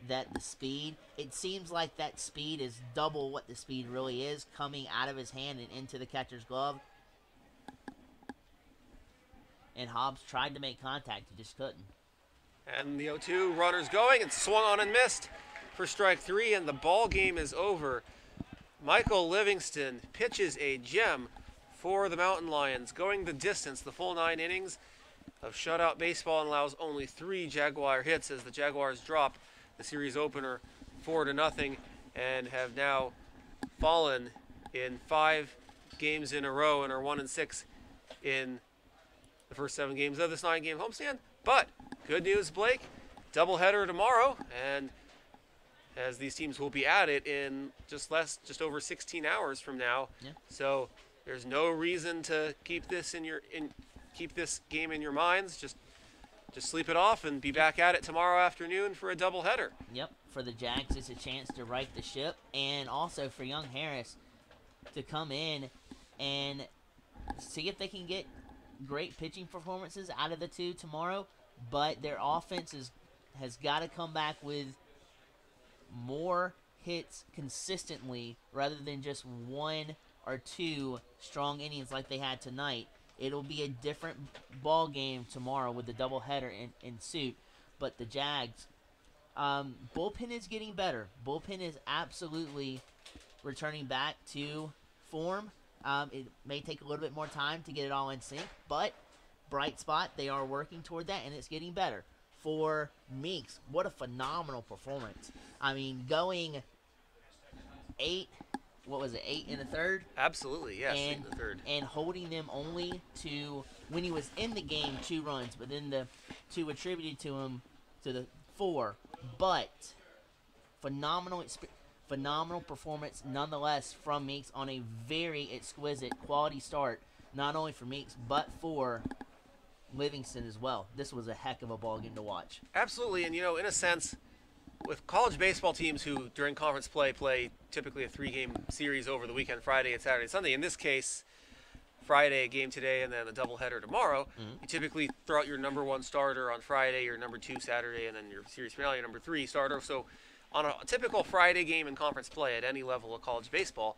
that the speed, it seems like that speed is double what the speed really is coming out of his hand and into the catcher's glove. And Hobbs tried to make contact, he just couldn't. And the 0-2, runners going, and swung on and missed for strike 3, and the ball game is over. Michael Livingston pitches a gem for the Mountain Lions, going the distance, the full 9 innings of shutout baseball, and allows only 3 Jaguar hits as the Jaguars drop the series opener 4-0 and have now fallen in 5 games in a row and are 1-6 in the first 7 games of this 9-game homestand. But good news, Blake, doubleheader tomorrow, and as these teams will be at it in just over 16 hours from now. Yeah. So there's no reason to keep this keep this game in your minds. Just just sleep it off and be back at it tomorrow afternoon for a doubleheader. Yep, for the Jags, it's a chance to right the ship, and also for Young Harris to come in and see if they can get great pitching performances out of the two tomorrow, but their offense has got to come back with more hits consistently rather than just one or two strong innings like they had tonight. It'll be a different ball game tomorrow with the doubleheader in suit, but the Jags bullpen is getting better. Bullpen is absolutely returning back to form. It may take a little bit more time to get it all in sync, but bright spot, they are working toward that, and it's getting better. For Meeks, what a phenomenal performance. I mean, going 8 in the third? Absolutely, yes, and, 8 in the third. And holding them only to, when he was in the game, 2 runs, but then the 2 attributed to him to the 4. But phenomenal performance nonetheless from Meeks on a very exquisite quality start, not only for Meeks, but for Livingston as well. This was a heck of a ball game to watch. Absolutely, and in a sense, with college baseball teams who during conference play typically a 3-game series over the weekend, Friday and Saturday and Sunday. In this case, Friday a game today and then a doubleheader tomorrow. You typically throw out your number 1 starter on Friday, your number 2 Saturday, and then your series finale, your number 3 starter. So on a typical Friday game in conference play at any level of college baseball,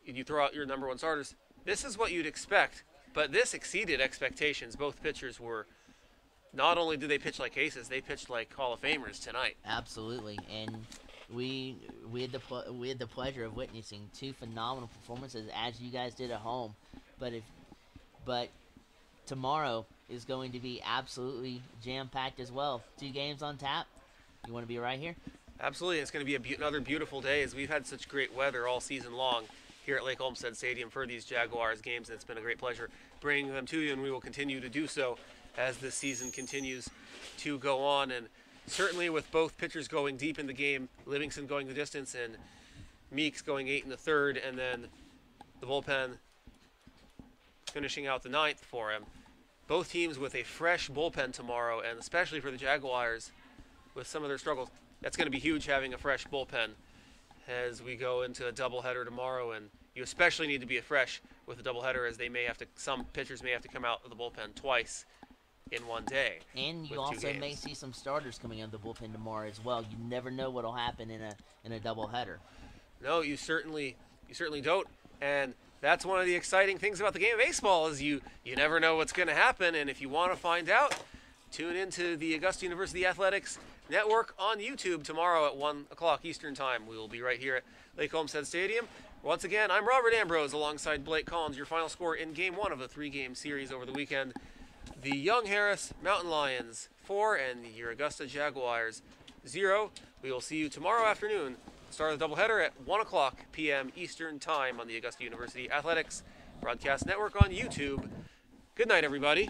you throw out your number 1 starters. This is what you'd expect, but this exceeded expectations. Both pitchers were, not only did they pitch like aces, they pitched like Hall of Famers tonight. Absolutely, and we had the pleasure of witnessing 2 phenomenal performances as you guys did at home. But tomorrow is going to be absolutely jam-packed as well. 2 games on tap. You want to be right here? Absolutely. It's going to be another beautiful day, as we've had such great weather all season long here at Lake Olmsted Stadium for these Jaguars games, and it's been a great pleasure bringing them to you, and we will continue to do so as this season continues to go on. And certainly with both pitchers going deep in the game, Livingston going the distance and Meeks going 8 in the third, and then the bullpen finishing out the 9th for him. Both teams with a fresh bullpen tomorrow, and especially for the Jaguars with some of their struggles, that's going to be huge having a fresh bullpen as we go into a doubleheader tomorrow. And you especially need to be fresh with a doubleheader, as some pitchers may have to come out of the bullpen twice in one day. And you also may see some starters coming out of the bullpen tomorrow as well. You never know what'll happen in a doubleheader. No, you certainly don't. And that's one of the exciting things about the game of baseball, is you never know what's going to happen. And if you want to find out, tune into the Augusta University Athletics Network on YouTube tomorrow at 1 o'clock Eastern Time. We will be right here at Lake Olmsted Stadium. Once again, I'm Robert Ambrose alongside Blake Collins. Your final score in Game 1 of a 3-game series over the weekend: the Young Harris Mountain Lions 4 and your Augusta Jaguars 0. We will see you tomorrow afternoon, start of the doubleheader at 1 o'clock p.m. Eastern Time on the Augusta University Athletics Broadcast Network on YouTube. Good night, everybody.